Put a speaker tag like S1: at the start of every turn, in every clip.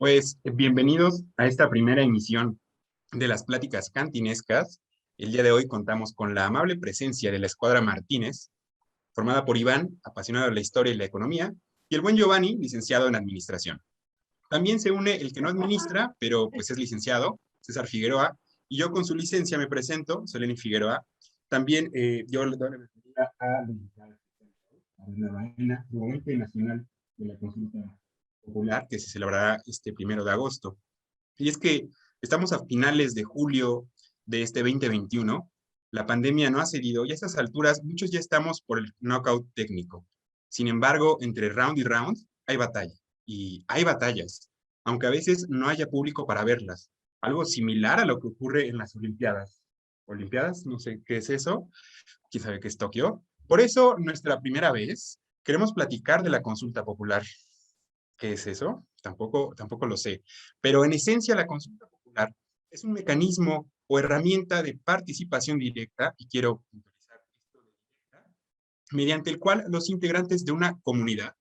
S1: Pues bienvenidos a esta primera emisión de las pláticas cantinescas. El día de hoy contamos con la amable presencia de la Escuadra Martínez, formada por Iván, apasionado de la historia y la economía, y el buen Giovanni, licenciado en administración. También se une el que no administra, pero pues es licenciado, César Figueroa, y yo con su licencia me presento, soy Lenin Figueroa. También yo le doy la bienvenida a la invitada, a la reina, presidente nacional de la consulta popular, que se celebrará este 1 de agosto. Y es que estamos a finales de julio de este 2021, la pandemia no ha cedido y a estas alturas muchos ya estamos por el knockout técnico. Sin embargo, entre round y round hay batalla y hay batallas, aunque a veces no haya público para verlas. Algo similar a lo que ocurre en las Olimpiadas. ¿Olimpiadas? No sé qué es eso. ¿Quién sabe qué es Tokio? Por eso, nuestra primera vez, queremos platicar de la consulta popular. ¿Qué es eso? Tampoco lo sé. Pero en esencia, la consulta popular es un mecanismo o herramienta de participación directa, y quiero puntualizar esto de directa, mediante el cual los integrantes de una comunidad,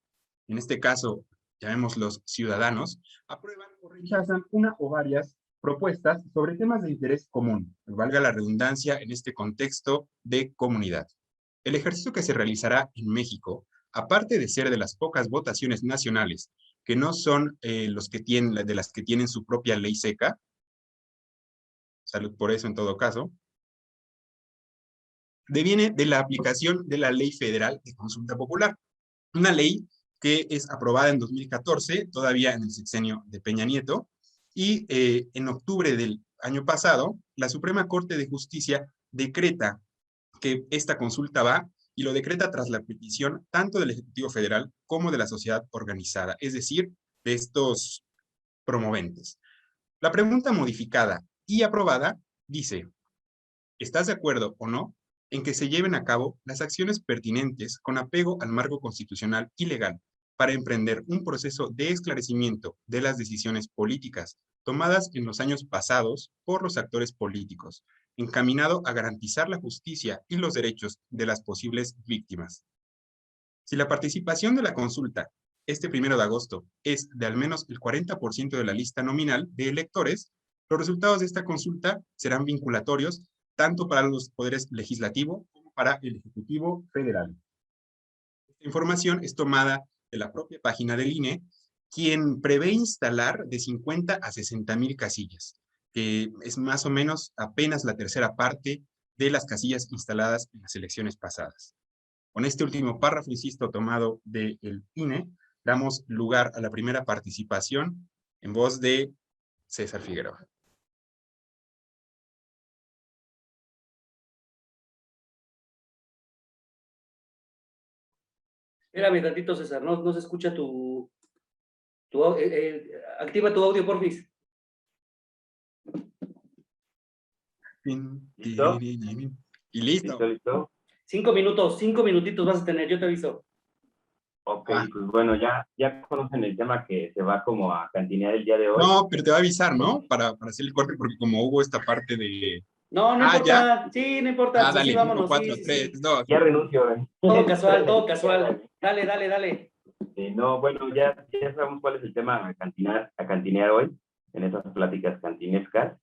S1: en este caso, llamemos los ciudadanos, aprueban o rechazan una o varias propuestas sobre temas de interés común, valga la redundancia en este contexto de comunidad. El ejercicio que se realizará en México, aparte de ser de las pocas votaciones nacionales que no son los que tienen, de las que tienen su propia ley seca, salud por eso en todo caso, deviene de la aplicación de la Ley Federal de Consulta Popular, una ley que es aprobada en 2014, todavía en el sexenio de Peña Nieto, y en octubre del año pasado, la Suprema Corte de Justicia decreta que esta consulta va y lo decreta tras la petición tanto del Ejecutivo Federal como de la sociedad organizada, es decir, de estos promoventes. La pregunta modificada y aprobada dice: ¿estás de acuerdo o no en que se lleven a cabo las acciones pertinentes con apego al marco constitucional y legal para emprender un proceso de esclarecimiento de las decisiones políticas tomadas en los años pasados por los actores políticos, encaminado a garantizar la justicia y los derechos de las posibles víctimas? Si la participación de la consulta este 1 de agosto es de al menos el 40% de la lista nominal de electores, los resultados de esta consulta serán vinculatorios tanto para los poderes legislativo como para el Ejecutivo Federal. Esta información es tomada de la propia página del INE, quien prevé instalar de 50 a 60 mil casillas, que es más o menos apenas la tercera parte de las casillas instaladas en las elecciones pasadas. Con este último párrafo, insisto, tomado del INE, damos lugar a la primera participación en voz de César Figueroa.
S2: Espérame tantito, César, no se escucha activa tu audio, porfis.
S3: ¿Listo?
S1: Y listo.
S3: ¿Listo?
S2: 5 minutitos vas a tener, yo te aviso.
S3: Ok, pues bueno, ya conocen el tema que se va como a cantinear el día de hoy.
S1: No, pero te va a avisar, ¿no? Para hacer el corte, porque como hubo esta parte de...
S2: No importa, ¿ya? Sí, no importa.
S1: Dale,
S2: sí,
S1: 5,
S2: vámonos,
S1: 4,
S2: sí.
S1: 3, 2.
S3: Ya renuncio.
S2: Todo casual. Dale.
S3: No, bueno, ya sabemos cuál es el tema a cantinear hoy, en esas pláticas cantinescas,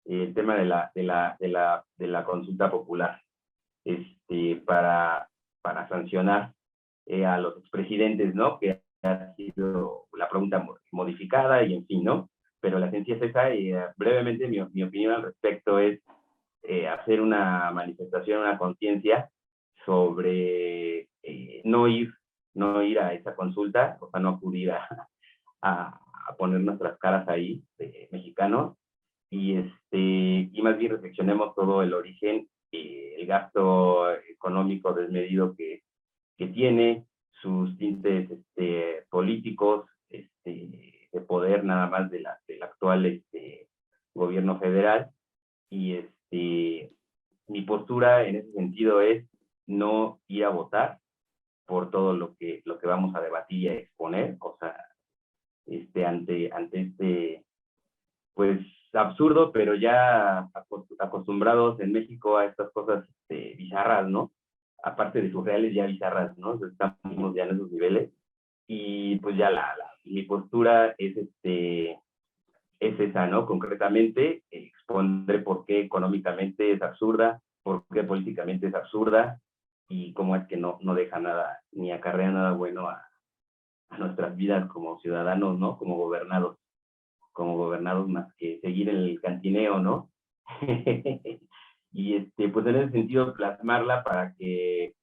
S3: el tema de la consulta popular, para sancionar a los expresidentes, ¿no? Que ha sido la pregunta modificada y en fin, ¿no? Pero la esencia es esa y brevemente mi opinión al respecto es hacer una manifestación, una conciencia sobre no ir a esa consulta, o sea, no acudir a poner nuestras caras ahí de mexicanos y más bien reflexionemos todo el origen, el gasto económico desmedido que tiene, sus tintes políticos, de poder nada más del actual gobierno federal. Y mi postura en ese sentido es no ir a votar por todo lo que vamos a debatir y a exponer, o sea, ante pues absurdo, pero ya acostumbrados en México a estas cosas bizarras, ¿no? Aparte de surreales, ya bizarras, ¿no? Estamos ya en esos niveles. Y pues ya mi postura es es esa, ¿no? Concretamente, expondré por qué económicamente es absurda, por qué políticamente es absurda, y cómo es que no deja nada, ni acarrea nada bueno a nuestras vidas como ciudadanos, ¿no? Como gobernados más que seguir el cantineo, ¿no? Y pues en ese sentido plasmarla para que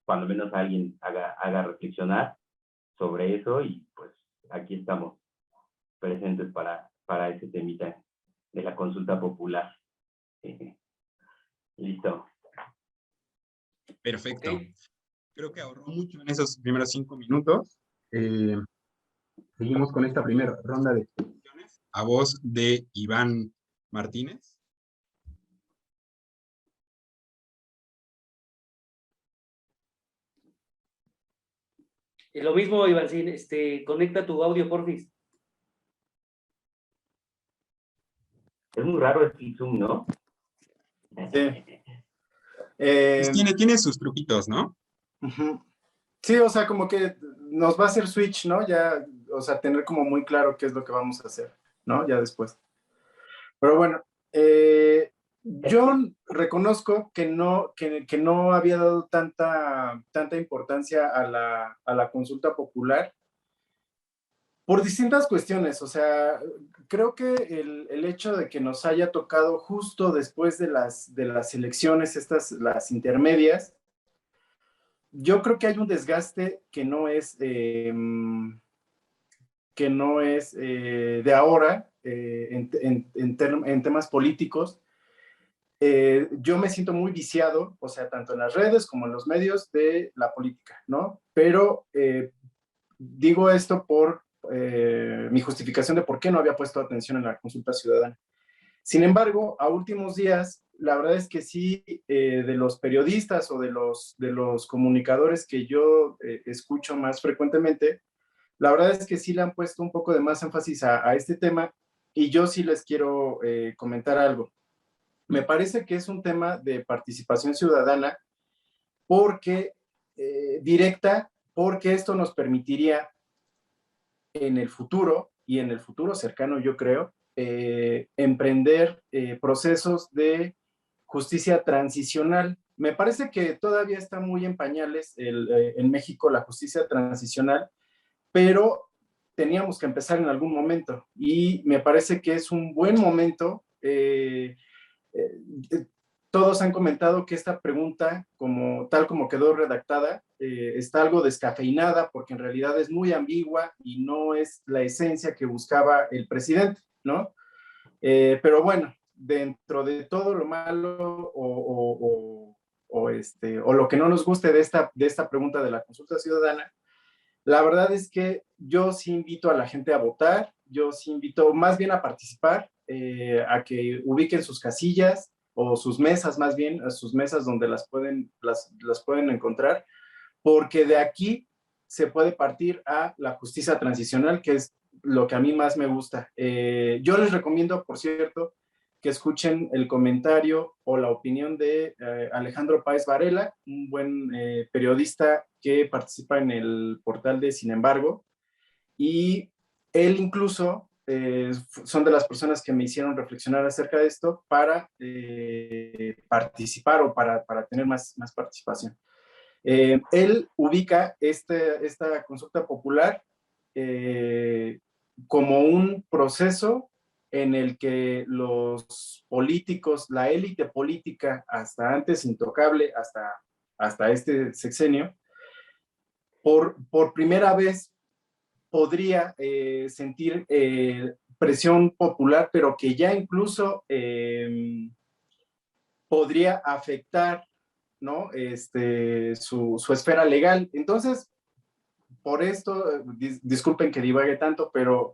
S3: cuando menos alguien haga reflexionar sobre eso, y pues aquí estamos presentes para ese temita de la consulta popular. Listo.
S1: Perfecto.
S2: Ok.
S1: Creo que ahorró mucho en esos primeros 5 minutos. Seguimos con esta primera ronda de exposiciones. A voz de Iván Martínez.
S2: Y lo mismo, Ivancín, conecta tu audio, porfis.
S3: Es muy raro el Zoom, ¿no?
S4: Sí.
S1: Pues tiene sus truquitos, ¿no?
S4: Ujú. Sí, o sea, como que nos va a hacer switch, ¿no? Ya, o sea, tener como muy claro qué es lo que vamos a hacer, ¿no? Ya después. Pero bueno, yo reconozco que no había dado tanta importancia a la consulta popular por distintas cuestiones. O sea, creo que el hecho de que nos haya tocado justo después de las elecciones, las intermedias, yo creo que hay un desgaste que no es de ahora en temas políticos. Yo me siento muy viciado, o sea, tanto en las redes como en los medios de la política, ¿no? Pero digo esto por mi justificación de por qué no había puesto atención en la consulta ciudadana. Sin embargo, a últimos días, la verdad es que sí, de los periodistas o de los comunicadores que yo escucho más frecuentemente, la verdad es que sí le han puesto un poco de más énfasis a este tema, y yo sí les quiero comentar algo. Me parece que es un tema de participación ciudadana porque directa, porque esto nos permitiría en el futuro, y en el futuro cercano yo creo, emprender procesos de justicia transicional. Me parece que todavía está muy en pañales en México la justicia transicional, pero teníamos que empezar en algún momento, y me parece que es un buen momento. Todos han comentado que esta pregunta, tal como quedó redactada, está algo descafeinada porque en realidad es muy ambigua y no es la esencia que buscaba el presidente, ¿no? Pero bueno, dentro de todo lo malo o lo que no nos guste de esta pregunta de la consulta ciudadana, la verdad es que yo sí invito a la gente a votar, yo sí invito más bien a participar, a que ubiquen sus casillas o sus mesas, más bien, a sus mesas donde las pueden encontrar, porque de aquí se puede partir a la justicia transicional, que es lo que a mí más me gusta. Yo les recomiendo, por cierto, que escuchen el comentario o la opinión de Alejandro Páez Varela, un buen periodista que participa en el portal de Sin Embargo, y él incluso son de las personas que me hicieron reflexionar acerca de esto para participar o para tener más participación. Él ubica esta consulta popular como un proceso en el que los políticos, la élite política, hasta antes intocable, hasta este sexenio, por primera vez podría sentir presión popular, pero que ya incluso podría afectar, ¿no? Su esfera legal. Entonces, por esto, disculpen que divague tanto, pero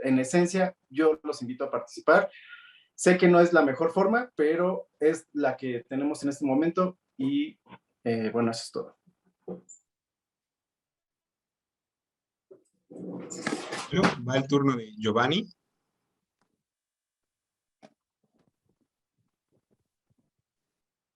S4: en esencia yo los invito a participar. Sé que no es la mejor forma, pero es la que tenemos en este momento, y bueno, eso es todo.
S1: Bueno, va el turno de Giovanni.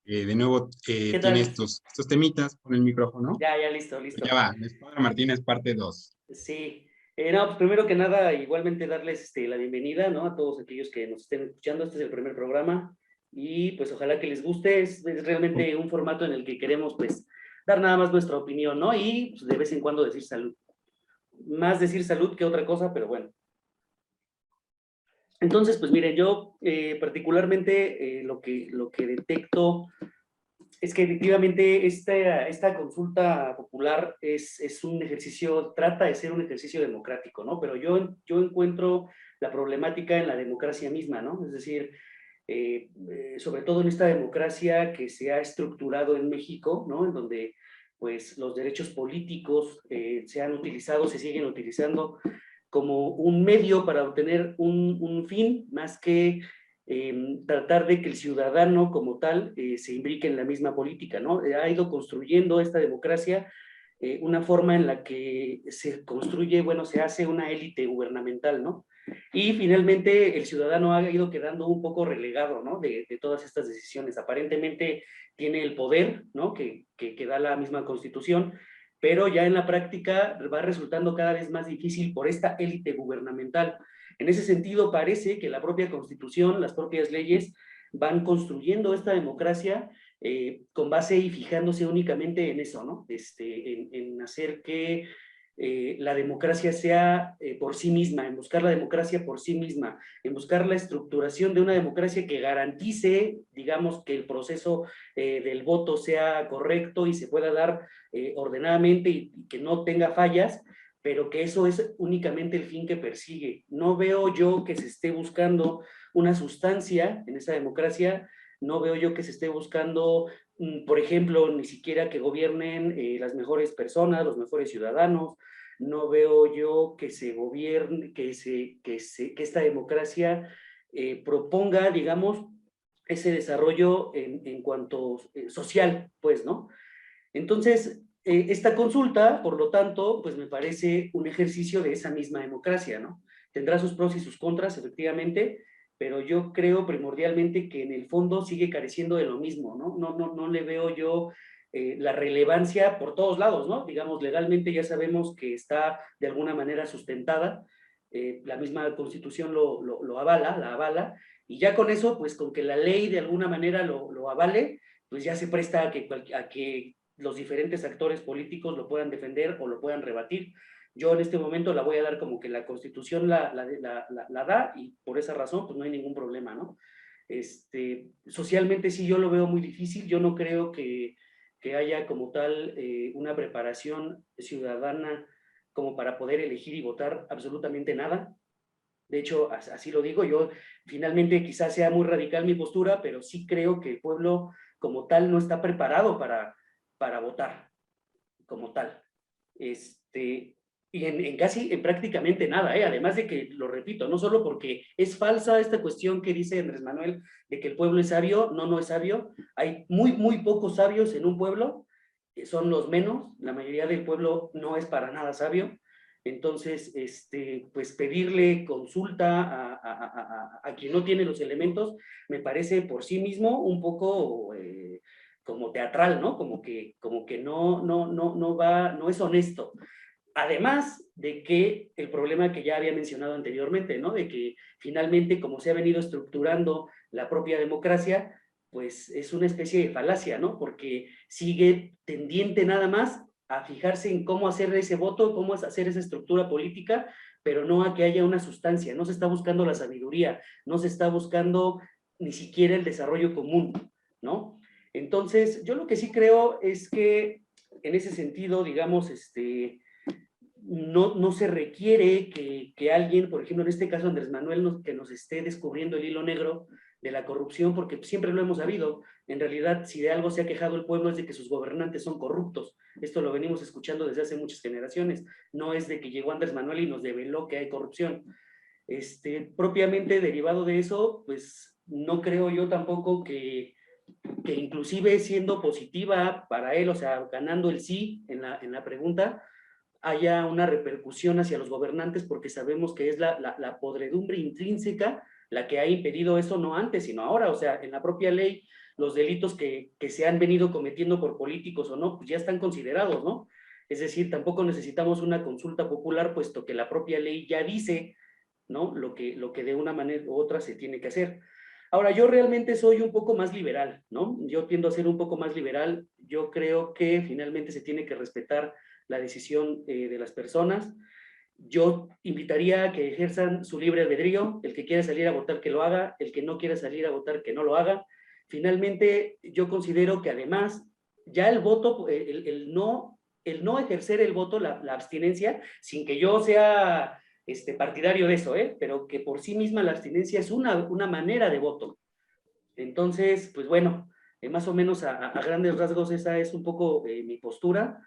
S1: De nuevo
S2: ¿Qué
S1: tiene
S2: tal?
S1: estos temitas con el micrófono.
S2: Ya, listo.
S1: Ya va, la Escuadra Martínez parte 2.
S2: Sí. No, pues primero que nada, igualmente darles la bienvenida, ¿no? A todos aquellos que nos estén escuchando. Este es el primer programa y pues ojalá que les guste. Es realmente un formato en el que queremos pues dar nada más nuestra opinión, ¿no? Y pues, de vez en cuando decir salud. Más decir salud que otra cosa, pero bueno. Entonces, pues miren, yo particularmente lo que detecto es que efectivamente esta consulta popular es un ejercicio, trata de ser un ejercicio democrático, ¿no? Pero yo encuentro la problemática en la democracia misma, ¿no? Es decir, sobre todo en esta democracia que se ha estructurado en México, ¿no? En donde pues los derechos políticos se han utilizado, se siguen utilizando como un medio para obtener un fin, más que tratar de que el ciudadano como tal se imbrique en la misma política, ¿no? Ha ido construyendo esta democracia una forma en la que se construye, bueno, se hace una élite gubernamental, ¿no? Y finalmente el ciudadano ha ido quedando un poco relegado, ¿no? De todas estas decisiones. Aparentemente tiene el poder, ¿no? Que da la misma Constitución, pero ya en la práctica va resultando cada vez más difícil por esta élite gubernamental. En ese sentido, parece que la propia Constitución, las propias leyes, van construyendo esta democracia con base y fijándose únicamente en eso, ¿no? En hacer que la democracia sea por sí misma, en buscar la democracia por sí misma, en buscar la estructuración de una democracia que garantice, digamos, que el proceso del voto sea correcto y se pueda dar ordenadamente y que no tenga fallas, pero que eso es únicamente el fin que persigue. No veo yo que se esté buscando una sustancia en esa democracia, no veo yo que se esté buscando, por ejemplo, ni siquiera que gobiernen las mejores personas, los mejores ciudadanos, no veo yo que se gobierne, que esta democracia proponga, digamos, ese desarrollo en cuanto social, pues, ¿no? Entonces, esta consulta, por lo tanto, pues me parece un ejercicio de esa misma democracia, ¿no? Tendrá sus pros y sus contras, efectivamente, pero yo creo primordialmente que en el fondo sigue careciendo de lo mismo, ¿no? No le veo yo la relevancia por todos lados, ¿no? Digamos, legalmente ya sabemos que está de alguna manera sustentada, la misma Constitución lo avala, la avala, y ya con eso, pues con que la ley de alguna manera lo avale, pues ya se presta a que los diferentes actores políticos lo puedan defender o lo puedan rebatir. Yo en este momento la voy a dar como que la Constitución la da y por esa razón pues no hay ningún problema, ¿no? Socialmente sí yo lo veo muy difícil, yo no creo que haya como tal una preparación ciudadana como para poder elegir y votar absolutamente nada. De hecho, así lo digo, yo finalmente quizás sea muy radical mi postura, pero sí creo que el pueblo como tal no está preparado para votar como tal. Y en prácticamente nada, además de que, lo repito, no solo porque es falsa esta cuestión que dice Andrés Manuel de que el pueblo es sabio, no es sabio, hay muy pocos sabios en un pueblo, son los menos, la mayoría del pueblo no es para nada sabio, entonces, pues pedirle consulta a quien no tiene los elementos, me parece por sí mismo un poco como teatral, ¿no? Como que no es honesto. Además de que el problema que ya había mencionado anteriormente, ¿no? De que finalmente, como se ha venido estructurando la propia democracia, pues es una especie de falacia, ¿no? Porque sigue tendiente nada más a fijarse en cómo hacer ese voto, cómo hacer esa estructura política, pero no a que haya una sustancia. No se está buscando la sabiduría, no se está buscando ni siquiera el desarrollo común, ¿no? Entonces, yo lo que sí creo es que en ese sentido, digamos, no se requiere que alguien, por ejemplo, en este caso Andrés Manuel, que nos esté descubriendo el hilo negro de la corrupción, porque siempre lo hemos sabido. En realidad, si de algo se ha quejado el pueblo es de que sus gobernantes son corruptos. Esto lo venimos escuchando desde hace muchas generaciones. No es de que llegó Andrés Manuel y nos develó que hay corrupción. Propiamente derivado de eso, pues no creo yo tampoco que inclusive siendo positiva para él, o sea, ganando el sí en la pregunta, haya una repercusión hacia los gobernantes, porque sabemos que es la podredumbre intrínseca la que ha impedido eso, no antes, sino ahora. O sea, en la propia ley, los delitos que se han venido cometiendo por políticos o no, pues ya están considerados, ¿no? Es decir, tampoco necesitamos una consulta popular, puesto que la propia ley ya dice, ¿no?, lo que de una manera u otra se tiene que hacer. Ahora, yo realmente soy un poco más liberal, ¿no? Yo tiendo a ser un poco más liberal. Yo creo que finalmente se tiene que respetar la decisión de las personas. Yo invitaría a que ejerzan su libre albedrío, el que quiera salir a votar que lo haga, el que no quiera salir a votar que no lo haga. Finalmente, yo considero que además ya el voto, el no ejercer el voto, la abstinencia, sin que yo sea partidario de eso, pero que por sí misma la abstinencia es una manera de voto. Entonces, pues bueno, más o menos a grandes rasgos esa es un poco mi postura,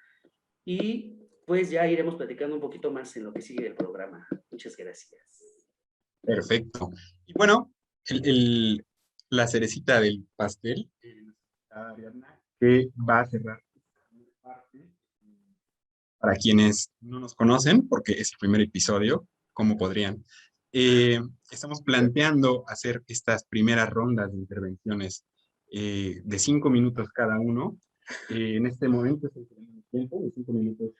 S2: y pues ya iremos platicando un poquito más en lo que sigue del programa. Muchas gracias.
S1: Perfecto. Y bueno, la cerecita del pastel, Ariadna, que va a cerrar esta parte. Para quienes no nos conocen, porque es el primer episodio, ¿cómo podrían? Estamos planteando hacer estas primeras rondas de intervenciones de 5 minutos cada uno. En este momento es el tiempo de 5 minutos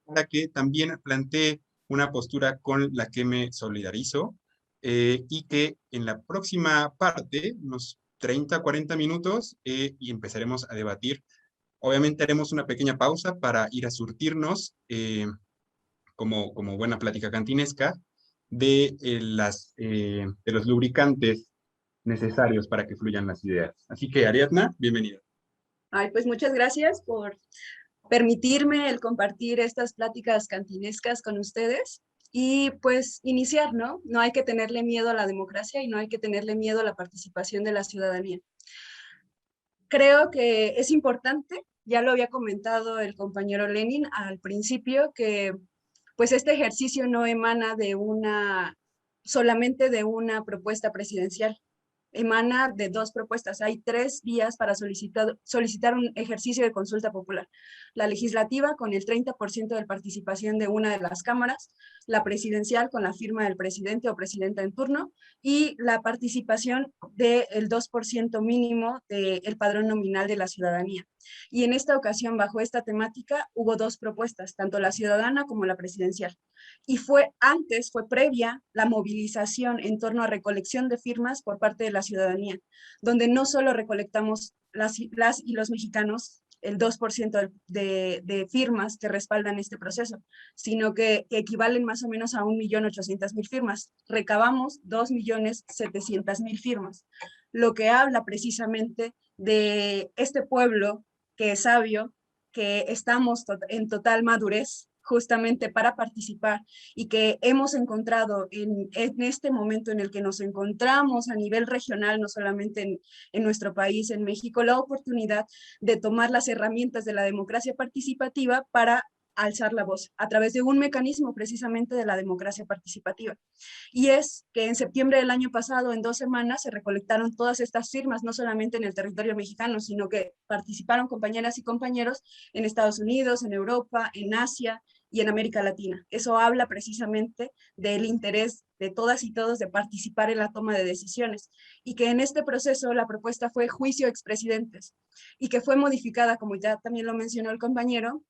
S1: para que también plantee una postura con la que me solidarizo y que en la próxima parte, unos 30, 40 minutos, y empezaremos a debatir. Obviamente haremos una pequeña pausa para ir a surtirnos, como buena plática cantinesca, de los lubricantes necesarios para que fluyan las ideas. Así que, Ariadna, bienvenida.
S5: Ay, pues muchas gracias por permitirme el compartir estas pláticas cantinescas con ustedes y pues iniciar, ¿no? No hay que tenerle miedo a la democracia y no hay que tenerle miedo a la participación de la ciudadanía. Creo que es importante, ya lo había comentado el compañero Lenin al principio, que pues este ejercicio no emana solamente de una propuesta presidencial, emana de dos propuestas. Hay 3 vías para solicitar un ejercicio de consulta popular. La legislativa, con el 30% de participación de una de las cámaras, la presidencial, con la firma del presidente o presidenta en turno, y la participación del 2% mínimo del padrón nominal de la ciudadanía. Y en esta ocasión, bajo esta temática, hubo 2 propuestas, tanto la ciudadana como la presidencial. Y fue previa la movilización en torno a recolección de firmas por parte de la ciudadanía, donde no solo recolectamos las y los mexicanos el 2% de firmas que respaldan este proceso, sino que equivalen más o menos a 1.800.000 firmas. Recabamos 2.700.000 firmas, lo que habla precisamente de este pueblo que es sabio, que estamos en total madurez justamente para participar y que hemos encontrado en este momento en el que nos encontramos a nivel regional, no solamente en nuestro país, en México, la oportunidad de tomar las herramientas de la democracia participativa para alzar la voz a través de un mecanismo precisamente de la democracia participativa. Y es que en septiembre del año pasado, en 2 semanas, se recolectaron todas estas firmas, no solamente en el territorio mexicano, sino que participaron compañeras y compañeros en Estados Unidos, en Europa, en Asia y en América Latina. Eso habla precisamente del interés de todas y todos de participar en la toma de decisiones, y que en este proceso la propuesta fue juicio expresidentes, y que fue modificada, como ya también lo mencionó el compañero,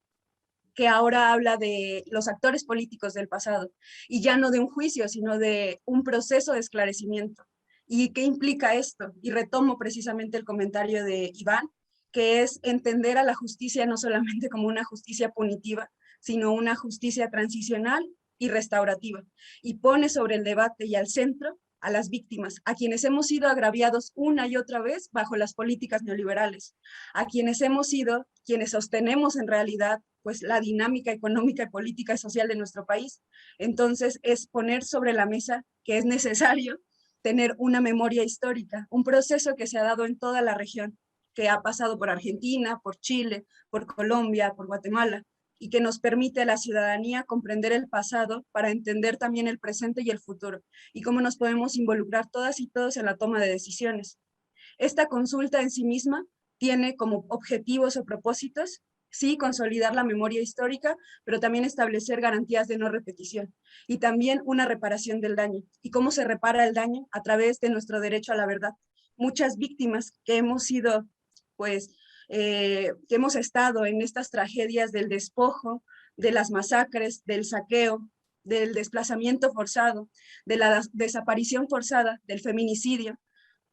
S5: que ahora habla de los actores políticos del pasado, y ya no de un juicio, sino de un proceso de esclarecimiento. ¿Y qué implica esto? Y retomo precisamente el comentario de Iván, que es entender a la justicia no solamente como una justicia punitiva, sino una justicia transicional y restaurativa, y pone sobre el debate y al centro a las víctimas, a quienes hemos sido agraviados una y otra vez bajo las políticas neoliberales, a quienes hemos sido quienes sostenemos en realidad pues la dinámica económica, política y social de nuestro país. Entonces es poner sobre la mesa que es necesario tener una memoria histórica, un proceso que se ha dado en toda la región, que ha pasado por Argentina, por Chile, por Colombia, por Guatemala, y que nos permite a la ciudadanía comprender el pasado para entender también el presente y el futuro, y cómo nos podemos involucrar todas y todos en la toma de decisiones. Esta consulta en sí misma tiene como objetivos o propósitos, sí, consolidar la memoria histórica, pero también establecer garantías de no repetición, y también una reparación del daño. ¿Y cómo se repara el daño? A través de nuestro derecho a la verdad. Muchas víctimas que hemos sido, pues, que hemos estado en estas tragedias del despojo, de las masacres, del saqueo, del desplazamiento forzado, de la desaparición forzada, del feminicidio,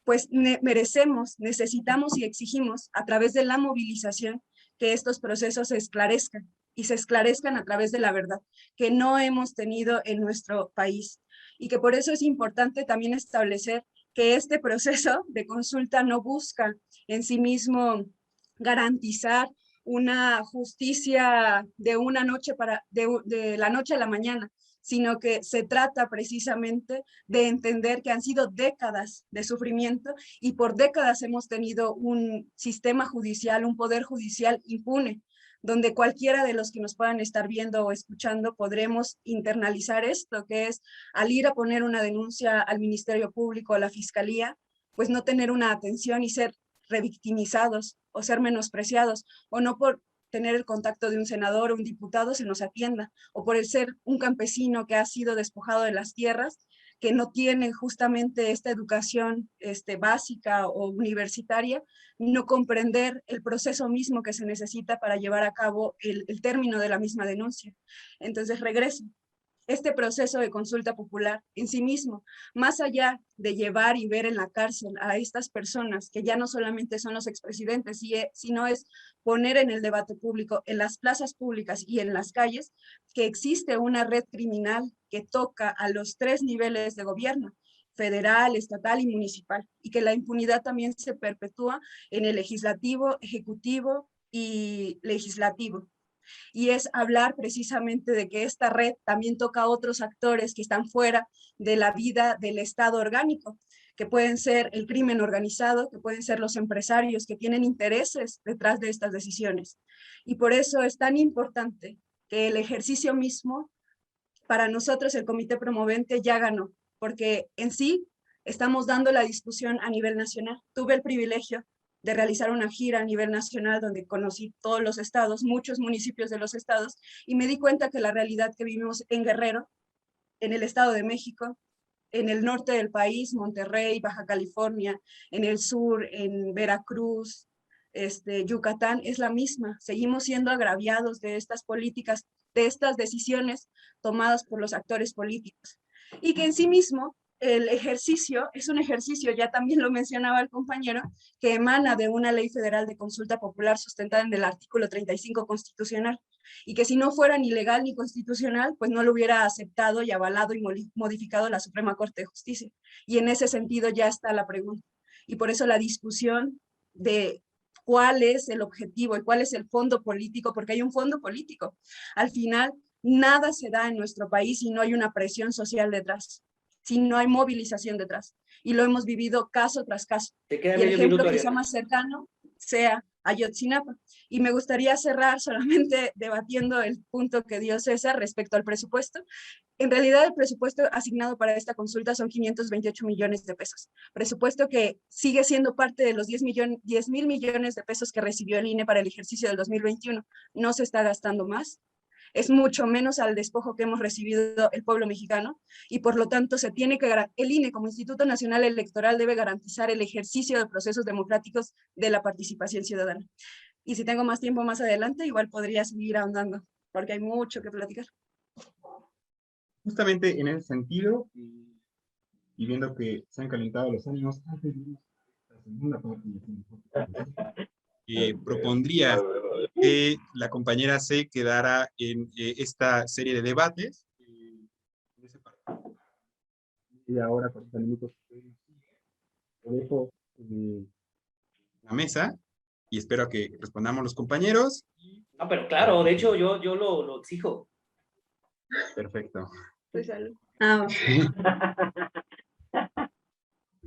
S5: pues merecemos, necesitamos y exigimos a través de la movilización que estos procesos se esclarezcan y se esclarezcan a través de la verdad que no hemos tenido en nuestro país y que por eso es importante también establecer que este proceso de consulta no busca en sí mismo garantizar una justicia de una noche de la noche a la mañana, sino que se trata precisamente de entender que han sido décadas de sufrimiento y por décadas hemos tenido un sistema judicial, un poder judicial impune, donde cualquiera de los que nos puedan estar viendo o escuchando podremos internalizar esto, que es al ir a poner una denuncia al Ministerio Público, a la Fiscalía, pues no tener una atención y ser revictimizados o ser menospreciados, o no por tener el contacto de un senador o un diputado se nos atienda, o por el ser un campesino que ha sido despojado de las tierras, que no tiene justamente esta educación básica o universitaria, no comprender el proceso mismo que se necesita para llevar a cabo el término de la misma denuncia. Entonces regreso. Este proceso de consulta popular en sí mismo, más allá de llevar y ver en la cárcel a estas personas, que ya no solamente son los expresidentes, sino es poner en el debate público, en las plazas públicas y en las calles, que existe una red criminal que toca a los 3 niveles de gobierno, federal, estatal y municipal, y que la impunidad también se perpetúa en el legislativo, ejecutivo y legislativo. Y es hablar precisamente de que esta red también toca a otros actores que están fuera de la vida del Estado orgánico, que pueden ser el crimen organizado, que pueden ser los empresarios que tienen intereses detrás de estas decisiones. Y por eso es tan importante que el ejercicio mismo, para nosotros el comité promovente ya ganó, porque en sí estamos dando la discusión a nivel nacional. Tuve el privilegio de realizar una gira a nivel nacional donde conocí todos los estados, muchos municipios de los estados, y me di cuenta que la realidad que vivimos en Guerrero, en el Estado de México, en el norte del país, Monterrey, Baja California, en el sur, en Veracruz, Yucatán, es la misma. Seguimos siendo agraviados de estas políticas, de estas decisiones tomadas por los actores políticos. Y que en sí mismo el ejercicio es un ejercicio, ya también lo mencionaba el compañero, que emana de una ley federal de consulta popular sustentada en el artículo 35 constitucional, y que si no fuera ni legal ni constitucional, pues no lo hubiera aceptado y avalado y modificado la Suprema Corte de Justicia. Y en ese sentido ya está la pregunta. Y por eso la discusión de cuál es el objetivo y cuál es el fondo político, porque hay un fondo político. Al final, nada se da en nuestro país si no hay una presión social detrás, si no hay movilización detrás. Y lo hemos vivido caso tras caso.
S2: Y
S5: el ejemplo quizá más cercano sea Ayotzinapa. Y me gustaría cerrar solamente debatiendo el punto que dio César respecto al presupuesto. En realidad, el presupuesto asignado para esta consulta son 528 millones de pesos. Presupuesto que sigue siendo parte de los 10 mil millones de pesos que recibió el INE para el ejercicio del 2021. No se está gastando más. Es mucho menos al despojo que hemos recibido el pueblo mexicano y por lo tanto se tiene que, el INE como Instituto Nacional Electoral debe garantizar el ejercicio de procesos democráticos de la participación ciudadana. Y si tengo más tiempo más adelante, igual podría seguir ahondando, porque hay mucho que platicar.
S1: Justamente en ese sentido, y viendo que se han calentado los ánimos, antes de la segunda parte, propondría que la compañera C quedara en esta serie de debates. Y ahora, 40 minutos, lo dejo en la mesa y espero a que respondamos los compañeros.
S2: No, pero claro, de hecho yo lo exijo.
S1: Perfecto.
S5: Pues,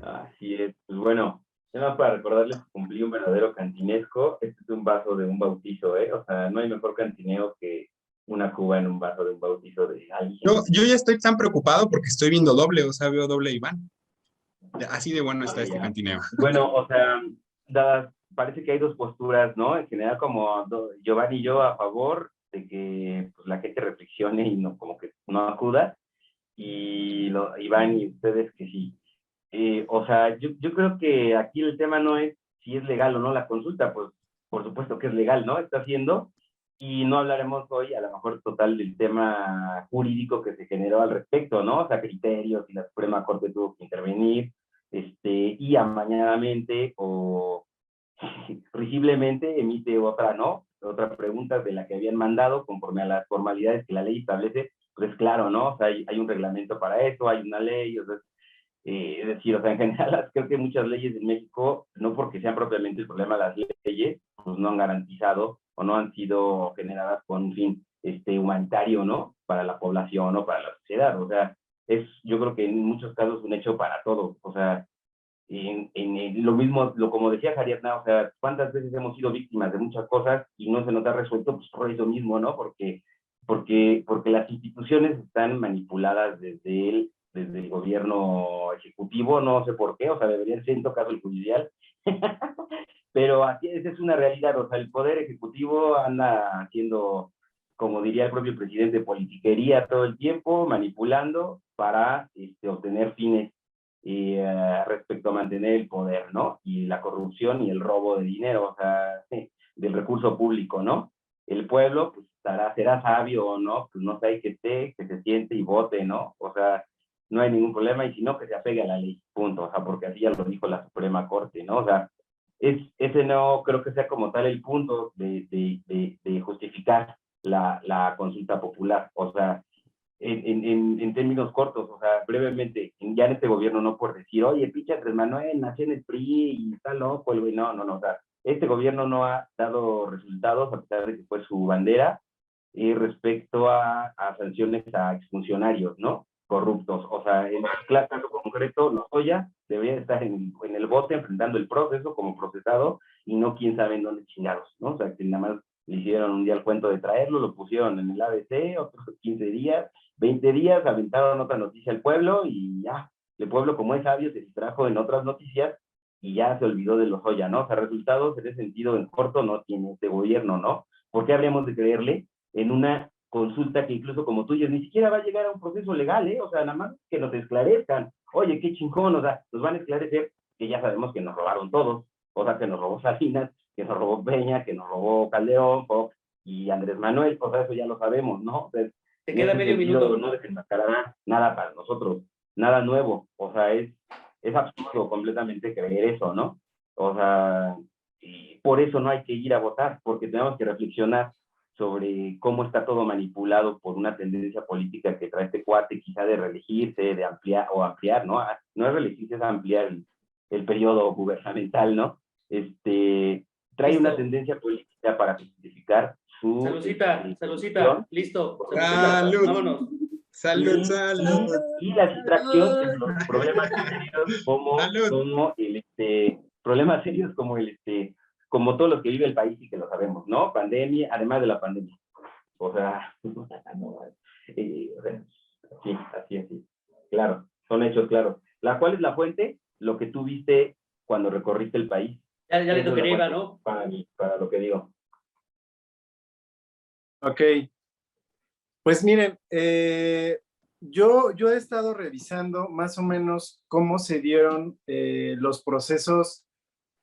S3: Así es. Pues bueno, nada más para recordarles que cumplí un verdadero cantinesco. Este es un vaso de un bautizo, ¿eh? O sea, no hay mejor cantineo que una cuba en un vaso de un bautizo de alguien.
S1: Yo ya estoy tan preocupado porque estoy viendo doble, o sea, veo doble Iván. Así de bueno está este cantineo.
S3: Bueno, o sea, parece que hay dos posturas, ¿no? En general, como Giovanni y yo a favor de que pues, la gente reflexione y no como que no acuda, y Iván y ustedes que sí. O sea, yo creo que aquí el tema no es si es legal o no la consulta, pues por supuesto que es legal, ¿no? Está haciendo, y no hablaremos hoy a lo mejor total del tema jurídico que se generó al respecto, ¿no? O sea, criterios, y la Suprema Corte tuvo que intervenir, y amañadamente o rigiblemente emite otra, ¿no? Otra pregunta de la que habían mandado conforme a las formalidades que la ley establece, pues claro, ¿no? O sea, hay un reglamento para eso, hay una ley, o sea, es decir, o sea, en general, creo que muchas leyes en México, no porque sean propiamente el problema de las leyes, pues no han garantizado o no han sido generadas con un fin humanitario, ¿no? Para la población o para la sociedad. O sea, es, yo creo que en muchos casos un hecho para todos. O sea, lo mismo, como decía Ariadna, o sea, cuántas veces hemos sido víctimas de muchas cosas y no se nos ha resuelto, pues por eso mismo, ¿no? Porque las instituciones están manipuladas desde el gobierno ejecutivo, no sé por qué, o sea, debería ser en todo caso el judicial, pero así esa es una realidad, o sea, el poder ejecutivo anda haciendo, como diría el propio presidente, politiquería todo el tiempo, manipulando para obtener fines respecto a mantener el poder, ¿no? Y la corrupción y el robo de dinero, o sea, del recurso público, ¿no? El pueblo, pues, será sabio o no, pues no sé, que se siente y vote, ¿no? O sea, no hay ningún problema, y si no, que se apegue a la ley, punto, o sea, porque así ya lo dijo la Suprema Corte, ¿no? O sea, ese no creo que sea como tal el punto de justificar la consulta popular, o sea, en términos cortos, o sea, brevemente, ya en este gobierno no por decir, oye, pinche Andrés Manuel, nació en el PRI y está loco, el güey, no, o sea, este gobierno no ha dado resultados a pesar de que fue su bandera respecto a sanciones a exfuncionarios, ¿no? Corruptos, o sea, en el caso concreto, Lozoya debería estar en el bote enfrentando el proceso como procesado y no quién sabe en dónde chingados, ¿no? O sea, que nada más le hicieron un día el cuento de traerlo, lo pusieron en el ABC, otros 15 días, 20 días, aventaron otra noticia al pueblo y ya, el pueblo como es sabio se distrajo en otras noticias y ya se olvidó de Lozoya, ¿no? O sea, resultados en ese sentido en corto no tiene este gobierno, ¿no? ¿Por qué habríamos de creerle en una consulta que incluso como tú dices, ni siquiera va a llegar a un proceso legal, ¿eh? O sea, nada más que nos esclarezcan, oye, qué chingón, o sea, nos van a esclarecer que ya sabemos que nos robaron todos, o sea, que nos robó Salinas, que nos robó Peña, que nos robó Calderón, Fox y Andrés Manuel, o sea, eso ya lo sabemos, ¿no? O sea,
S2: te queda medio minuto.
S3: No desenmascarará nada para nosotros, nada nuevo, o sea, es absurdo completamente creer eso, ¿no? O sea, y por eso no hay que ir a votar, porque tenemos que reflexionar sobre cómo está todo manipulado por una tendencia política que trae este cuate, quizá de reelegirse, de ampliar, ¿no? No es reelegirse, es ampliar el periodo gubernamental, ¿no? Trae una tendencia política para justificar su...
S2: Saludcita, listo.
S1: Salud.
S2: Vámonos.
S1: Salud.
S3: Y la distracción de los problemas serios problemas serios como todo lo que vive el país y que lo sabemos, ¿no? Pandemia, además de la pandemia. O sea, así. Claro, son hechos claros. ¿Cuál es la fuente? Lo que tú viste cuando recorriste el país.
S2: Ya le toqué Eva, ¿no?
S3: Para lo que digo.
S4: Ok. Pues miren, yo he estado revisando más o menos cómo se dieron los procesos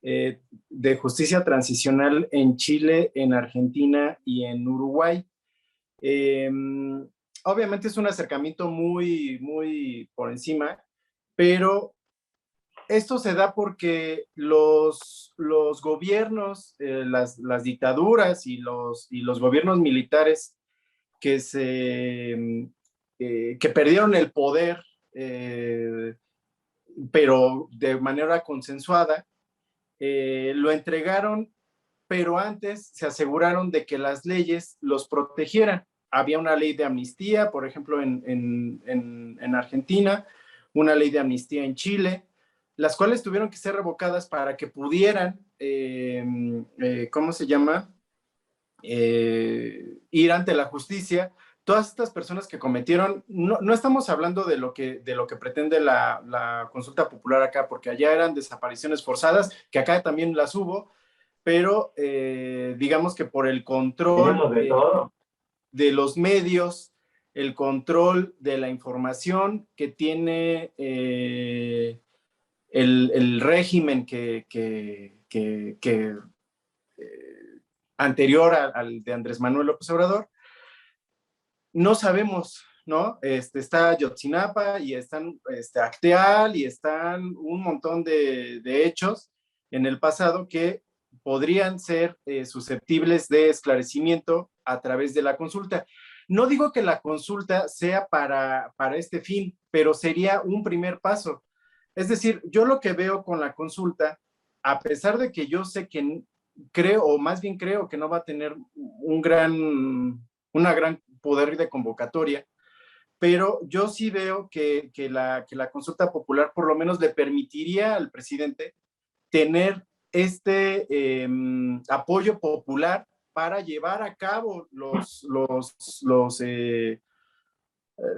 S4: de justicia transicional en Chile, en Argentina y en Uruguay. Obviamente es un acercamiento muy por encima, pero esto se da porque los gobiernos, las dictaduras y los gobiernos militares que perdieron el poder, pero de manera consensuada, lo entregaron, pero antes se aseguraron de que las leyes los protegieran. Había una ley de amnistía, por ejemplo, en Argentina, una ley de amnistía en Chile, las cuales tuvieron que ser revocadas para que pudieran, ¿cómo se llama? Ir ante la justicia. Todas estas personas que cometieron, no estamos hablando de lo que pretende la consulta popular acá, porque allá eran desapariciones forzadas, que acá también las hubo, pero digamos que por el control de los medios, el control de la información que tiene el régimen que anterior al de Andrés Manuel López Obrador. No sabemos, ¿no? Está Ayotzinapa y están Acteal y están un montón de hechos en el pasado que podrían ser susceptibles de esclarecimiento a través de la consulta. No digo que la consulta sea para este fin, pero sería un primer paso. Es decir, yo lo que veo con la consulta, a pesar de que yo sé que creo, o más bien creo que no va a tener una gran poder de convocatoria, pero yo sí veo que la consulta popular por lo menos le permitiría al presidente tener apoyo popular para llevar a cabo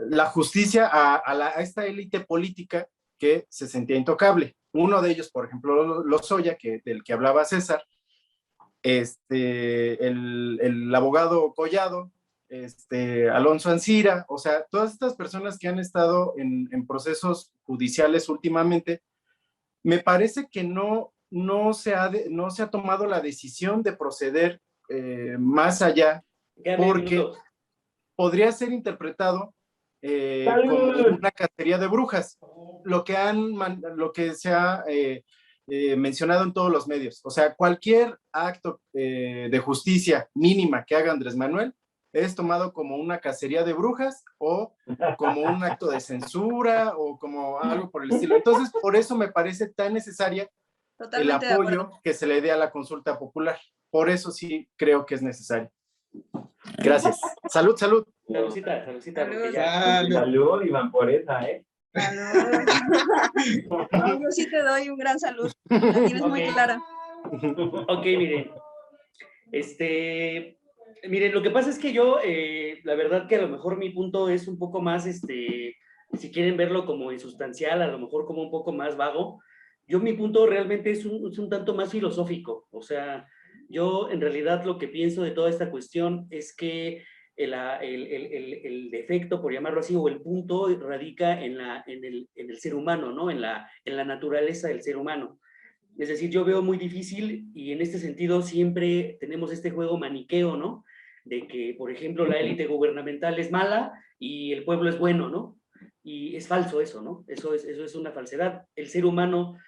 S4: la justicia a esta élite política que se sentía intocable. Uno de ellos, por ejemplo, Lozoya, del que hablaba César, el abogado Collado, Alonso Ancira, o sea, todas estas personas que han estado en procesos judiciales últimamente, me parece que no se ha tomado la decisión de proceder más allá, porque podría ser interpretado como una cacería de brujas, lo que se ha mencionado en todos los medios. O sea, cualquier acto de justicia mínima que haga Andrés Manuel es tomado como una cacería de brujas o como un acto de censura o como algo por el estilo. Entonces, por eso me parece tan necesaria
S5: Totalmente
S4: el apoyo que se le dé a la consulta popular. Por eso sí creo que es necesario. Gracias. Salud, salud.
S2: Saludcita.
S5: Salud.
S3: Salud, Iván, por esa, ¿eh?
S5: Salud. No, yo sí te doy un gran salud. La tienes muy clara.
S2: Ok, miren. Miren, lo que pasa es que yo, la verdad que a lo mejor mi punto es un poco más, si quieren verlo como insustancial, a lo mejor como un poco más vago. Yo mi punto realmente es un tanto más filosófico. O sea, yo en realidad lo que pienso de toda esta cuestión es que el defecto, por llamarlo así, o el punto radica en el ser humano, ¿no? En la naturaleza del ser humano. Es decir, yo veo muy difícil y en este sentido siempre tenemos este juego maniqueo, ¿no? De que, por ejemplo, la élite gubernamental es mala y el pueblo es bueno, ¿no? Y es falso eso, ¿no? Eso es una falsedad. El ser humano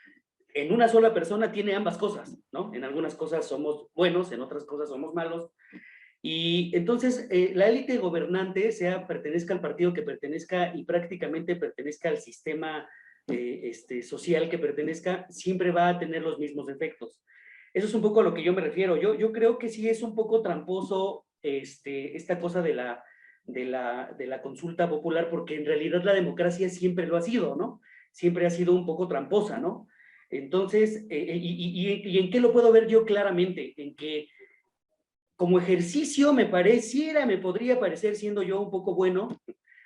S2: en una sola persona tiene ambas cosas, ¿no? En algunas cosas somos buenos, en otras cosas somos malos. Y entonces la élite gobernante, pertenezca al partido que pertenezca y prácticamente pertenezca al sistema social que pertenezca, siempre va a tener los mismos efectos. Eso es un poco a lo que yo me refiero. Yo creo que sí es un poco tramposo esta cosa de la consulta popular, porque en realidad la democracia siempre lo ha sido, ¿no? Siempre ha sido un poco tramposa, ¿no? Entonces, ¿y en qué lo puedo ver yo claramente? En que como ejercicio me podría parecer, siendo yo un poco bueno,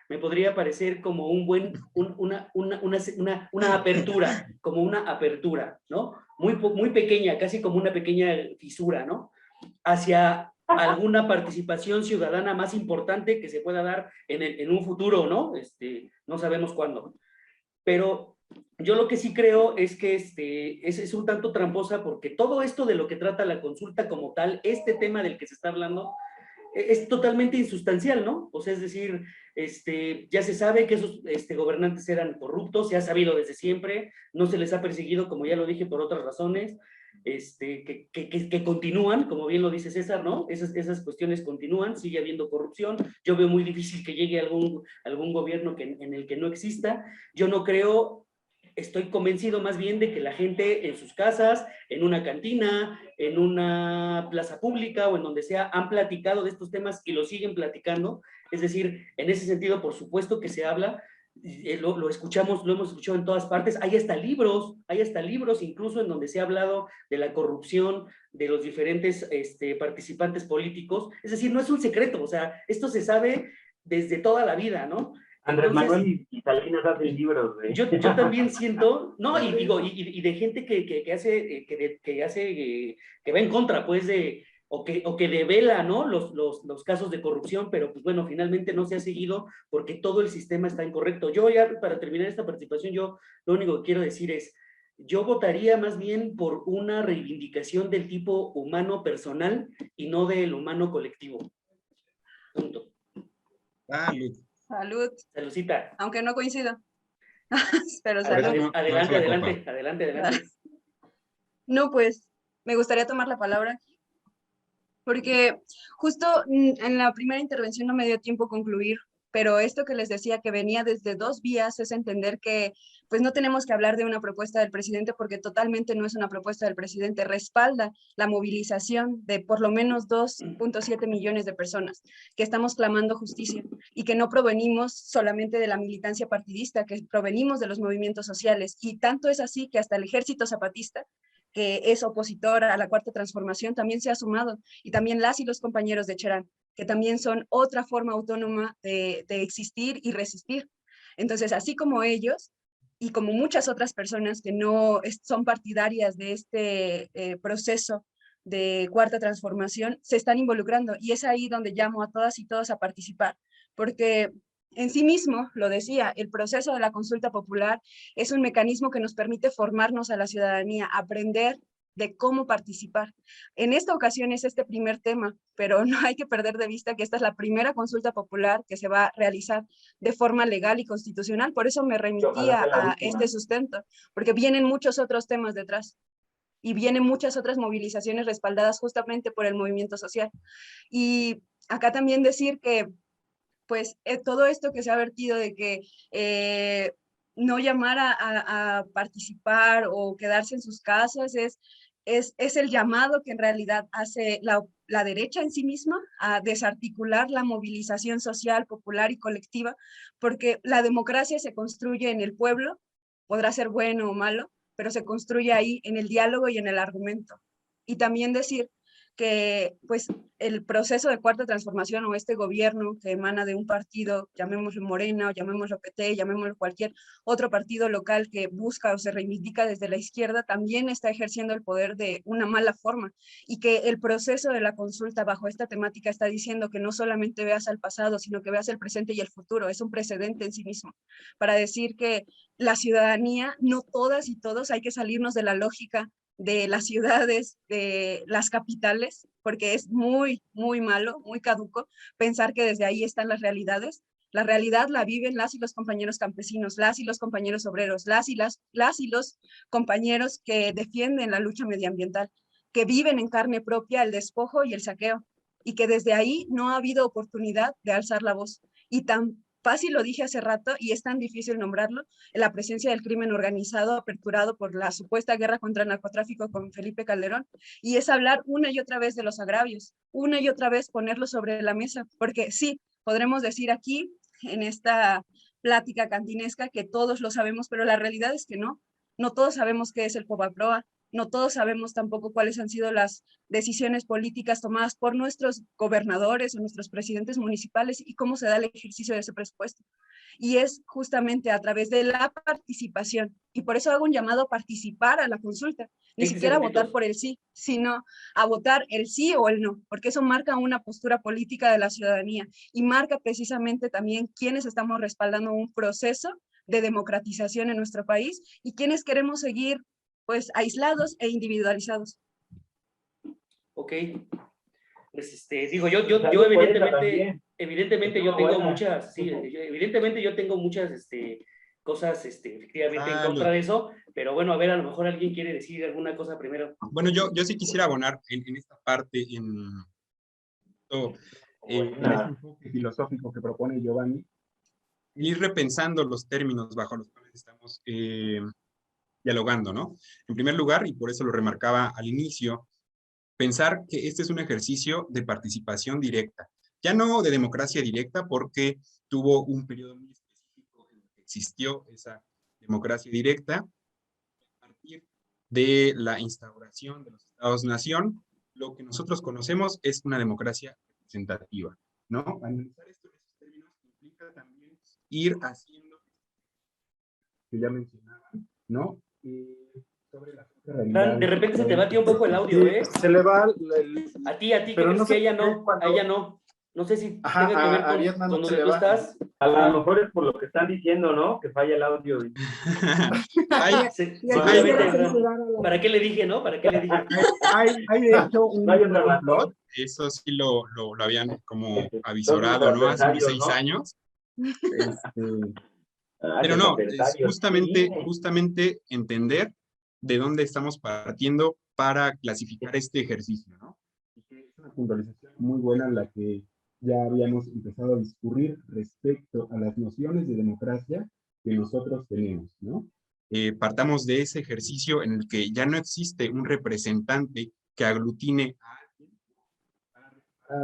S2: me podría parecer como una apertura, como una apertura, ¿no? Muy pequeña, casi como una pequeña fisura, ¿no? Hacia alguna participación ciudadana más importante que se pueda dar en un futuro, ¿no? No sabemos cuándo. Pero yo lo que sí creo es que es un tanto tramposa, porque todo esto de lo que trata la consulta como tal, este tema del que se está hablando, es totalmente insustancial, ¿no? O sea, es decir, ya se sabe que esos gobernantes eran corruptos, se ha sabido desde siempre, no se les ha perseguido, como ya lo dije, por otras razones, que continúan, como bien lo dice César, ¿no? Esas cuestiones continúan, sigue habiendo corrupción. Yo veo muy difícil que llegue algún gobierno en el que no exista. Yo no creo, estoy convencido más bien de que la gente en sus casas, en una cantina, en una plaza pública o en donde sea, han platicado de estos temas y lo siguen platicando. Es decir, en ese sentido, por supuesto que se habla, lo escuchamos, lo hemos escuchado en todas partes. Hay hasta libros incluso en donde se ha hablado de la corrupción de los diferentes participantes políticos. Es decir, no es un secreto, o sea, esto se sabe desde toda la vida, ¿no?
S3: Andrés Manuel y Salinas hacen libros, ¿eh?
S2: Yo también siento, no, y digo, y de gente que va en contra, pues, o que devela, ¿no? Los casos de corrupción, pero pues bueno, finalmente no se ha seguido porque todo el sistema está incorrecto. Yo ya, para terminar esta participación, yo lo único que quiero decir es, Yo votaría más bien por una reivindicación del tipo humano personal y no del humano colectivo. Punto.
S1: Salud.
S5: Salud,
S2: Saludcita.
S5: aunque no coincido. Pero
S1: Por eso
S5: salud.
S1: no se
S2: Adelante,
S1: la
S2: adelante,
S1: copa.
S2: adelante, adelante.
S5: No, pues, me gustaría tomar la palabra porque justo en la primera intervención no me dio tiempo a concluir, pero esto que les decía que venía desde dos vías es entender que pues no tenemos que hablar de una propuesta del presidente porque totalmente no es una propuesta del presidente, respalda la movilización de por lo menos 2.7 millones de personas que estamos clamando justicia y que no provenimos solamente de la militancia partidista, que provenimos de los movimientos sociales, y tanto es así que hasta el Ejército Zapatista, que es opositor a la Cuarta Transformación, también se ha sumado, y también las y los compañeros de Cherán, que también son otra forma autónoma de existir y resistir. Entonces, así como ellos, y como muchas otras personas que no son partidarias de este proceso de Cuarta Transformación, se están involucrando, y es ahí donde llamo a todas y todos a participar, porque en sí mismo, lo decía, el proceso de la consulta popular es un mecanismo que nos permite formarnos a la ciudadanía, aprender de cómo participar. En esta ocasión es este primer tema, pero no hay que perder de vista que esta es la primera consulta popular que se va a realizar de forma legal y constitucional. Por eso me remitía a este sustento, porque vienen muchos otros temas detrás y vienen muchas otras movilizaciones respaldadas justamente por el movimiento social. Y acá también decir que pues todo esto que se ha vertido de que no llamar a participar o quedarse en sus casas es el llamado que en realidad hace la derecha en sí misma a desarticular la movilización social, popular y colectiva, porque la democracia se construye en el pueblo, podrá ser bueno o malo, pero se construye ahí en el diálogo y en el argumento. Y también decir que pues el proceso de Cuarta Transformación o este gobierno que emana de un partido, llamémoslo Morena o llamémoslo PT, llamémoslo cualquier otro partido local que busca o se reivindica desde la izquierda, también está ejerciendo el poder de una mala forma, y que el proceso de la consulta bajo esta temática está diciendo que no solamente veas al pasado, sino que veas el presente y el futuro. Es un precedente en sí mismo para decir que la ciudadanía, no todas y todos, hay que salirnos de la lógica de las ciudades, de las capitales, porque es muy, muy malo, muy caduco pensar que desde ahí están las realidades. La realidad la viven las y los compañeros campesinos, las y los compañeros obreros, las y los compañeros que defienden la lucha medioambiental, que viven en carne propia el despojo y el saqueo, y que desde ahí no ha habido oportunidad de alzar la voz. Y tan fácil lo dije hace rato y es tan difícil nombrarlo, la presencia del crimen organizado aperturado por la supuesta guerra contra el narcotráfico con Felipe Calderón, y es hablar una y otra vez de los agravios, una y otra vez ponerlo sobre la mesa, porque sí, podremos decir aquí, en esta plática cantinesca, que todos lo sabemos, pero la realidad es que no todos sabemos qué es el FOBAPROA, no todos sabemos tampoco cuáles han sido las decisiones políticas tomadas por nuestros gobernadores o nuestros presidentes municipales y cómo se da el ejercicio de ese presupuesto. Y es justamente a través de la participación. Y por eso hago un llamado a participar a la consulta. Ni siquiera a votar por el sí, sino a votar el sí o el no, porque eso marca una postura política de la ciudadanía y marca precisamente también quiénes estamos respaldando un proceso de democratización en nuestro país y quiénes queremos seguir pues aislados e individualizados.
S2: Ok. Pues digo, yo evidentemente yo tengo muchas, sí, evidentemente yo tengo muchas cosas efectivamente en contra de eso, pero bueno, a ver, a lo mejor alguien quiere decir alguna cosa primero.
S1: Bueno, yo sí quisiera abonar en esta parte, en este enfoque filosófico que propone Giovanni, ir repensando los términos bajo los cuales estamos dialogando, ¿no? En primer lugar, y por eso lo remarcaba al inicio, pensar que este es un ejercicio de participación directa, ya no de democracia directa, porque tuvo un periodo muy específico en el que existió esa democracia directa, a partir de la instauración de los Estados-nación. Lo que nosotros conocemos es una democracia representativa, ¿no? Analizar esto en esos términos implica también ir haciendo, que ya mencionaba, ¿no? Sobre la
S2: realidad. De repente se te batió un poco el audio, ¿eh?
S4: Se le va
S2: A ti, pero no sé que ella no, a ella no. No sé si
S4: Ajá,
S2: tenga que ver
S4: a Ariadna no
S2: con
S4: se
S2: donde
S4: le
S2: tú
S4: va.
S2: estás.
S3: A lo mejor es por lo que están diciendo, ¿no? Que falla el audio.
S1: Hay,
S5: Y aquí
S1: hay,
S2: Seguramente,
S5: quiere
S2: Fran.
S5: censurar a la...
S2: ¿Para qué le dije, no? ¿Para qué le dije?
S4: Hay de hecho
S3: No hay otra
S4: un
S3: razón.
S4: complot.
S1: eso sí lo habían como
S3: Son
S1: avisorado,
S3: sus
S1: ¿no? Hace unos
S3: adversarios,
S1: 6
S3: ¿no?
S1: años. Pero
S3: Sus
S1: no, es
S3: adversarios, sí.
S1: justamente entender de dónde estamos partiendo para clasificar este ejercicio, ¿no? Y que es una puntualización muy buena la que ya habíamos empezado a discurrir respecto a las nociones de democracia que nosotros tenemos, ¿no? Partamos de ese ejercicio en el que ya no existe un representante que aglutine a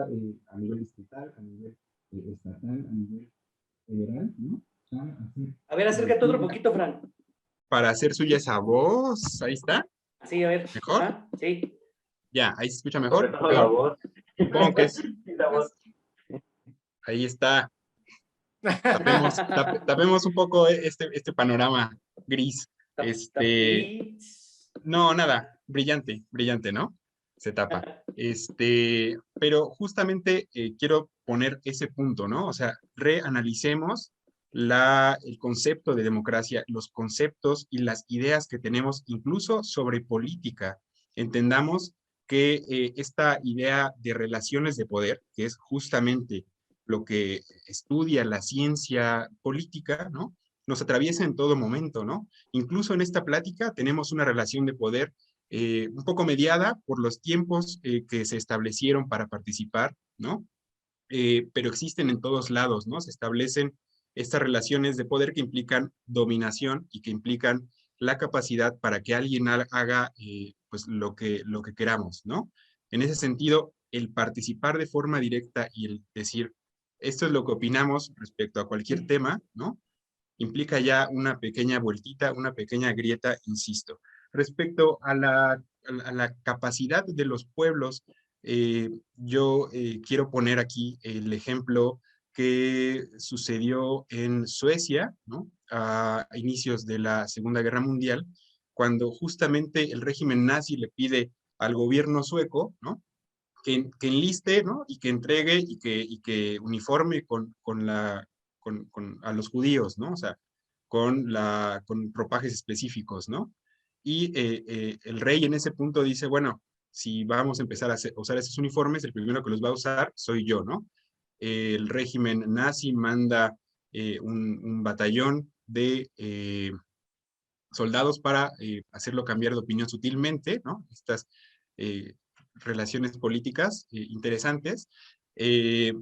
S1: alguien a nivel distrital, a nivel estatal, a nivel federal, ¿no?
S2: A ver, acércate otro poquito, Fran.
S1: Para hacer suya esa voz. Ahí está.
S2: Sí, a ver.
S1: ¿Mejor?
S2: Ajá, sí.
S1: Ya, ahí se escucha
S3: Sobre
S1: mejor.
S3: todo la voz.
S1: Supongo que es.
S3: La voz.
S1: Ahí está. Tapemos un poco este panorama gris. No, nada, brillante, ¿no? Se tapa. Pero justamente quiero poner ese punto, ¿no? O sea, reanalicemos el concepto de democracia, los conceptos y las ideas que tenemos incluso sobre política. Entendamos que esta idea de relaciones de poder, que es justamente lo que estudia la ciencia política, ¿no? Nos atraviesa en todo momento, ¿no? Incluso en esta plática tenemos una relación de poder un poco mediada por los tiempos que se establecieron para participar, ¿no? Pero existen en todos lados, ¿no? Se establecen estas relaciones de poder que implican dominación y que implican la capacidad para que alguien haga pues lo que queramos, ¿no? En ese sentido, el participar de forma directa y el decir, esto es lo que opinamos respecto a cualquier tema, ¿no? Implica ya una pequeña vueltita, una pequeña grieta, insisto. Respecto a la capacidad de los pueblos, yo quiero poner aquí el ejemplo que sucedió en Suecia, ¿no? A inicios de la Segunda Guerra Mundial, cuando justamente el régimen nazi le pide al gobierno sueco, ¿no? Que enliste, ¿no? Y que entregue y que uniforme a los judíos, ¿no? O sea, con ropajes específicos, ¿no? Y el rey en ese punto dice, bueno, si vamos a empezar a usar esos uniformes, el primero que los va a usar soy yo, ¿no? El régimen nazi manda un batallón de soldados para hacerlo cambiar de opinión sutilmente, ¿no? Estas eh, relaciones políticas interesantes. Eh,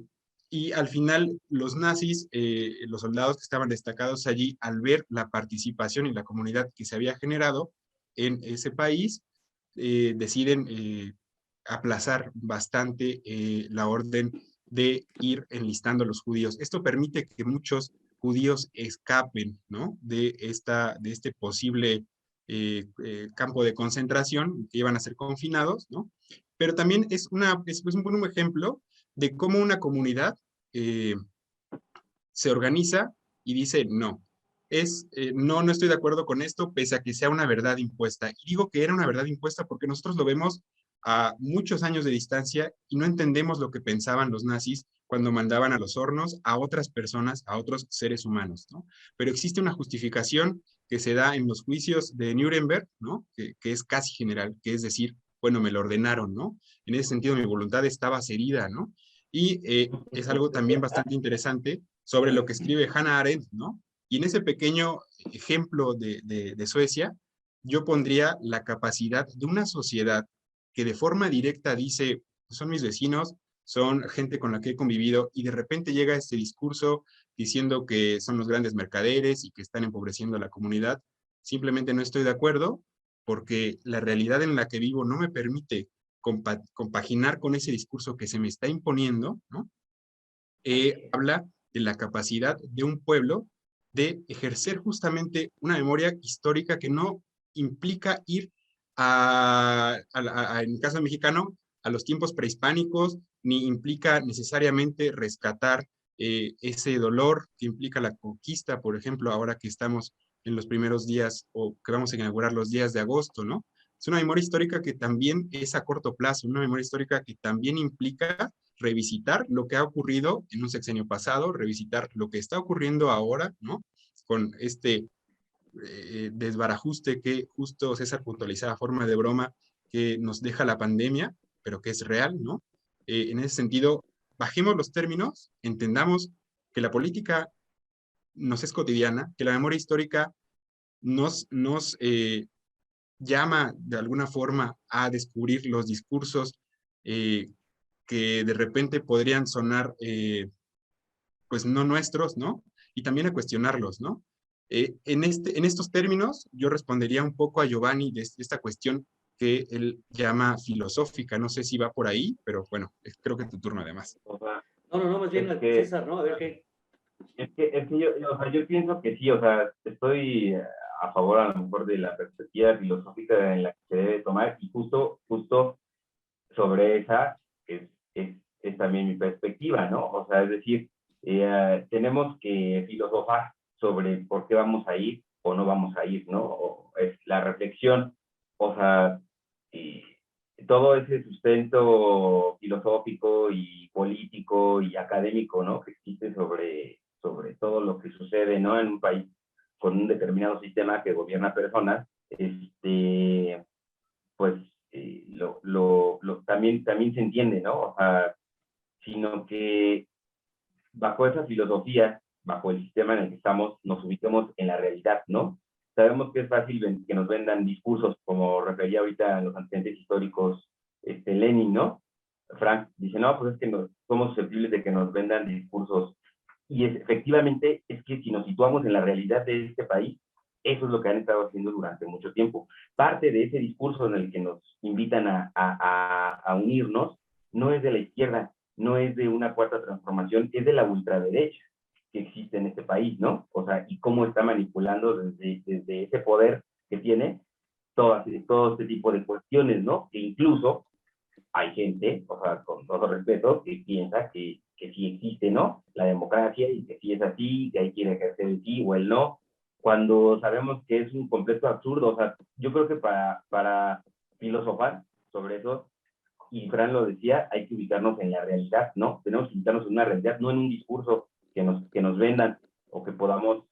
S1: y al final, los nazis, los soldados que estaban destacados allí, al ver la participación y la comunidad que se había generado en ese país, deciden aplazar bastante la orden de ir enlistando a los judíos. Esto permite que muchos judíos escapen, ¿no? De este posible campo de concentración, que iban a ser confinados, ¿no? Pero también es un buen ejemplo de cómo una comunidad eh, se organiza y dice no. No estoy de acuerdo con esto, pese a que sea una verdad impuesta. Y digo que era una verdad impuesta porque nosotros lo vemos a muchos años de distancia y no entendemos lo que pensaban los nazis cuando mandaban a los hornos a otras personas, a otros seres humanos, ¿no? Pero existe una justificación que se da en los juicios de Nuremberg, ¿no? Que es casi general, que es decir, bueno, me lo ordenaron, ¿no? En ese sentido, mi voluntad estaba cedida, ¿no? Y es algo también bastante interesante sobre lo que escribe Hannah Arendt, ¿no? Y en ese pequeño ejemplo de Suecia, yo pondría la capacidad de una sociedad que de forma directa dice, son mis vecinos, son gente con la que he convivido, y de repente llega este discurso diciendo que son los grandes mercaderes y que están empobreciendo a la comunidad. Simplemente no estoy de acuerdo porque la realidad en la que vivo no me permite compaginar con ese discurso que se me está imponiendo, ¿no? Habla de la capacidad de un pueblo de ejercer justamente una memoria histórica que no implica ir en el caso mexicano, a los tiempos prehispánicos, ni implica necesariamente rescatar ese dolor que implica la conquista, por ejemplo, ahora que estamos en los primeros días o que vamos a inaugurar los días de agosto, ¿no? Es una memoria histórica que también es a corto plazo, una memoria histórica que también implica revisitar lo que ha ocurrido en un sexenio pasado, revisitar lo que está ocurriendo ahora, ¿no? Con este desbarajuste que justo César puntualizaba, forma de broma que nos deja la pandemia, pero que es real, ¿no? En ese sentido, bajemos los términos, entendamos que la política nos es cotidiana, que la memoria histórica nos llama de alguna forma a descubrir los discursos que de repente podrían sonar pues no nuestros, ¿no? Y también a cuestionarlos, ¿no? En estos términos, yo respondería un poco a Giovanni de esta cuestión que él llama filosófica. No sé si va por ahí, pero bueno, creo que es tu turno además.
S3: O sea,
S2: No, más bien César, ¿no? A ver qué.
S3: Es que o sea, yo pienso que sí, o sea, estoy a favor a lo mejor de la perspectiva filosófica en la que se debe tomar, y justo sobre esa es también mi perspectiva, ¿no? O sea, es decir, tenemos que filosofar sobre por qué vamos a ir o no vamos a ir, ¿no? O es la reflexión, o sea, y todo ese sustento filosófico y político y académico, ¿no? Que existe sobre todo lo que sucede, ¿no? En un país con un determinado sistema que gobierna personas, pues también se entiende, ¿no? O sea, sino que bajo esa filosofía, bajo el sistema en el que estamos, nos ubicamos en la realidad, ¿no? Sabemos que es fácil que nos vendan discursos, como refería ahorita a los antecedentes históricos Lenin, ¿no? Frank dice, no, pues es que somos susceptibles de que nos vendan discursos. Y efectivamente es que si nos situamos en la realidad de este país, eso es lo que han estado haciendo durante mucho tiempo. Parte de ese discurso en el que nos invitan a unirnos no es de la izquierda, no es de una cuarta transformación, es de la ultraderecha que existe en este país, ¿no? O sea, y cómo está manipulando desde ese poder que tiene todo este tipo de cuestiones, ¿no? Que incluso hay gente, o sea, con todo respeto, que piensa que sí existe, ¿no? La democracia, y que sí es así, que ahí quiere ejercer el sí o el no, cuando sabemos que es un completo absurdo. O sea, yo creo que para filosofar sobre eso, y Fran lo decía, hay que ubicarnos en la realidad, ¿no? Tenemos que ubicarnos en una realidad, no en un discurso que nos vendan o que podamos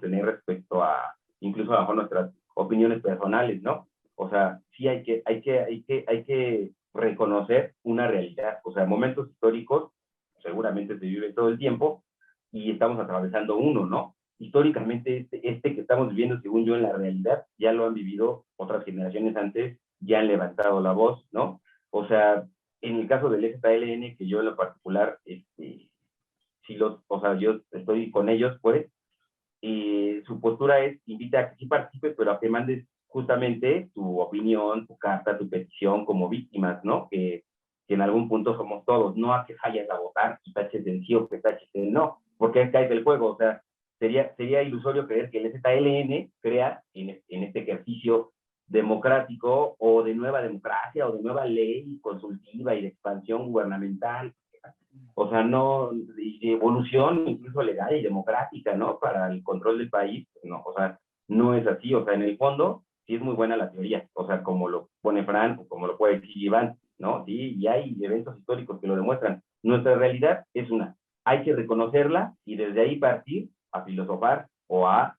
S3: tener respecto a incluso a lo mejor nuestras opiniones personales, ¿no? O sea, sí hay que reconocer una realidad. O sea, momentos históricos seguramente se vive todo el tiempo y estamos atravesando uno, ¿no? Históricamente que estamos viviendo, según yo, en la realidad, ya lo han vivido otras generaciones antes, ya han levantado la voz, ¿no? O sea, en el caso del EZLN, que yo en lo particular, o sea, yo estoy con ellos, pues, su postura es, invita a que sí participe, pero a que mandes justamente tu opinión, tu carta, tu petición como víctimas, ¿no? Que en algún punto somos todos, no a que vayas a votar y taches del sí o que taches del no, porque caes del juego. O sea, sería ilusorio creer que el ZLN crea en este ejercicio democrático o de nueva democracia o de nueva ley consultiva y de expansión gubernamental, o sea, no, de evolución incluso legal y democrática, ¿no? Para el control del país, no, o sea, no es así. O sea, en el fondo sí es muy buena la teoría, o sea, como lo pone Fran o como lo puede decir Iván, ¿no? Sí, y hay eventos históricos que lo demuestran. Nuestra realidad es una, hay que reconocerla y desde ahí partir a filosofar o a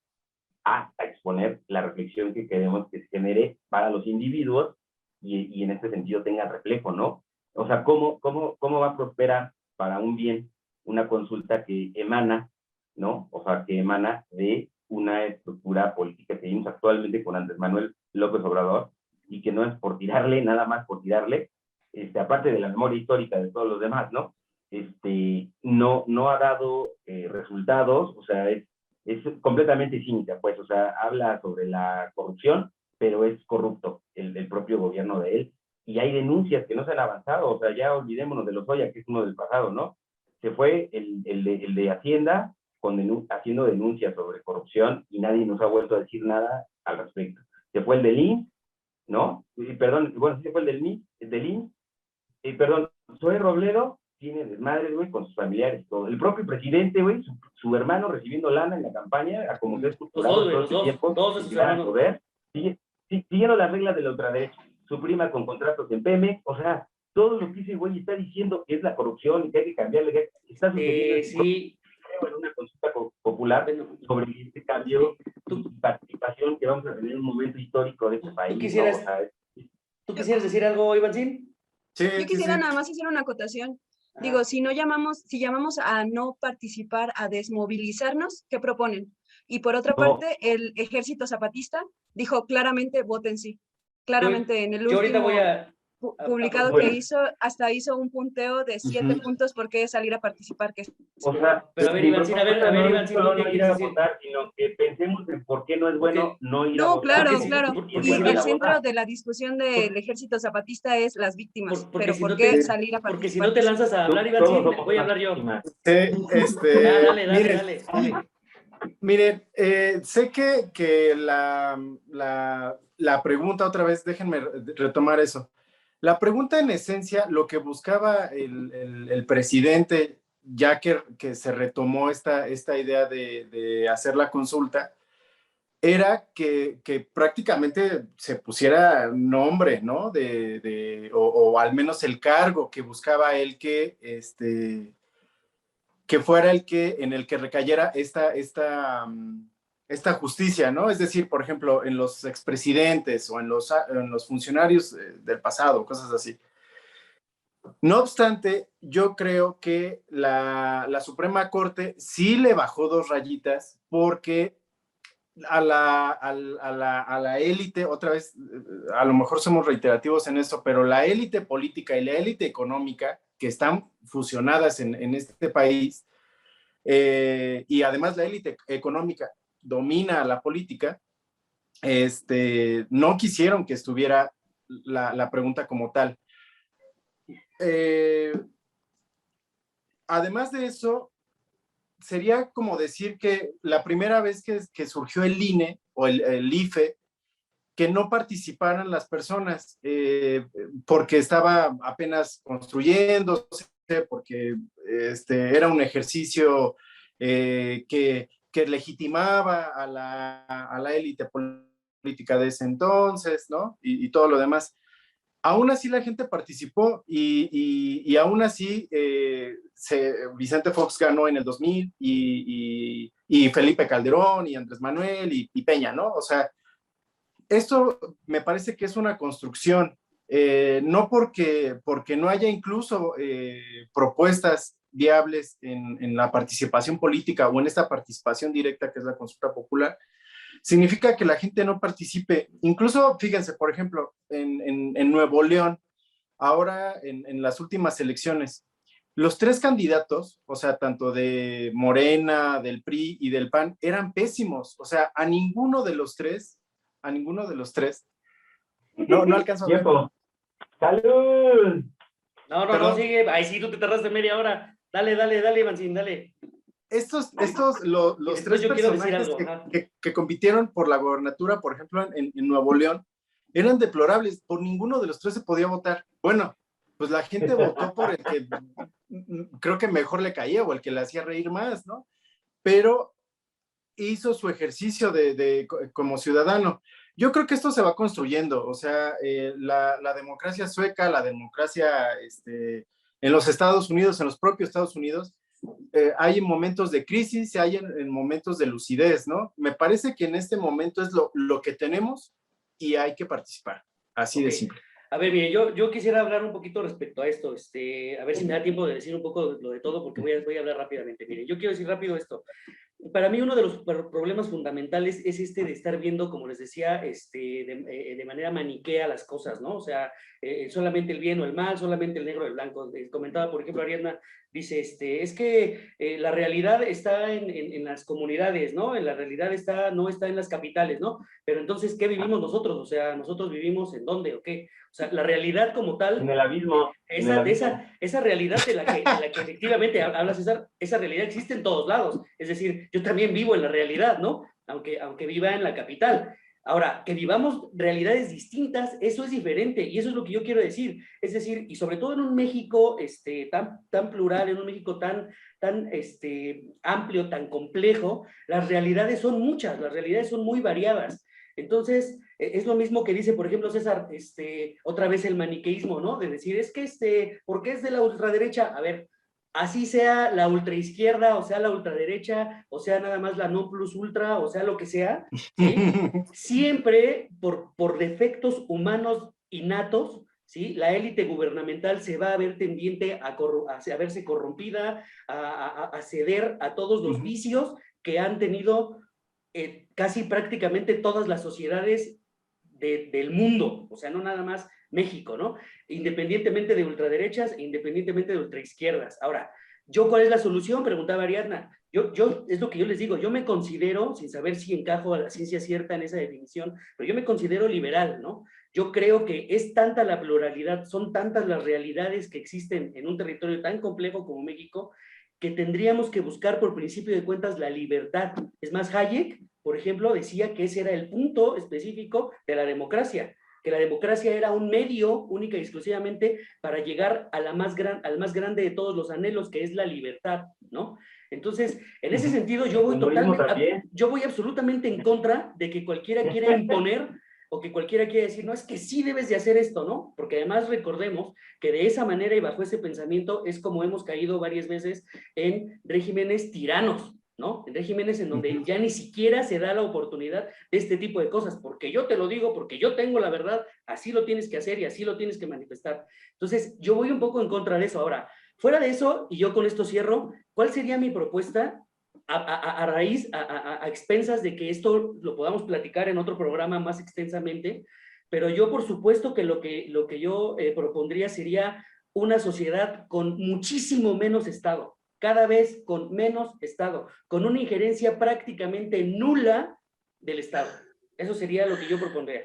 S3: exponer la reflexión que queremos que se genere para los individuos y en este sentido tenga reflejo, ¿no? O sea, ¿cómo va a prosperar para un bien una consulta que emana, ¿no? O sea, que emana de una estructura política que vimos actualmente con Andrés Manuel López Obrador, y que no es por tirarle, nada más por tirarle, aparte de la memoria histórica de todos los demás, ¿no? No ha dado resultados. O sea, es completamente cínica, pues. O sea, habla sobre la corrupción, pero es corrupto el propio gobierno de él, y hay denuncias que no se han avanzado. O sea, ya olvidémonos de Lozoya, que es uno del pasado, ¿no? Se fue el de Hacienda haciendo denuncias sobre corrupción y nadie nos ha vuelto a decir nada al respecto. Se fue el del INS, ¿no? Perdón, bueno, sí se fue el del INS, perdón, Zoe Robledo tiene desmadres, güey, con sus familiares, todo. El propio presidente, güey, su hermano recibiendo lana en la campaña, a como se ha estructurado todo este tiempo,
S2: todos esos hermanos.
S3: Poder, siguiendo las reglas de la ultraderecha. Su prima con contratos en Pemex. O sea, todo lo que ese güey está diciendo que es la corrupción y que hay que cambiarle, está sucediendo.
S2: Sí.
S3: En una consulta popular sobre este cambio y participación que vamos a tener en un momento histórico de este país.
S2: ¿Tú quisieras decir algo, Ivancín?
S4: Sí,
S5: Yo quisiera nada más hacer una acotación. Digo, si llamamos a no participar, a desmovilizarnos, ¿qué proponen? Y por otra parte, el Ejército Zapatista dijo claramente, voten sí. Claramente en el
S2: Yo ahorita
S5: último
S2: voy a
S5: publicado que hizo, hasta hizo un punteo de 7 puntos por qué salir a participar.
S3: O sea,
S2: pero a ver, Ivancín, Ivancín,
S3: no ir a votar, sino que pensemos en por qué no es bueno no ir a votar.
S5: No, claro. Y el centro de la discusión del Ejército Zapatista es las víctimas. Pero ¿por qué salir a participar?
S2: Porque si no te lanzas a hablar, Ivancín, voy a hablar yo.
S4: Dale.
S2: Dale.
S4: Miren, sé que la pregunta, otra vez, déjenme retomar eso. La pregunta en esencia, lo que buscaba el presidente, ya que se retomó esta idea de hacer la consulta, era que prácticamente se pusiera nombre, ¿no? O al menos el cargo que buscaba él que fuera en el que recayera esta justicia, ¿no? Es decir, por ejemplo, en los expresidentes o en los funcionarios del pasado, cosas así. No obstante, yo creo que la Suprema Corte sí le bajó 2 rayitas porque a la élite, otra vez, a lo mejor somos reiterativos en eso, pero la élite política y la élite económica que están fusionadas en este país, y además la élite económica domina la política, no quisieron que estuviera la pregunta como tal. Además de eso, sería como decir que la primera vez que surgió el INE o el IFE, que no participaran las personas, porque estaba apenas construyéndose, porque era un ejercicio que legitimaba a la élite política de ese entonces, ¿no? Y todo lo demás. Aún así la gente participó y aún así Vicente Fox ganó en el 2000 y Felipe Calderón y Andrés Manuel y Peña, ¿no? O sea, esto me parece que es una construcción, no porque no haya incluso propuestas viables en la participación política o en esta participación directa que es la consulta popular, significa que la gente no participe. Incluso, fíjense, por ejemplo, en Nuevo León, ahora en las últimas elecciones, los 3 candidatos, o sea, tanto de Morena, del PRI y del PAN, eran pésimos. O sea, a ninguno de los tres, no alcanzo a ver.
S3: ¡Salud!
S2: No, sigue. Ay, sí, tú te tardaste media hora. Dale, Ivancín, dale.
S4: Los 3 personajes que compitieron por la gobernatura, por ejemplo, en Nuevo León, eran deplorables. Por ninguno de los 3 se podía votar. Bueno, pues la gente votó por el que creo que mejor le caía o el que le hacía reír más, ¿no? Pero hizo su ejercicio como ciudadano. Yo creo que esto se va construyendo. O sea, la democracia sueca, la democracia en los Estados Unidos, en los propios Estados Unidos, hay momentos de crisis y hay en momentos de lucidez, ¿no? Me parece que en este momento es lo que tenemos y hay que participar, así de simple.
S2: A ver, mire, yo quisiera hablar un poquito respecto a esto, a ver si me da tiempo de decir un poco lo de todo, porque voy a hablar rápidamente. Mire, yo quiero decir rápido esto. Para mí uno de los problemas fundamentales es de estar viendo, como les decía, de manera maniquea las cosas, ¿no? O sea, solamente el bien o el mal, solamente el negro o el blanco. Comentaba, por ejemplo, Ariadna, dice, es que la realidad está en las comunidades, ¿no? La realidad no está en las capitales, ¿no? Pero entonces, ¿qué vivimos nosotros? O sea, ¿nosotros vivimos en dónde o qué? O sea, la realidad como tal...
S3: En el abismo.
S2: Esa realidad de la que efectivamente habla César, esa realidad existe en todos lados. Es decir, yo también vivo en la realidad, ¿no? Aunque viva en la capital. Ahora, que vivamos realidades distintas, eso es diferente y eso es lo que yo quiero decir. Es decir, y sobre todo en un México tan plural, en un México tan amplio, tan complejo, las realidades son muchas, las realidades son muy variadas. Entonces, es lo mismo que dice, por ejemplo, César, otra vez el maniqueísmo, ¿no? De decir, es que ¿por qué es de la ultraderecha? A ver, así sea la ultraizquierda, o sea la ultraderecha, o sea nada más la no plus ultra, o sea lo que sea, ¿sí? Siempre por defectos humanos innatos, ¿sí? La élite gubernamental se va a ver tendiente a verse corrompida, a ceder a todos los vicios que han tenido casi prácticamente todas las sociedades del mundo, o sea, no nada más México, ¿no? Independientemente de ultraderechas e independientemente de ultraizquierdas. Ahora, ¿cuál es la solución? Preguntaba Ariadna. Es lo que yo les digo, yo me considero, sin saber si encajo a la ciencia cierta en esa definición, pero yo me considero liberal, ¿no? Yo creo que es tanta la pluralidad, son tantas las realidades que existen en un territorio tan complejo como México, que tendríamos que buscar por principio de cuentas la libertad. Es más, Hayek, por ejemplo, decía que ese era el punto específico de la democracia, que la democracia era un medio única y exclusivamente para llegar a al más grande de todos los anhelos, que es la libertad, ¿no? Entonces, en ese sentido, yo voy absolutamente en contra de que cualquiera quiera imponer o que cualquiera quiera decir, no, es que sí debes de hacer esto, ¿no? Porque además recordemos que de esa manera y bajo ese pensamiento es como hemos caído varias veces en regímenes tiranos, ¿no? En regímenes en donde ya ni siquiera se da la oportunidad de este tipo de cosas, porque yo te lo digo, porque yo tengo la verdad, así lo tienes que hacer y así lo tienes que manifestar. Entonces, yo voy un poco en contra de eso. Ahora, fuera de eso, y yo con esto cierro, ¿cuál sería mi propuesta a expensas de que esto lo podamos platicar en otro programa más extensamente? Pero yo, por supuesto, que lo que yo propondría sería una sociedad con muchísimo menos Estado, cada vez con menos Estado, con una injerencia prácticamente nula del Estado. Eso sería lo que yo propondría.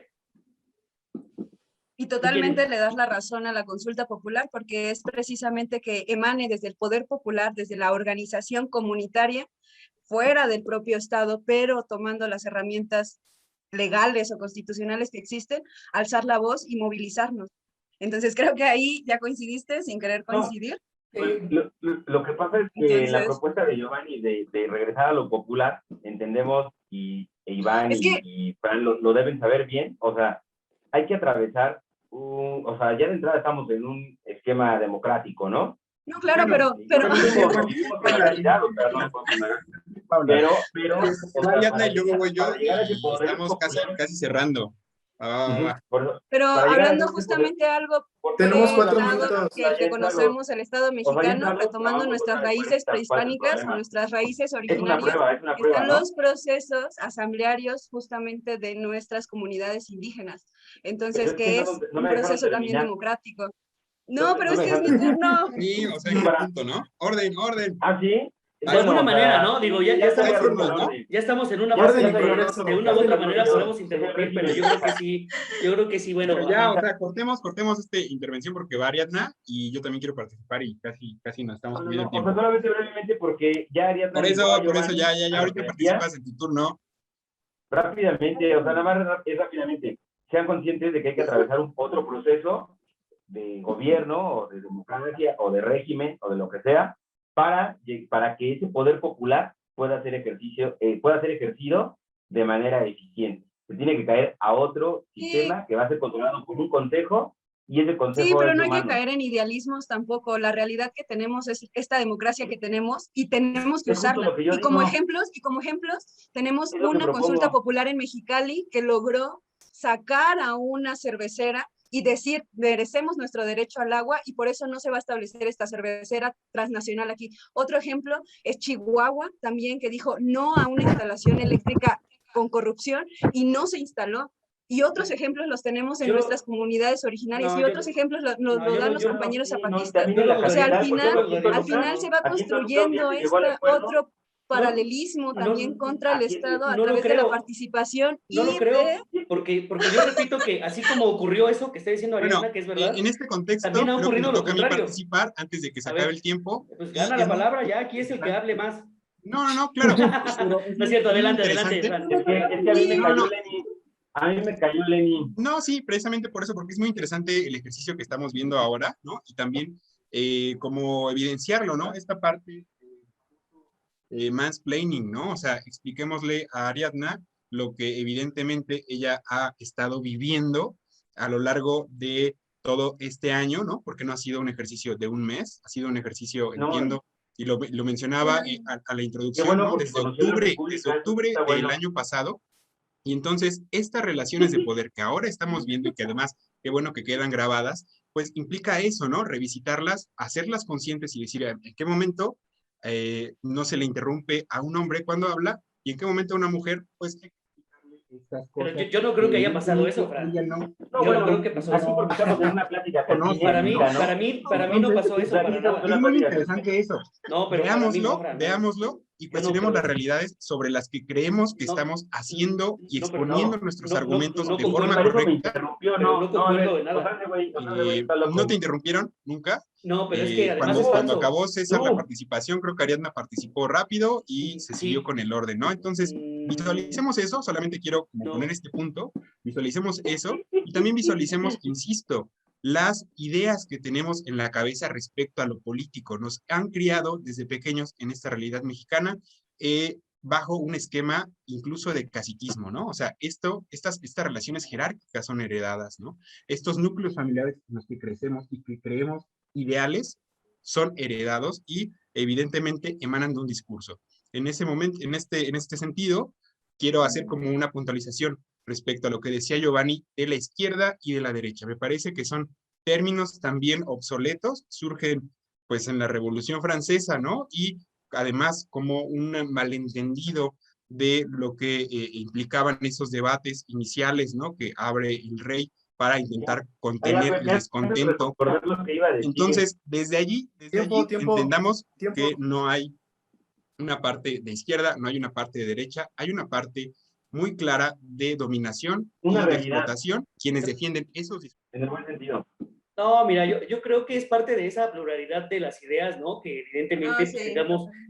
S5: Y totalmente le das la razón a la consulta popular, porque es precisamente que emane desde el poder popular, desde la organización comunitaria, fuera del propio Estado, pero tomando las herramientas legales o constitucionales que existen, alzar la voz y movilizarnos. Entonces creo que ahí ya coincidiste sin querer coincidir.
S3: Pues, lo que pasa es que entonces, la propuesta de Giovanni de regresar a lo popular, entendemos, y Iván y Fran lo deben saber bien, o sea, hay que atravesar o sea, ya de entrada estamos en un esquema democrático, ¿no?
S5: No, claro,
S3: bueno, pero
S1: Ariadna, y luego voy yo, estamos casi cerrando.
S5: Pero hablando justamente de algo
S4: tenemos 4 minutos
S5: que conocemos el Estado mexicano, retomando nuestras raíces prehispánicas, nuestras raíces originarias, están los procesos asamblearios justamente de nuestras comunidades indígenas. Entonces, que es un proceso también democrático. No, pero es que es mi turno.
S1: Sí, o sea, en qué punto, ¿no? Orden.
S3: ¿Ah, sí?
S2: De alguna manera, ¿no? Digo, ya estamos en una fase de una u otra manera podemos interrumpir, pero yo creo que sí, bueno.
S1: Pero ya, o sea, cortemos esta intervención porque va Ariadna y yo también quiero participar y casi nos estamos comiendo el tiempo.
S3: O sea, solamente brevemente porque ya Ariadna...
S1: Por eso, ya, ahorita participas en tu turno.
S3: Rápidamente, o sea, nada más rápidamente, sean conscientes de que hay que atravesar otro proceso de gobierno o de democracia o de régimen o de lo que sea para que ese poder popular pueda ser ejercido de manera eficiente. Se tiene que caer a otro sistema que va a ser controlado por un consejo y ese consejo.
S5: Sí, pero no hay que caer en idealismos tampoco. La realidad que tenemos es esta democracia que tenemos y tenemos que usarla. Y como ejemplos tenemos una consulta popular en Mexicali que logró sacar a una cervecera y decir, merecemos nuestro derecho al agua y por eso no se va a establecer esta cervecera transnacional aquí. Otro ejemplo es Chihuahua, también, que dijo no a una instalación eléctrica con corrupción y no se instaló. Y otros ejemplos los tenemos en nuestras comunidades originarias y otros ejemplos los dan los compañeros zapatistas. O sea, al final se va construyendo otro paralelismo también contra el Estado a través de la participación.
S2: No lo creo, porque yo repito que así como ocurrió eso que está diciendo Ariadna, que es verdad.
S1: En este contexto,
S2: también ha ocurrido
S1: creo que me toca a mí participar antes de que se acabe el tiempo.
S2: Pues gana la palabra ya, aquí es el que hable más.
S1: No, claro.
S2: No es cierto, adelante.
S3: Es que a mí me cayó Lenin.
S1: No, sí, precisamente por eso, porque es muy interesante el ejercicio que estamos viendo ahora, ¿no? Y también como evidenciarlo, ¿no? Esta parte mansplaining, ¿no? O sea, expliquémosle a Ariadna lo que evidentemente ella ha estado viviendo a lo largo de todo este año, ¿no? Porque no ha sido un ejercicio de un mes, ha sido un ejercicio,
S3: No,
S1: entiendo, y lo mencionaba a la
S3: qué
S1: introducción,
S3: bueno,
S1: ¿no?
S3: porque
S1: Desde
S3: conoció la
S1: desde
S3: República, eso
S1: octubre
S3: está
S1: del
S3: bueno.
S1: año pasado. Y entonces, estas relaciones de poder que ahora estamos viendo y que además, qué bueno que quedan grabadas, pues implica eso, ¿no? Revisitarlas, hacerlas conscientes y decir en qué momento no se le interrumpe a un hombre cuando habla y en qué momento a una mujer, pues, hay que explicarle estas
S2: Pero
S1: cosas.
S2: yo no creo que haya pasado eso, Fran.
S1: Ella no,
S3: No,
S2: Yo
S3: bueno,
S2: no creo que pasó
S3: así
S2: eso.
S3: porque estamos en una plática
S1: conoce,
S2: Para mí,
S3: cantina, ¿no?
S2: para mí no pasó eso para
S3: Platicamos
S2: nada.
S1: es
S3: una
S1: muy
S3: plática
S1: interesante eso.
S2: No, pero para mí no,
S1: Veámoslo,
S2: Fran, no.
S1: veámoslo y
S2: Yo no
S1: cuestionemos
S2: creo
S1: las
S2: eso.
S1: realidades sobre las que creemos que
S2: No,
S1: estamos haciendo y
S2: no, pero
S1: exponiendo
S3: no,
S1: nuestros
S2: no
S1: argumentos de
S3: Sí,
S1: forma
S3: para eso me
S1: correcta.
S3: interrumpió,
S2: pero
S3: no,
S2: no
S3: a
S2: concuerdo
S3: ver,
S2: de nada.
S3: o sea, ese güey está loco.
S1: No te interrumpieron nunca.
S2: No, pero es que además es
S1: Cuando
S2: falso.
S1: acabó César la
S3: No.
S1: participación, creo que Ariadna participó rápido y se siguió
S2: Sí.
S1: con el orden, ¿no? Entonces, visualicemos eso, solamente quiero como
S2: No.
S1: poner este punto, visualicemos eso y también visualicemos, insisto, las ideas que tenemos en la cabeza respecto a lo político. Nos han criado desde pequeños en esta realidad mexicana bajo un esquema incluso de caciquismo, ¿no? O sea, estas relaciones jerárquicas son heredadas, ¿no? Estos núcleos familiares en los que crecemos y que creemos ideales son heredados y evidentemente emanan de un discurso. En ese momento, en este sentido, quiero hacer como una puntualización respecto a lo que decía Giovanni de la izquierda y de la derecha. Me parece que son términos también obsoletos, surgen pues en la Revolución Francesa, ¿no? Y además como un malentendido de lo que implicaban esos debates iniciales, ¿no? Que abre el rey para intentar contener el descontento.
S3: Lo que iba a decir.
S1: Entonces, desde allí
S4: Tiempo.
S1: entendamos que no hay una parte de izquierda, no hay una parte de derecha, hay una parte muy clara de dominación
S3: Una
S1: y de
S3: realidad.
S1: explotación, quienes defienden esos discursos.
S3: En el buen sentido.
S2: No, mira, yo creo que es parte de esa pluralidad de las ideas, ¿no? Que evidentemente
S5: sí.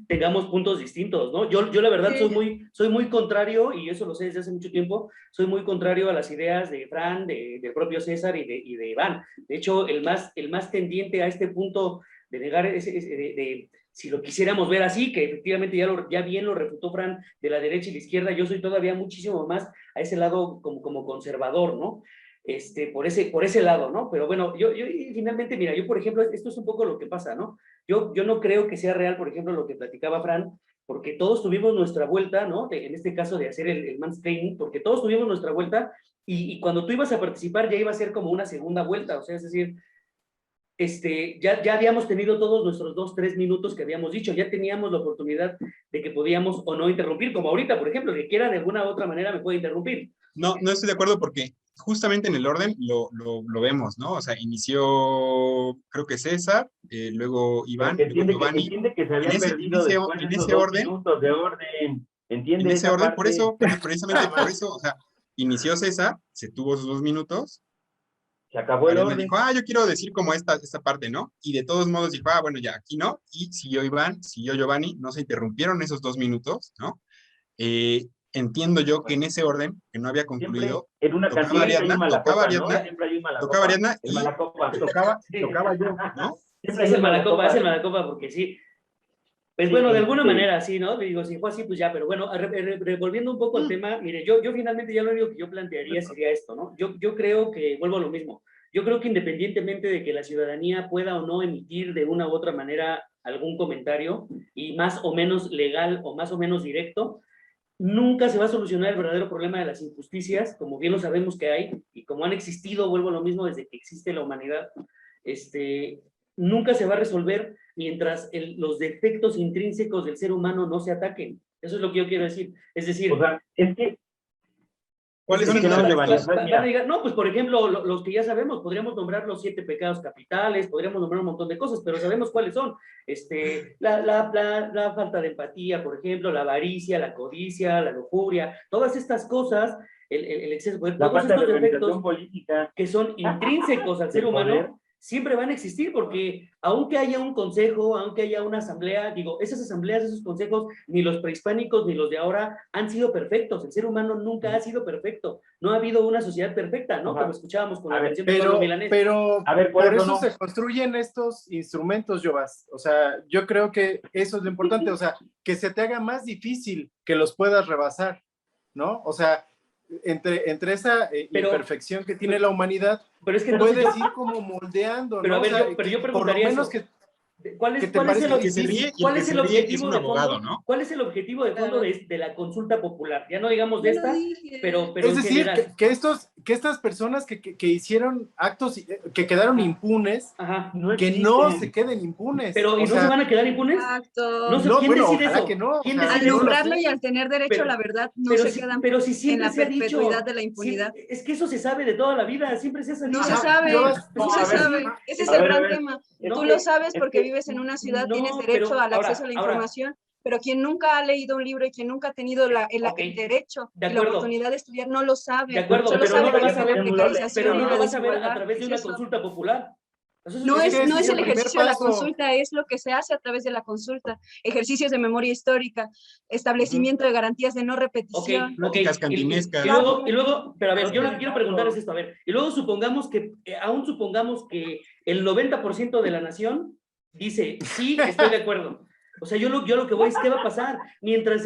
S2: tengamos puntos distintos, ¿no? Yo la verdad
S5: Sí.
S2: soy muy contrario, y eso lo sé desde hace mucho tiempo, soy muy contrario a las ideas de Fran, del propio César y de Iván. De hecho, el más tendiente a este punto de negar, si lo quisiéramos ver así, que efectivamente ya bien lo refutó Fran, de la derecha y la izquierda, yo soy todavía muchísimo más a ese lado como conservador, ¿no? Por ese lado, ¿no? Pero bueno, yo finalmente, mira, yo por ejemplo, esto es un poco lo que pasa, ¿no? Yo no creo que sea real, por ejemplo, lo que platicaba Fran, porque todos tuvimos nuestra vuelta, ¿no? En este caso de hacer el mansplaining, porque todos tuvimos nuestra vuelta y cuando tú ibas a participar ya iba a ser como una segunda vuelta, o sea, es decir, ya habíamos tenido todos nuestros 2-3 minutos que habíamos dicho, ya teníamos la oportunidad de que podíamos o no interrumpir, como ahorita, por ejemplo, el que quiera de alguna u otra manera me puede interrumpir.
S1: No estoy de acuerdo porque justamente en el orden lo vemos, ¿no? O sea, inició, creo que César, luego Iván, luego Giovanni.
S3: Entiende que se había perdido después de esos 2 minutos de orden. Entiende
S1: en ese
S3: esa
S1: orden,
S3: parte.
S1: precisamente por eso, o sea, inició César, se tuvo sus 2 minutos.
S3: Se acabó el
S1: Ariadna
S3: orden.
S1: dijo, yo quiero decir como esta parte, ¿no? Y de todos modos dijo, bueno, ya, aquí no. Y siguió Iván, siguió Giovanni, no se interrumpieron esos 2 minutos, ¿no? Entiendo yo que en ese orden, que no había concluido,
S3: en una
S1: tocaba Ariadna, tocaba Ariadna y tocaba yo, ¿no?
S2: Es el Malacopa, porque sí. Pues bueno, de alguna manera sí, ¿no? Digo, si fue así, pues ya, pero bueno, revolviendo un poco el tema, mire, yo finalmente ya lo único que yo plantearía sería esto, ¿no? Yo creo que, vuelvo a lo mismo, yo creo que independientemente de que la ciudadanía pueda o no emitir de una u otra manera algún comentario, y más o menos legal o más o menos directo, nunca se va a solucionar el verdadero problema de las injusticias, como bien lo sabemos que hay, y como han existido, vuelvo a lo mismo, desde que existe la humanidad, nunca se va a resolver mientras los defectos intrínsecos del ser humano no se ataquen. Eso es lo que yo quiero decir. Es decir,
S3: o sea, es que
S1: ¿cuáles son los
S2: no, pues por ejemplo, los que ya sabemos, podríamos nombrar los 7 pecados capitales, podríamos nombrar un montón de cosas, pero sabemos cuáles son. La falta de empatía, por ejemplo, la avaricia, la codicia, la lujuria, todas estas cosas, el exceso de poder, todos estos defectos política que son intrínsecos al ser humano, siempre van a existir, porque aunque haya un consejo, aunque haya una asamblea, digo, esas asambleas, esos consejos, ni los prehispánicos ni los de ahora han sido perfectos. El ser humano nunca ha sido perfecto. No ha habido una sociedad perfecta, ¿no? Como escuchábamos con la canción de Pablo Milanés.
S4: Pero por eso se construyen estos instrumentos, Jovas. O sea, yo creo que eso es lo importante, o sea, que se te haga más difícil que los puedas rebasar, ¿no? O sea, entre esa imperfección que tiene la humanidad,
S2: pero es que entonces
S4: puedes ir como moldeando,
S2: pero
S4: ¿no?
S2: a ver,
S4: O sea,
S2: pero yo
S4: por lo
S2: preguntaría
S4: menos
S2: eso.
S4: que
S2: ¿Cuál
S4: te
S2: es
S4: parezca
S2: el
S1: El que se
S4: difícil.
S1: ríe, y el
S2: ¿Cuál
S1: que
S2: es
S1: se
S2: el
S1: ríe es
S2: objetivo
S1: un
S2: de
S1: abogado,
S2: fondo?
S1: ¿no?
S2: ¿Cuál es el objetivo de fondo
S5: Claro.
S2: de la consulta popular? Ya no digamos de
S5: Yo lo
S2: esta,
S5: dije.
S2: pero
S4: Es
S2: en
S4: decir,
S2: general.
S4: que estas personas que hicieron actos, que quedaron
S2: Ajá.
S4: impunes,
S2: Ajá.
S3: No
S4: que no
S3: existen.
S4: se queden impunes.
S2: Pero, ¿y
S4: O
S2: no se
S4: sea,
S2: van a quedar impunes?
S5: Exacto.
S4: no,
S2: ¿Quién
S4: bueno,
S2: decide
S4: ojalá
S2: eso?
S4: que no. O
S2: ¿Quién
S4: sea,
S5: Al
S2: decide
S4: no
S2: eso?
S4: lo
S5: nombrarlo
S4: sé.
S5: y al tener derecho a la verdad, no se quedan
S2: pero si
S5: en
S2: siempre
S5: la
S2: se ha dicho,
S5: perpetuidad de la impunidad.
S2: es que eso se sabe de toda la vida, siempre se ha
S5: No
S2: sabido.
S5: se
S4: Ajá,
S5: sabe,
S4: yo-
S5: no
S3: no,
S5: se
S3: a ver,
S5: sabe. Ese es
S3: a
S5: el
S3: ver, a
S5: gran
S3: ver,
S5: tema.
S3: es
S5: Tú
S3: que-
S5: lo sabes
S3: es
S5: porque
S3: que-
S5: vives en una ciudad,
S2: no,
S5: tienes
S2: pero
S5: derecho al acceso a la
S2: ahora,
S5: información, pero quien nunca ha leído un libro y quien nunca ha tenido
S2: ok,
S5: el derecho
S2: de
S5: y la
S2: acuerdo.
S5: oportunidad de estudiar no lo
S2: De
S5: sabe.
S2: acuerdo,
S5: Solo
S2: pero no
S5: sabe
S2: lo
S5: que
S2: vas a
S5: vive la
S2: ver,
S5: precarización
S2: pero
S5: y
S2: no lo
S5: la
S2: vas a ver a
S5: desigualdad.
S2: través de
S5: Es
S2: una
S5: eso.
S2: consulta popular.
S5: No
S4: Es que
S5: no
S4: ese
S5: es
S4: es
S5: el
S4: el primer
S5: ejercicio de la
S4: paso.
S5: consulta, es lo que se hace a través de la consulta. Ejercicios de memoria histórica, establecimiento de garantías de no
S2: Ok,
S5: repetición.
S2: ok.
S1: Pláticas cantinescas.
S2: Luego, pero a ver, yo lo que quiero preguntar es esto, a ver, y luego supongamos que, aún supongamos que el 90% de la nación dice, sí, estoy de acuerdo. O sea, yo lo que voy es, ¿qué va a pasar? Mientras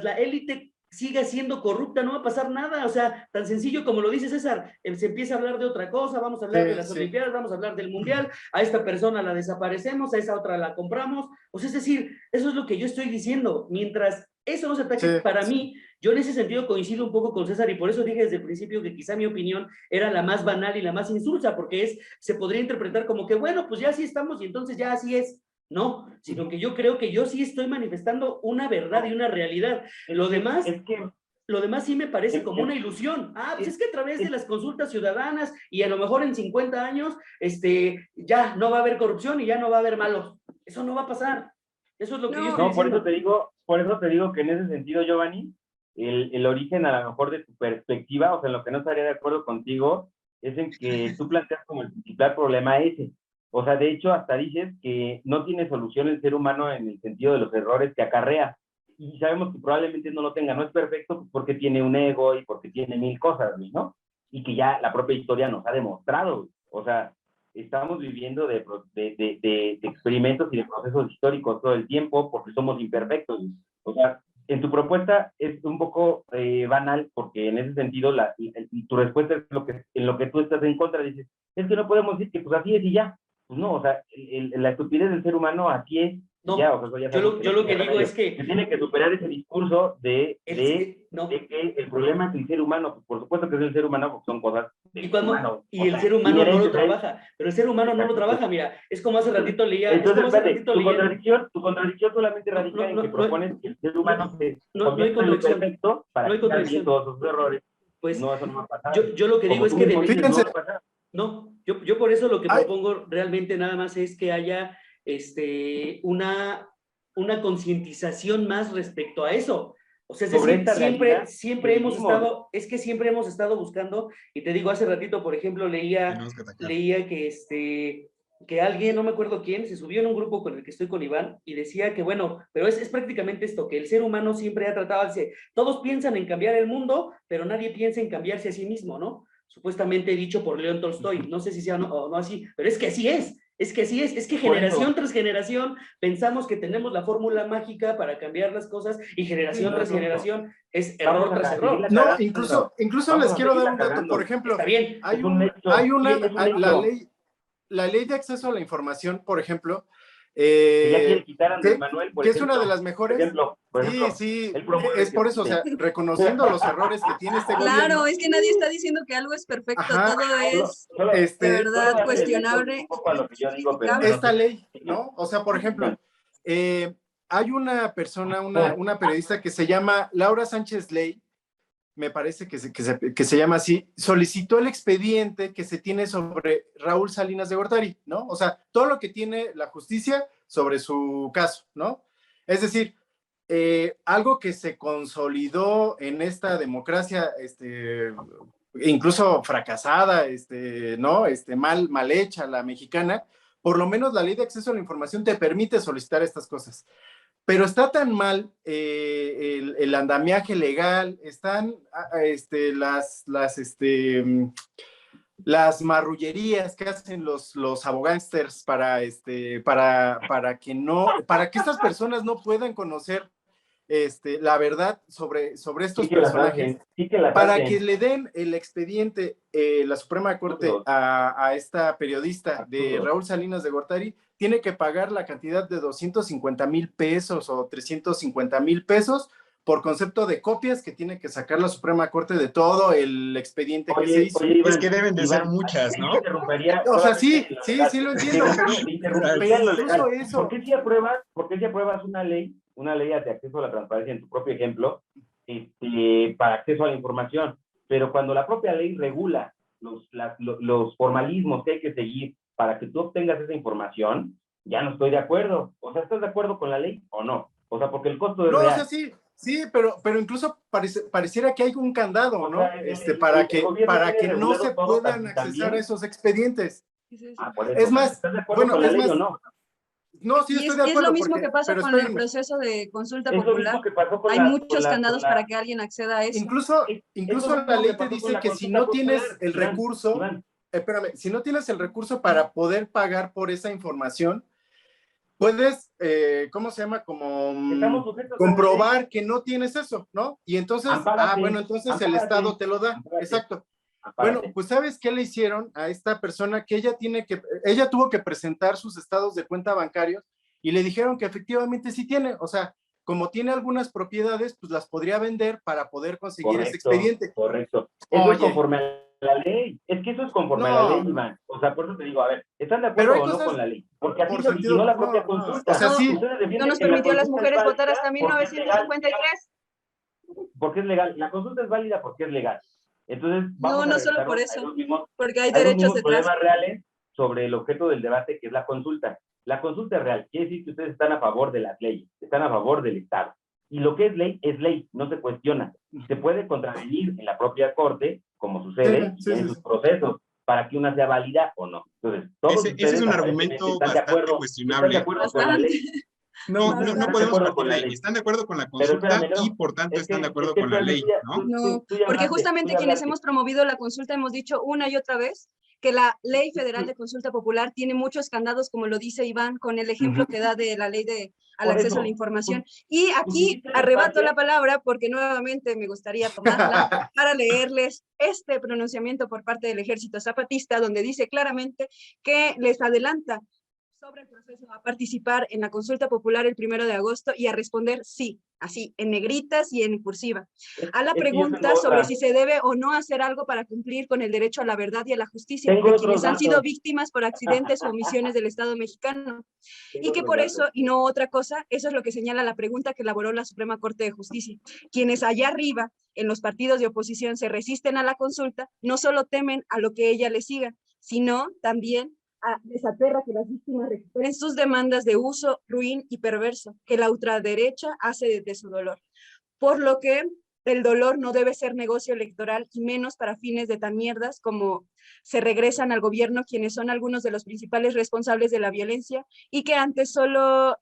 S2: la élite siga siendo corrupta, no va a pasar nada. O sea, tan sencillo como lo dice César, se empieza a hablar de otra cosa, vamos a hablar de las
S4: Sí.
S2: Olimpiadas, vamos a hablar del Mundial, a esta persona la desaparecemos, a esa otra la compramos. O sea, es decir, eso es lo que yo estoy diciendo. Mientras eso no se ataque,
S4: Sí,
S2: para
S4: sí.
S2: mí, yo en ese sentido coincido un poco con César y por eso dije desde el principio que quizá mi opinión era la más banal y la más insulsa, porque se podría interpretar como que, bueno, pues ya así estamos y entonces ya así es. No, sino que yo creo que yo sí estoy manifestando una verdad y una realidad. Lo demás sí me parece como una ilusión. Pues es que a través de las consultas ciudadanas y a lo mejor en 50 años, ya no va a haber corrupción y ya no va a haber malos. Eso no va a pasar. Eso es lo que yo estoy
S3: No, por
S2: diciendo.
S3: eso te digo que en ese sentido, Giovanni, el origen a lo mejor de tu perspectiva, o sea, en lo que no estaría de acuerdo contigo, es en que tú planteas como el principal problema ese. O sea, de hecho, hasta dices que no tiene solución el ser humano en el sentido de los errores que acarrea. Y sabemos que probablemente no lo tenga. No es perfecto porque tiene un ego y porque tiene mil cosas, ¿no? Y que ya la propia historia nos ha demostrado. O sea, estamos viviendo de experimentos y de procesos históricos todo el tiempo porque somos imperfectos. O sea, en tu propuesta es un poco banal porque en ese sentido tu respuesta es en lo que tú estás en contra. Dices, es que no podemos decir que pues así es y ya. Pues no, o sea, la estupidez del ser humano así es.
S2: No,
S3: ya, o sea, ya
S2: yo lo que digo es que...
S3: se tiene que superar ese discurso de que el problema es el ser humano. Pues por supuesto que es el ser humano porque son cosas del humano.
S2: Y el ser humano no lo trabaja, pero el ser humano no lo trabaja, mira, es como hace ratito leía...
S3: Entonces, tu contradicción solamente radica en que propones que el ser humano se convierta en lo perfecto para quitar bien todos sus errores.
S2: Pues
S3: no, eso no va a pasar.
S2: Yo lo que digo es que...
S4: Fíjense,
S2: yo por eso lo que propongo realmente nada más es que haya una concientización más respecto a eso. O sea, es decir, siempre hemos estado buscando, y te digo, hace ratito, por ejemplo, leía que alguien, no me acuerdo quién, se subió en un grupo con el que estoy con Iván y decía que, bueno, pero es prácticamente esto, que el ser humano siempre ha tratado de... Todos piensan en cambiar el mundo, pero nadie piensa en cambiarse a sí mismo, ¿no? Supuestamente dicho por León Tolstoy, no sé si sea o no así, pero es que así es. Es que generación tras generación pensamos que tenemos la fórmula mágica para cambiar las cosas y generación tras generación es error tras error.
S4: No, incluso les quiero dar un dato. Por ejemplo,
S2: está bien.
S4: La ley de acceso a la información, por ejemplo,
S3: que ya quiere quitar a Andrés Manuel, por ejemplo,
S4: es una de las mejores.
S3: Por ejemplo,
S4: sí, es por eso, o sea, reconociendo los errores que tiene este gobierno.
S5: Claro, es que nadie está diciendo que algo es perfecto, todo es de verdad cuestionable.
S4: Esta ley, ¿no? O sea, por ejemplo, hay una persona, una periodista que se llama Laura Sánchez Ley, me parece que se llama así, solicitó el expediente que se tiene sobre Raúl Salinas de Gortari, ¿no? O sea, todo lo que tiene la justicia sobre su caso, ¿no? Es decir, algo que se consolidó en esta democracia, incluso fracasada, ¿no? Mal hecha, la mexicana, por lo menos la ley de acceso a la información te permite solicitar estas cosas. Pero está tan mal el andamiaje legal, están las marrullerías que hacen los abogánsters para que estas personas no puedan conocer la verdad sobre estos
S3: Sí que las
S4: personajes,
S3: hacen, sí que las
S4: para
S3: hacen.
S4: que le den el expediente la Suprema Corte a esta periodista de Raúl Salinas de Gortari, tiene que pagar la cantidad de 250,000 pesos o 350,000 pesos por concepto de copias que tiene que sacar la Suprema Corte de todo el expediente que se hizo.
S3: Oye,
S1: Es
S3: Iván,
S1: que deben de ser
S3: Iván,
S1: muchas,
S3: ahí
S1: ¿no?
S3: te interrumpería
S4: O sea,
S3: solamente
S4: sí,
S3: en lo
S4: sí,
S3: legal.
S4: sí lo entiendo,
S3: Te interrumpiría
S4: pero
S3: en lo
S4: incluso
S3: legal.
S4: eso.
S3: ¿Por qué si apruebas una ley de acceso a la transparencia en tu propio ejemplo, para acceso a la información? Pero cuando la propia ley regula los formalismos que hay que seguir para que tú obtengas esa información, ya no estoy de acuerdo. O sea, ¿estás de acuerdo con la ley o no? O sea, porque el costo es
S4: No, o sea,
S3: real.
S4: sí, pero incluso pareciera que hay un candado,
S3: O
S4: ¿no?
S3: sea,
S4: para
S3: el gobierno tiene
S4: que no
S3: regulado
S4: se
S3: todo
S4: puedan accesar a
S3: también.
S4: esos expedientes.
S3: Por
S4: Es
S3: eso,
S4: más,
S3: ¿estás de acuerdo
S4: bueno,
S3: con la
S4: es
S3: ley o
S4: más,
S3: no?
S4: no, sí
S5: Y
S4: estoy de
S5: es lo
S4: acuerdo,
S5: mismo que pasa
S4: pero
S5: con el
S4: espérenme,
S5: proceso de consulta
S3: Es lo
S5: popular.
S3: mismo que pasó
S5: Hay muchos candados para que alguien acceda a eso.
S4: incluso
S3: es lo
S4: la
S3: mismo
S4: ley
S3: que
S4: te
S3: pasó con
S4: dice
S3: la
S4: que si
S3: consulta
S4: no
S3: popular,
S4: tienes el
S3: Iván,
S4: recurso,
S3: Iván.
S4: espérame, si no tienes el recurso para poder pagar por esa información, puedes, ¿cómo se llama? Como
S3: Estamos sujetos a la ley.
S4: comprobar que no tienes eso, ¿no? Y entonces,
S3: Ampárate,
S4: bueno, entonces el
S3: ampárate,
S4: Estado te lo da.
S3: ampárate,
S4: Exacto.
S3: ampárate.
S4: Bueno, pues ¿sabes qué le hicieron a esta persona? Que ella tuvo que presentar sus estados de cuenta bancarios y le dijeron que efectivamente sí tiene, o sea, como tiene algunas propiedades, pues las podría vender para poder conseguir ese expediente.
S3: Correcto. Eso es conforme a la ley. Es que eso es conforme a la ley, Iván. O sea, por eso te digo, a ver, ¿están de acuerdo o no con la ley? Porque así se originó la propia consulta.
S4: O sea, sí.
S5: No nos permitió a las mujeres votar hasta 1953.
S3: Porque es legal. La consulta es válida porque es legal. Entonces, vamos
S5: No solo por eso, porque hay
S3: los
S5: derechos
S3: mismos
S5: detrás.
S3: problemas reales sobre el objeto del debate, que es la consulta. La consulta es real. Quiere decir que ustedes están a favor de las leyes, están a favor del Estado. Y lo que es ley, no se cuestiona. Se puede contravenir en la propia corte, como sucede, en sus procesos, para que una sea válida o no. Entonces, todos
S1: ese es un argumento bastante cuestionable.
S3: ¿Están de acuerdo con la ley?
S1: No podemos partir de ahí.
S3: ley.
S1: Están de acuerdo con la
S3: Pero
S1: consulta
S3: espérame, no.
S1: y por tanto están de acuerdo con la
S3: espérame,
S1: ley, ¿no?
S5: No, porque justamente quienes hemos promovido la consulta hemos dicho una y otra vez que la Ley Federal de Consulta Popular tiene muchos candados, como lo dice Iván, con el ejemplo que da de la ley al acceso a la información. Y aquí arrebato la palabra porque nuevamente me gustaría tomarla para leerles este pronunciamiento por parte del Ejército Zapatista, donde dice claramente que les adelanta sobre el proceso a participar en la consulta popular el 1 de agosto y a responder sí, así, en negritas y en cursiva. A la pregunta sobre si se debe o no hacer algo para cumplir con el derecho a la verdad y a la justicia de quienes han sido víctimas por accidentes o omisiones del Estado mexicano. Y que por eso, y no otra cosa, eso es lo que señala la pregunta que elaboró la Suprema Corte de Justicia. Quienes allá arriba, en los partidos de oposición, se resisten a la consulta, no solo temen a lo que ella les siga, sino también les aterra que las víctimas recuperen sus demandas de uso, ruin y perverso que la ultraderecha hace de su dolor. Por lo que el dolor no debe ser negocio electoral y menos para fines de tan mierdas como se regresan al gobierno quienes son algunos de los principales responsables de la violencia y que antes solo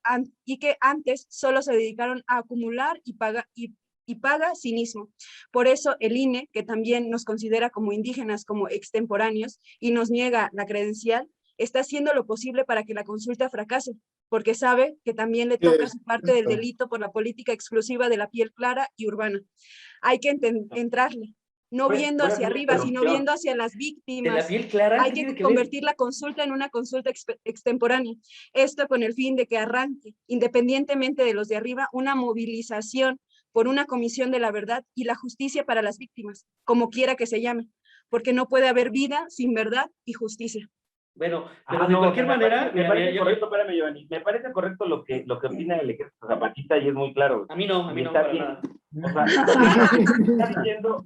S5: se dedicaron a acumular y paga cinismo. Por eso el INE, que también nos considera como indígenas, como extemporáneos y nos niega la credencial, está haciendo lo posible para que la consulta fracase, porque sabe que también le toca su parte del delito por la política exclusiva de la piel clara y urbana. Hay que entrarle, no viendo hacia arriba, sino viendo hacia las víctimas.
S2: ¿De la piel clara?
S5: Hay que convertir la consulta en una consulta extemporánea. Esto con el fin de que arranque, independientemente de los de arriba, una movilización por una comisión de la verdad y la justicia para las víctimas, como quiera que se llame, porque no puede haber vida sin verdad y justicia.
S2: Bueno, pero de cualquier manera...
S3: Me parece correcto, espérame, Giovanni, me parece correcto lo que opina el Ejército Zapatista y es muy claro.
S2: A mí no, para nada.
S3: O sea,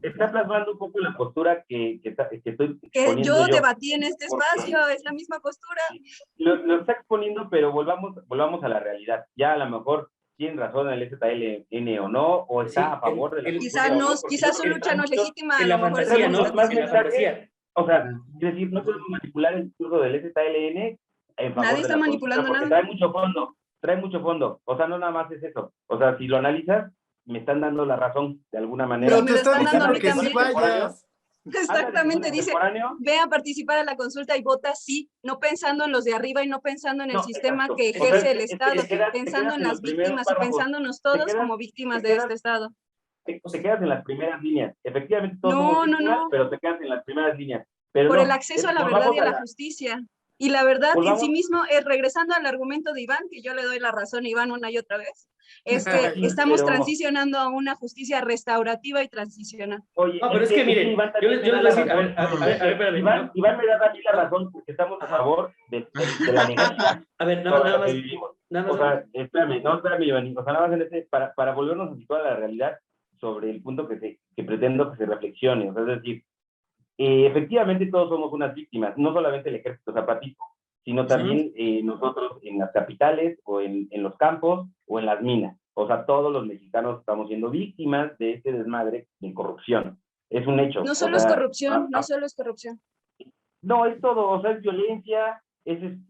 S3: está plasmando un poco la postura que estoy exponiendo
S5: yo debatí en este espacio, es la misma postura.
S3: Lo está exponiendo, pero volvamos a la realidad. Ya a lo mejor tienen razón el STLN o no, o está a favor de la
S5: quizás su lucha no es legítima.
S2: En la fantasía, ¿no? Más en la fantasía.
S3: O sea, es decir, no podemos manipular el discurso del STLN en favor
S5: Nadie está manipulando nada.
S3: Trae mucho fondo. O sea, no nada más es eso. O sea, si lo analizas, me están dando la razón de alguna manera.
S4: Pero te están diciendo que sí vayas.
S5: Exactamente, dice, ve a participar a la consulta y vota sí, no pensando en los de arriba y no pensando en el sistema que ejerce el Estado, pensando en las víctimas y pensándonos todos como víctimas de este Estado.
S3: Te quedas en las primeras líneas. Efectivamente, todos somos víctimas, pero te quedas en las primeras líneas. Pero
S5: por el acceso a la verdad y a la justicia. Y la verdad en sí mismo, regresando al argumento de Iván, que yo le doy la razón a Iván una y otra vez, es que estamos transicionando a una justicia restaurativa y transicional.
S3: Oye,
S2: pero es que miren, yo les voy a decir, a ver, espérame.
S3: Iván me da a mí la razón porque estamos a favor de la legalidad.
S2: A ver, nada más.
S3: O sea, espérame, Iván, o sea, nada más para volvernos a situar a la realidad sobre el punto que pretendo que se reflexione, o sea, es decir, efectivamente todos somos unas víctimas, no solamente el ejército zapatista, sino también nosotros en las capitales o en los campos o en las minas. O sea, todos los mexicanos estamos siendo víctimas de este desmadre de corrupción. Es un hecho.
S5: No solo es corrupción, no solo es corrupción.
S3: No, es todo, o sea, es violencia,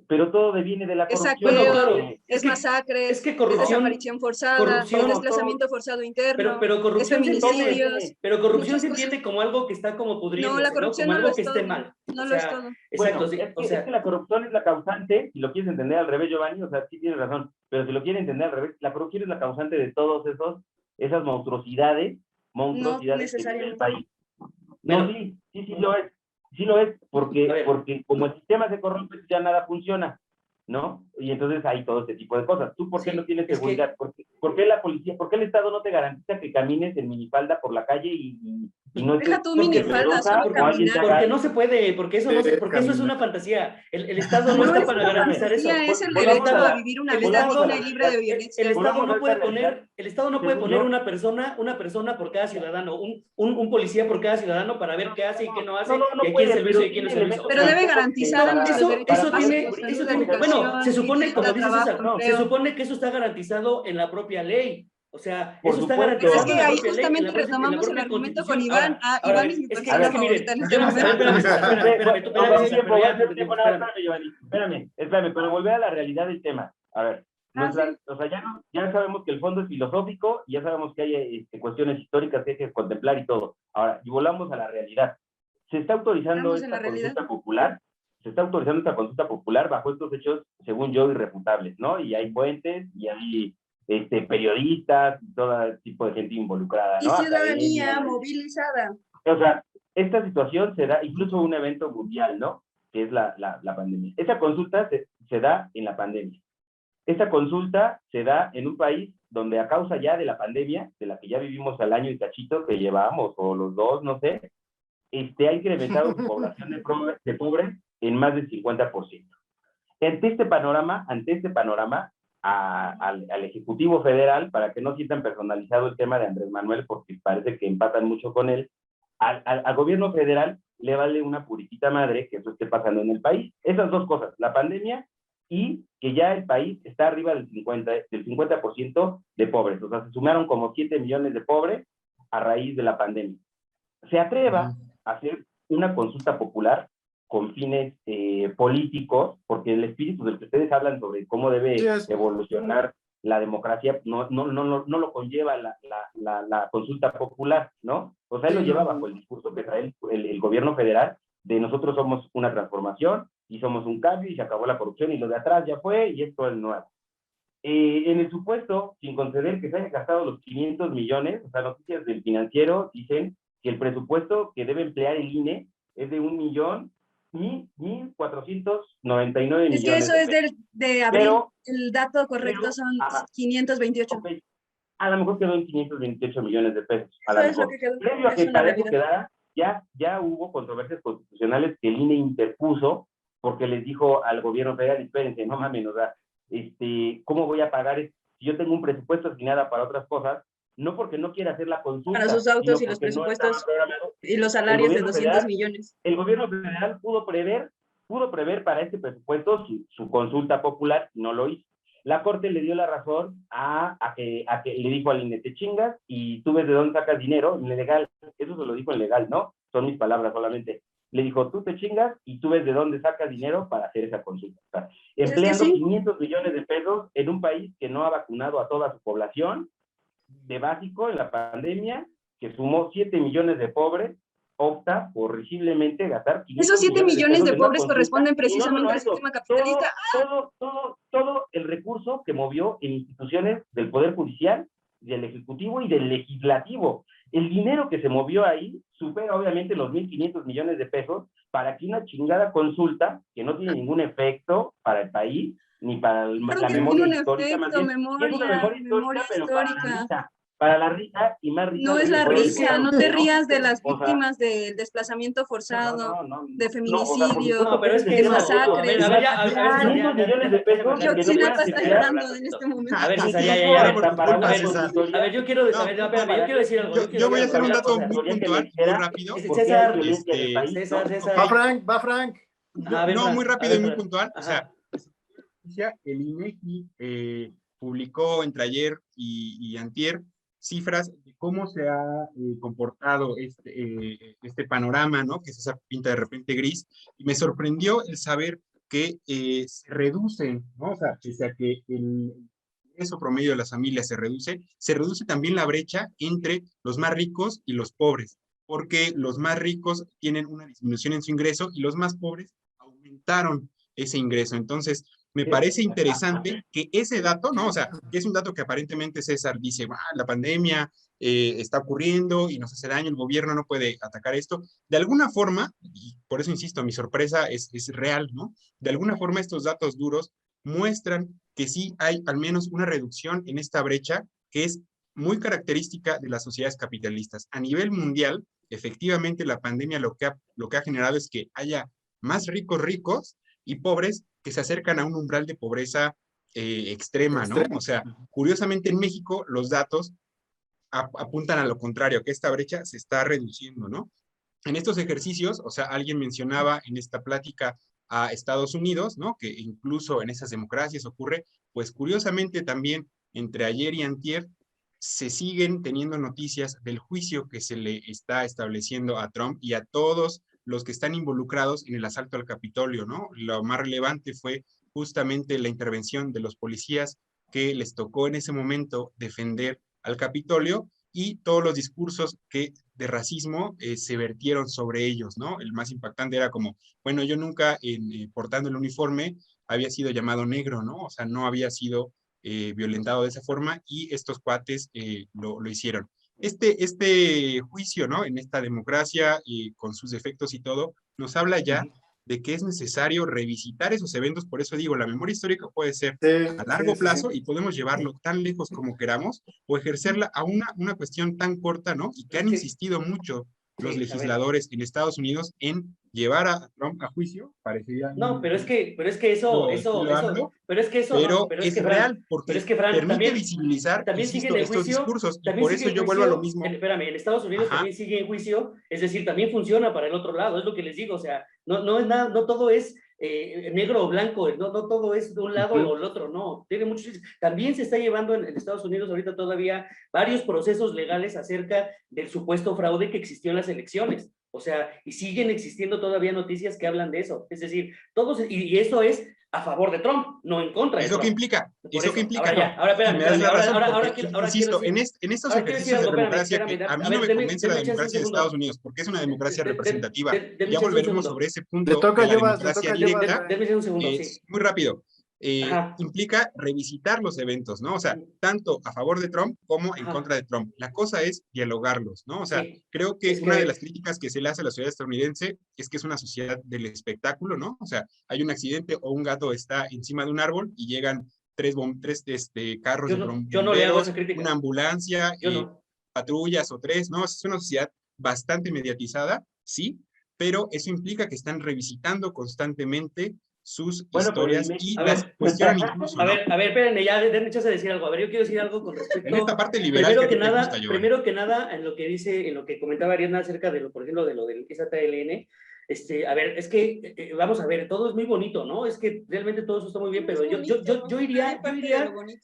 S3: pero todo deviene de la corrupción.
S5: Saqueo, claro, es masacres,
S2: es desaparición forzada,
S5: es desplazamiento forzado interno,
S2: pero corrupción
S5: es feminicidios.
S2: Pero corrupción se entiende como algo que está como pudriéndose,
S5: no, la corrupción
S2: como
S5: no
S2: algo
S5: lo
S2: que
S5: es
S2: esté
S5: todo,
S2: mal.
S5: no lo es todo.
S3: Exacto, bueno, sí, es que la corrupción es la causante, si lo quieres entender al revés, Giovanni, o sea, sí tienes razón, pero si lo quieres entender al revés, la corrupción es la causante de todos esas monstruosidades
S5: no
S3: que tiene el país. No, sí lo es. Sí lo es, porque como el sistema se corrompe, ya nada funciona, ¿no? Y entonces hay todo este tipo de cosas. ¿Tú por qué no tienes seguridad? ¿Por qué la policía, por qué el Estado no te garantiza que camines en minifalda por la calle y no estés...
S5: Deja tu minifalda, solo caminar.
S2: Porque no se puede, porque eso es una fantasía. El Estado no está para garantizar eso.
S5: Es el derecho a vivir una vida digna y libre de violencia.
S2: El Estado no puede poner una persona por cada ciudadano, un policía por cada ciudadano para ver qué hace y qué no hace, y a quién servicio y a quién no servicio.
S5: Pero debe garantizar
S2: eso tiene, bueno, se supone, como dice César, se supone que eso está garantizado en la propia ley. O sea, eso está garantizado.
S5: Es que ahí justamente retomamos el argumento con Iván. Iván es mi persona favorita en este
S3: momento. Espérame, pero volver a la realidad del tema. A ver, o sea, ya sabemos que el fondo es filosófico, ya sabemos que hay cuestiones históricas que hay que contemplar y todo. Ahora, y volvamos a la realidad. Se está autorizando esta consulta popular. Se está autorizando esta consulta popular bajo estos hechos, según yo, irrefutables, ¿no? Y hay fuentes, y hay periodistas, todo tipo de gente involucrada, ¿no?
S5: Y ciudadanía movilizada.
S3: O sea, esta situación se da, incluso un evento mundial, ¿no? Que es la pandemia. Esta consulta se da en la pandemia. Esta consulta se da en un país donde a causa ya de la pandemia, de la que ya vivimos al año y cachito que llevamos, o los dos, no sé, ha incrementado su población de pobres en más del 50%. Ante este panorama, al Ejecutivo Federal, para que no sientan personalizado el tema de Andrés Manuel, porque parece que empatan mucho con él, al gobierno federal le vale una puritita madre que eso esté pasando en el país. Esas dos cosas, la pandemia y que ya el país está arriba del 50% de pobres. O sea, se sumaron como 7 millones de pobres a raíz de la pandemia. Se atreva a hacer una consulta popular con fines políticos, porque el espíritu del que ustedes hablan sobre cómo debe evolucionar la democracia no lo conlleva la consulta popular, ¿no? O sea, él lo lleva bajo el discurso que trae el gobierno federal de nosotros somos una transformación y somos un cambio y se acabó la corrupción y lo de atrás ya fue y esto es nuevo. En el supuesto, sin conceder que se hayan gastado los 500 millones, o sea, noticias del Financiero dicen que el presupuesto que debe emplear el INE es de 1.499 millones.
S5: Es que eso es de abril, el dato correcto son 528.
S3: Okay. A lo mejor quedó en 528 millones de pesos.
S5: Eso es lo que quedó.
S3: Previo a que para eso quedara, ya hubo controversias constitucionales que el INE interpuso porque les dijo al gobierno federal, espérense, no mames, o sea, ¿cómo voy a pagar si yo tengo un presupuesto asignado para otras cosas? No porque no quiera hacer la consulta.
S5: Para sus autos y los presupuestos y los salarios de 200 millones.
S3: El gobierno federal pudo prever para este presupuesto su consulta popular, no lo hizo. La Corte le dio la razón a que le dijo al INE, te chingas y tú ves de dónde sacas dinero, ilegal. Eso se lo dijo en legal, ¿no? Son mis palabras solamente. Le dijo, tú te chingas y tú ves de dónde sacas dinero para hacer esa consulta. O sea, empleando 500 millones de pesos en un país que no ha vacunado a toda su población, de básico en la pandemia, que sumó 7 millones de pobres, opta por risiblemente gastar 500
S5: Esos 7 millones de
S3: pesos en una
S5: pobres
S3: consulta,
S5: corresponden
S3: y no
S5: precisamente
S3: solo
S5: al
S3: eso,
S5: sistema capitalista.
S3: todo el recurso que movió en instituciones del Poder Judicial, del Ejecutivo y del Legislativo. El dinero que se movió ahí supera obviamente los 1.500 millones de pesos para que una chingada consulta que no tiene ningún efecto para el país ni para
S5: Claro
S3: la
S5: que
S3: memoria
S5: tiene un
S3: histórica, más
S5: efecto,
S3: bien, y es una memoria histórica, pero
S5: histórica.
S3: para la risa y más risa
S5: No es
S3: le
S5: la
S3: fueron
S5: risa, no
S3: diputados,
S5: te
S3: ¿no?
S5: rías de las
S3: O sea,
S5: víctimas del desplazamiento forzado, de
S3: o sea, por
S5: feminicidio,
S3: supuesto
S2: No, pero es que
S5: de
S2: eso, a ver,
S5: masacres.
S2: ya, a ver,
S5: Ya,
S2: César,
S3: 500 millones de pesos
S5: yo
S3: que no
S5: Oxinapa
S3: puedan
S5: está
S3: citar,
S5: llorando en este momento.
S2: a ver, César,
S3: incluso
S1: hasta por
S3: para
S1: culpa,
S2: a ver,
S3: datos de
S1: César.
S2: a ver, yo quiero,
S1: No,
S2: a ver, espérame, yo quiero decir algo,
S1: yo voy a hacer un
S2: una
S1: dato
S2: cosa.
S1: muy
S3: que
S1: puntual,
S3: me
S1: muy
S3: dijera
S1: rápido.
S3: por qué hay
S2: César,
S3: violencia en el país.
S2: César,
S4: Va Frank.
S2: a ver,
S1: No, muy
S2: Fran, a
S1: rápido
S2: ver,
S1: y muy
S2: Fran.
S1: puntual. O sea,
S2: Ajá.
S1: el INEGI publicó entre ayer y antier cifras de cómo se ha comportado este panorama, ¿no? Que es esa pinta de repente gris, y me sorprendió el saber que se reducen, ¿no? O sea, pese a que el ingreso promedio de las familias se reduce también la brecha entre los más ricos y los pobres, porque los más ricos tienen una disminución en su ingreso y los más pobres aumentaron ese ingreso. Entonces, me parece interesante que ese dato, ¿no? O sea, que es un dato que aparentemente César dice, la pandemia está ocurriendo y nos hace daño, el gobierno no puede atacar esto. De alguna forma, y por eso insisto, mi sorpresa es real, ¿no? De alguna forma estos datos duros muestran que sí hay al menos una reducción en esta brecha que es muy característica de las sociedades capitalistas. A nivel mundial, efectivamente la pandemia lo que ha generado es que haya más ricos y pobres que se acercan a un umbral de pobreza extrema, ¿no? O sea, curiosamente en México los datos apuntan a lo contrario, que esta brecha se está reduciendo, ¿no? En estos ejercicios, o sea, alguien mencionaba en esta plática a Estados Unidos, ¿no? Que incluso en esas democracias ocurre, pues curiosamente también entre ayer y antier se siguen teniendo noticias del juicio que se le está estableciendo a Trump y a todos los que están involucrados en el asalto al Capitolio, ¿no? Lo más relevante fue justamente la intervención de los policías que les tocó en ese momento defender al Capitolio y todos los discursos de racismo se vertieron sobre ellos, ¿no? El más impactante era como, bueno, yo nunca portando el uniforme había sido llamado negro, ¿no? O sea, no había sido violentado de esa forma y estos cuates lo hicieron. Este juicio, ¿no? En esta democracia con sus defectos y todo, nos habla ya de que es necesario revisitar esos eventos, por eso digo, la memoria histórica puede ser a largo plazo y podemos llevarlo tan lejos como queramos o ejercerla a una cuestión tan corta, ¿no? Y que han insistido mucho los legisladores en Estados Unidos en llevar a Trump a juicio, parecería...
S2: No, pero es que eso, pero es que eso, no, pero es que
S1: real,
S2: pero es
S1: porque
S2: que Fran,
S1: permite visibilizar,
S2: también sigue en
S1: insisto,
S2: el
S1: estos
S2: juicio,
S1: discursos, y
S2: también
S1: por
S2: sigue
S1: eso
S2: en
S1: yo vuelvo a lo
S2: juicio,
S1: mismo.
S2: espérame, en Estados Unidos también sigue en juicio, es decir, también funciona para el otro lado, es lo que les digo, o sea, no es nada, no todo es negro o blanco, no todo es de un lado o el otro, no, tiene muchos, también se está llevando en Estados Unidos ahorita todavía varios procesos legales acerca del supuesto fraude que existió en las elecciones. O sea, y siguen existiendo todavía noticias que hablan de eso. Es decir, todos, y eso es a favor de Trump, no en contra de
S1: ¿Eso
S2: Trump.
S1: qué implica? ¿Eso qué implica?
S2: Ahora espérame,
S1: me das la razón,
S2: ahora
S1: porque,
S2: quiero
S1: insisto,
S2: decir,
S1: en estos
S2: ahora quiero decir
S1: ejercicios de
S2: algo,
S1: democracia que a mí no me convence la
S2: denme chance un
S1: democracia de
S2: segundo.
S1: Estados Unidos, porque es una democracia representativa.
S2: Denme
S1: Ya
S2: chance un
S1: volveremos
S2: segundo.
S1: sobre ese
S4: Le
S1: punto
S4: toca
S1: de la
S4: Jovas,
S1: democracia directa.
S2: Denme un segundo, sí.
S1: Muy rápido.
S2: Ajá.
S1: Implica revisitar los eventos, ¿no? O sea, tanto a favor de Trump como en
S2: Ajá.
S1: contra de Trump. La cosa es dialogarlos, ¿no? O sea,
S2: Sí.
S1: creo que
S2: Es
S1: una de
S2: que-
S1: las críticas que se le hace a la sociedad estadounidense es que es una sociedad del espectáculo, ¿no? O sea, hay un accidente o un gato está encima de un árbol y llegan tres carros de
S2: yo no le hago esa
S1: bomberos,
S2: crítica.
S1: una ambulancia,
S2: Yo no.
S1: patrullas o tres, ¿no? Es una sociedad bastante mediatizada, sí, pero eso implica que están revisitando constantemente sus historias y las cuestionan incluso, ¿no?
S2: A ver, espérenme, ya denme chance de decir algo. A ver, yo quiero decir algo con
S1: En
S2: respecto.
S1: esta parte liberal que a ti te gusta, Giovanni.
S2: Primero que nada, en lo que dice, en lo que comentaba Ariadna acerca de lo, por ejemplo, de lo del SATLN, a ver, es que, vamos a ver, todo es muy bonito, ¿no? Es que realmente todo eso está muy bien, pero yo iría,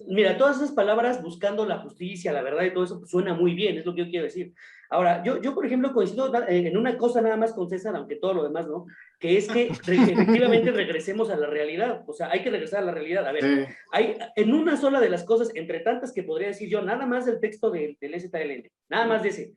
S2: mira, todas esas palabras buscando la justicia, la verdad y todo eso, pues, suena muy bien, es lo que yo quiero decir. Ahora, yo por ejemplo, coincido en una cosa nada más con César, aunque todo lo demás, ¿no? Que es que efectivamente regresemos a la realidad, o sea, hay que regresar a la realidad. A ver, hay en una sola de las cosas, entre tantas que podría decir yo, nada más del texto del STLN, nada más de ese.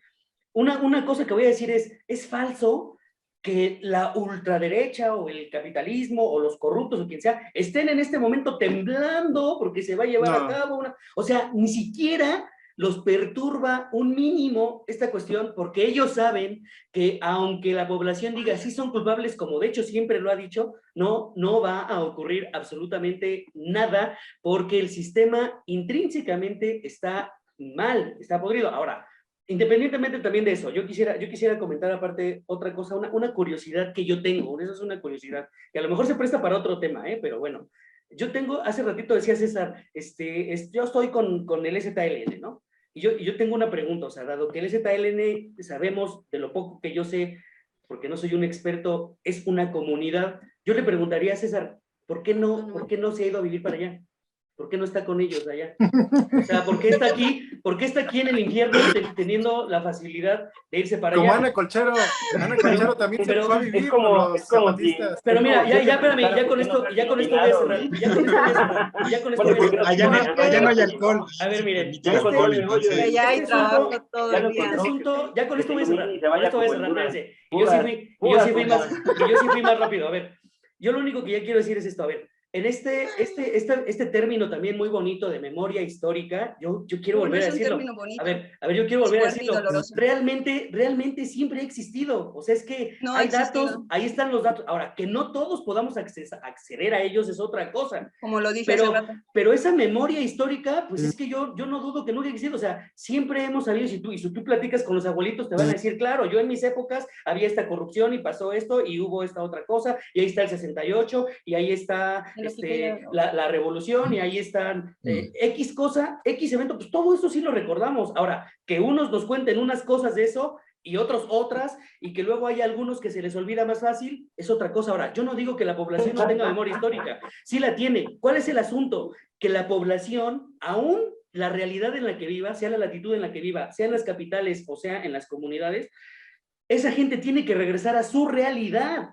S2: una cosa que voy a decir es falso que la ultraderecha o el capitalismo o los corruptos o quien sea estén en este momento temblando porque se va a llevar a cabo una... O sea, ni siquiera los perturba un mínimo esta cuestión porque ellos saben que aunque la población diga sí son culpables, como de hecho siempre lo ha dicho, no va a ocurrir absolutamente nada porque el sistema intrínsecamente está mal, está podrido. Ahora, independientemente también de eso, yo quisiera comentar aparte otra cosa, una curiosidad que yo tengo, esa es una curiosidad, que a lo mejor se presta para otro tema, pero bueno, yo tengo, hace ratito decía César, yo estoy con el ZLN, ¿no? Y yo tengo una pregunta, o sea, dado que el ZLN sabemos de lo poco que yo sé, porque no soy un experto, es una comunidad, yo le preguntaría a César, ¿por qué no se ha ido a vivir para allá? ¿Por qué no está con ellos allá? O sea, ¿por qué está aquí en el infierno teniendo la facilidad de irse para
S4: como
S2: allá?
S4: Ana Colchero también se fue a vivir
S3: es como,
S4: con los
S3: es como
S4: zapatistas.
S2: Pero mira,
S3: ya
S2: espérame, ya con esto voy a cerrar.
S1: Allá no hay alcohol.
S2: A ver, miren,
S1: permite el alcohol, entonces.
S5: Allá hay trabajo todo el día.
S2: Este asunto, ya con esto voy a cerrar. Con esto voy a cerrar, espérense. Y
S3: Puras
S2: yo sí fui más rápido. A ver, yo lo único que ya quiero decir es esto. A ver, en este término también muy bonito de memoria histórica, yo quiero volver a decirlo. A ver, yo quiero volver a decirlo. Realmente siempre ha existido. O sea, es que hay datos, ahí están los datos. Ahora, que no todos podamos acceder a ellos es otra cosa.
S5: Como lo dije hace rato.
S2: Pero esa memoria histórica, pues es que yo no dudo que nunca ha existido. O sea, siempre hemos sabido, si tú platicas con los abuelitos, te van a decir, claro, yo en mis épocas había esta corrupción y pasó esto y hubo esta otra cosa, y ahí está el 68, y ahí está la revolución, y ahí están X cosa, X evento, pues todo eso sí lo recordamos. Ahora, que unos nos cuenten unas cosas de eso y otros otras, y que luego hay algunos que se les olvida más fácil, es otra cosa. Ahora, yo no digo que la población no tenga memoria histórica, sí la tiene. ¿Cuál es el asunto? Que la población, aún la realidad en la que viva, sea la latitud en la que viva, sea en las capitales o sea en las comunidades, esa gente tiene que regresar a su realidad,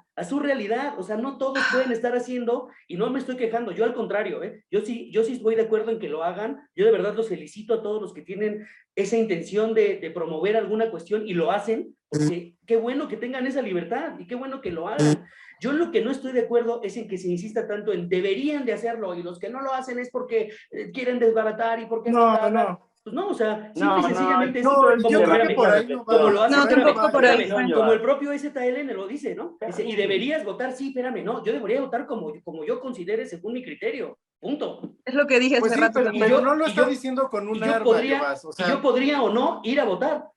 S2: o sea, no todos pueden estar haciendo, y no me estoy quejando, yo al contrario, yo sí estoy de acuerdo en que lo hagan, yo de verdad los felicito a todos los que tienen esa intención de promover alguna cuestión y lo hacen, porque qué bueno que tengan esa libertad y qué bueno que lo hagan. Yo en lo que no estoy de acuerdo es en que se insista tanto en deberían de hacerlo, y los que no lo hacen es porque quieren desbaratar y porque
S4: no.
S2: Pues no, o sea, simple y sencillamente es
S4: yo creo que por ahí no va.
S2: como lo hace,
S5: tampoco por ahí.
S2: como el propio ZLN lo dice, ¿no? Dice, y deberías votar, sí, espérame, no, yo debería votar como yo considere según mi criterio, punto.
S5: Es lo que dije hace rato.
S4: Pero no lo está diciendo con un arma, o sea,
S2: yo podría o no ir a votar.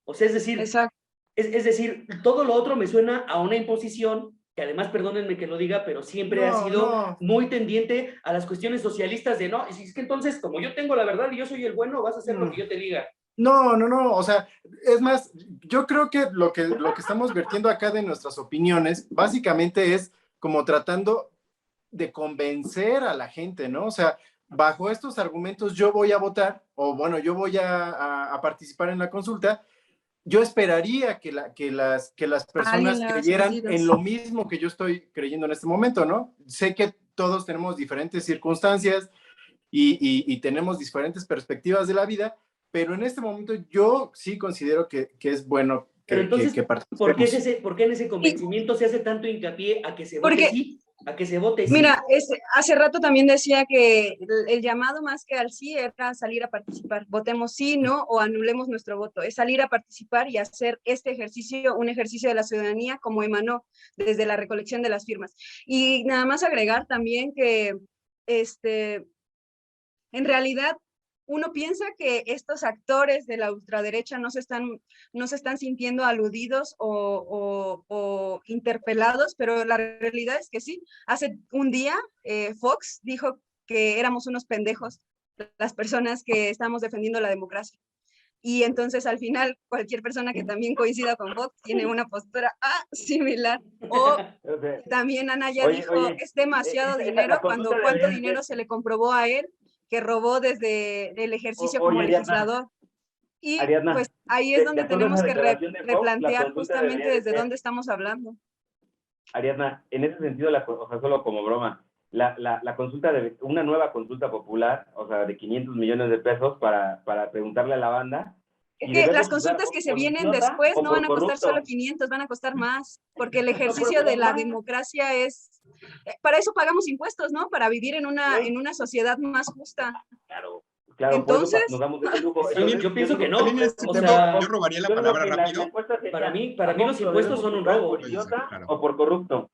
S2: O sea, es decir,
S5: exacto.
S2: Es decir, todo lo otro me suena a una imposición, que además, perdónenme que lo diga, pero siempre ha sido muy tendiente a las cuestiones socialistas de no, es que entonces, como yo tengo la verdad y yo soy el bueno, vas a hacer lo que yo te diga.
S4: No, o sea, es más, yo creo que lo que estamos vertiendo acá de nuestras opiniones, básicamente es como tratando de convencer a la gente, ¿no? O sea, bajo estos argumentos yo voy a votar, o bueno, yo voy a participar en la consulta. Yo esperaría que las personas creyeran en lo mismo que yo estoy creyendo en este momento, ¿no? Sé que todos tenemos diferentes circunstancias y tenemos diferentes perspectivas de la vida, pero en este momento yo sí considero que es bueno que,
S2: pero entonces,
S4: que participemos.
S2: ¿por qué en ese convencimiento se hace tanto hincapié a que se vote sí? A que se vote sí.
S5: Mira, hace rato también decía que el llamado más que al sí era salir a participar. Votemos sí, no, o anulemos nuestro voto. Es salir a participar y hacer este ejercicio, un ejercicio de la ciudadanía como emanó desde la recolección de las firmas. Y nada más agregar también que en realidad uno piensa que estos actores de la ultraderecha no se están sintiendo aludidos o interpelados, pero la realidad es que sí. Hace un día Fox dijo que éramos unos pendejos, las personas que estamos defendiendo la democracia. Y entonces al final cualquier persona que también coincida con Fox tiene una postura similar. O también Anaya dijo, es demasiado dinero, cuando cuánto dinero se le comprobó a él que robó desde el ejercicio como legislador. Y Ariadna, pues ahí es donde tenemos que replantear justamente desde dónde estamos hablando.
S3: Ariadna, en ese sentido, o sea, solo como broma, la consulta una nueva consulta popular, o sea, de 500 millones de pesos para preguntarle a la banda
S5: Es
S3: Y
S5: que
S3: debemos
S5: las
S3: juzgar
S5: consultas que se
S3: por
S5: vienen
S3: idiota
S5: después
S3: o
S5: no
S3: por
S5: van a costar
S3: corrupto.
S5: solo 500, van a costar más, porque el ejercicio de la democracia es, para eso pagamos impuestos, ¿no? Para vivir en una sociedad más justa.
S3: Claro, claro, por eso
S5: Entonces,
S3: nos damos ese lujo.
S1: También,
S2: Yo pienso que no.
S1: también en este
S2: O
S1: punto
S2: sea,
S1: yo robaría la
S3: Yo digo
S1: palabra
S3: que
S1: rápido.
S3: la encuesta sería,
S2: para mí
S3: ¿a
S2: los
S3: poco lo
S2: impuestos
S3: debemos
S2: son un
S3: juzgar
S2: robo.
S3: por
S1: Pues,
S3: idiota
S1: claro.
S3: o por corrupto?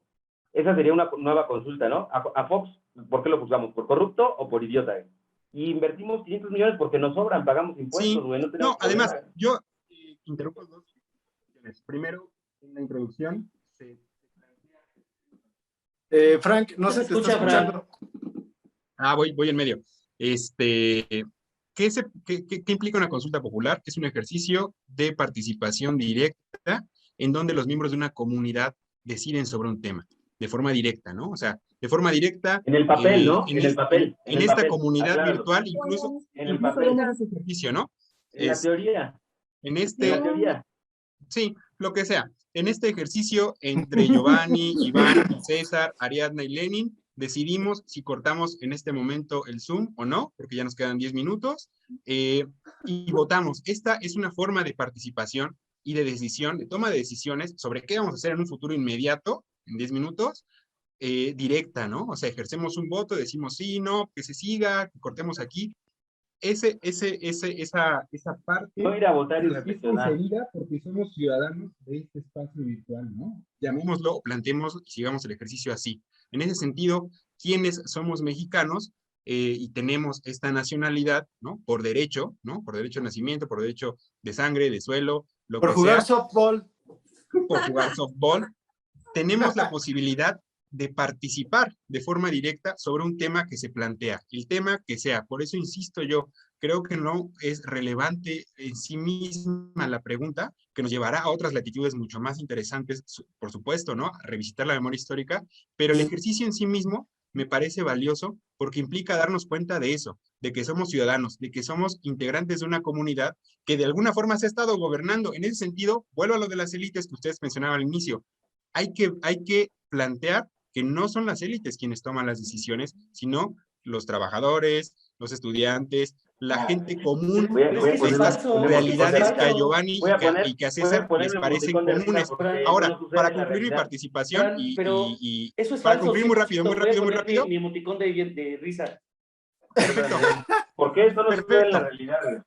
S3: Esa sería una nueva consulta, ¿no? A Fox, ¿por qué lo juzgamos? ¿Por corrupto o por idiota? Y invertimos 500 millones porque nos sobran, pagamos impuestos,
S1: Sí,
S3: güey, no tenemos
S1: no, además,
S3: problema.
S1: yo interrumpo dos cuestiones. Primero, en la introducción,
S4: Frank, no
S2: No se
S4: se te está
S2: escucha, Frank.
S4: escuchando.
S1: voy en medio. ¿Qué implica una consulta popular? Es un ejercicio de participación directa en donde los miembros de una comunidad deciden sobre un tema, de forma directa, ¿no? O sea, de forma directa.
S3: En el papel, ¿no? En el papel.
S1: En esta comunidad virtual, incluso
S3: En el papel.
S1: hacemos ese ejercicio, ¿no?
S3: En la teoría.
S1: En
S3: En la teoría.
S1: sí, lo que sea. En este ejercicio, entre Giovanni, Iván, César, Ariadna y Lenin, decidimos si cortamos en este momento el Zoom o no, porque ya nos quedan 10 minutos, y votamos. Esta es una forma de participación y de decisión, de toma de decisiones sobre qué vamos a hacer en un futuro inmediato, en 10 minutos, directa, ¿no? O sea, ejercemos un voto, decimos sí, no, que se siga, que cortemos aquí. Esa parte
S3: No ir a votar y
S1: es
S3: reflexionar.
S1: concebida porque somos ciudadanos de este espacio virtual, ¿no? Llamémoslo o planteemos y sigamos el ejercicio así. En ese sentido, quienes somos mexicanos y tenemos esta nacionalidad, ¿no? Por derecho, ¿no? Por derecho de nacimiento, por derecho de sangre, de suelo, lo
S4: Por
S1: que
S4: jugar
S1: sea,
S4: softball.
S1: por jugar softball, tenemos la posibilidad de participar de forma directa sobre un tema que se plantea, el tema que sea. Por eso insisto yo, creo que no es relevante en sí misma la pregunta, que nos llevará a otras latitudes mucho más interesantes, por supuesto, ¿no? A revisitar la memoria histórica, pero el ejercicio en sí mismo me parece valioso porque implica darnos cuenta de eso, de que somos ciudadanos, de que somos integrantes de una comunidad que de alguna forma se ha estado gobernando. En ese sentido, vuelvo a lo de las élites que ustedes mencionaban al inicio. Hay que plantear que no son las élites quienes toman las decisiones, sino los trabajadores, los estudiantes, la gente común
S3: Voy a
S1: de
S3: poner
S1: estas
S3: un
S1: realidades
S3: emoticón
S1: que a Giovanni y que a César les
S3: un
S1: parecen
S3: emoticón de risa
S1: comunes.
S3: porque
S1: Ahora,
S3: eso no sucede
S1: para
S3: en la
S1: concluir mi
S3: realidad.
S1: participación
S2: Fran, pero eso es
S1: para
S2: falso.
S1: concluir
S2: Sí,
S1: muy rápido,
S2: voy a
S1: muy
S2: poner
S1: rápido.
S2: mi emoticón de risa.
S1: Perfecto.
S3: ¿Por qué eso no sucede en la
S1: Perfecto.
S3: realidad?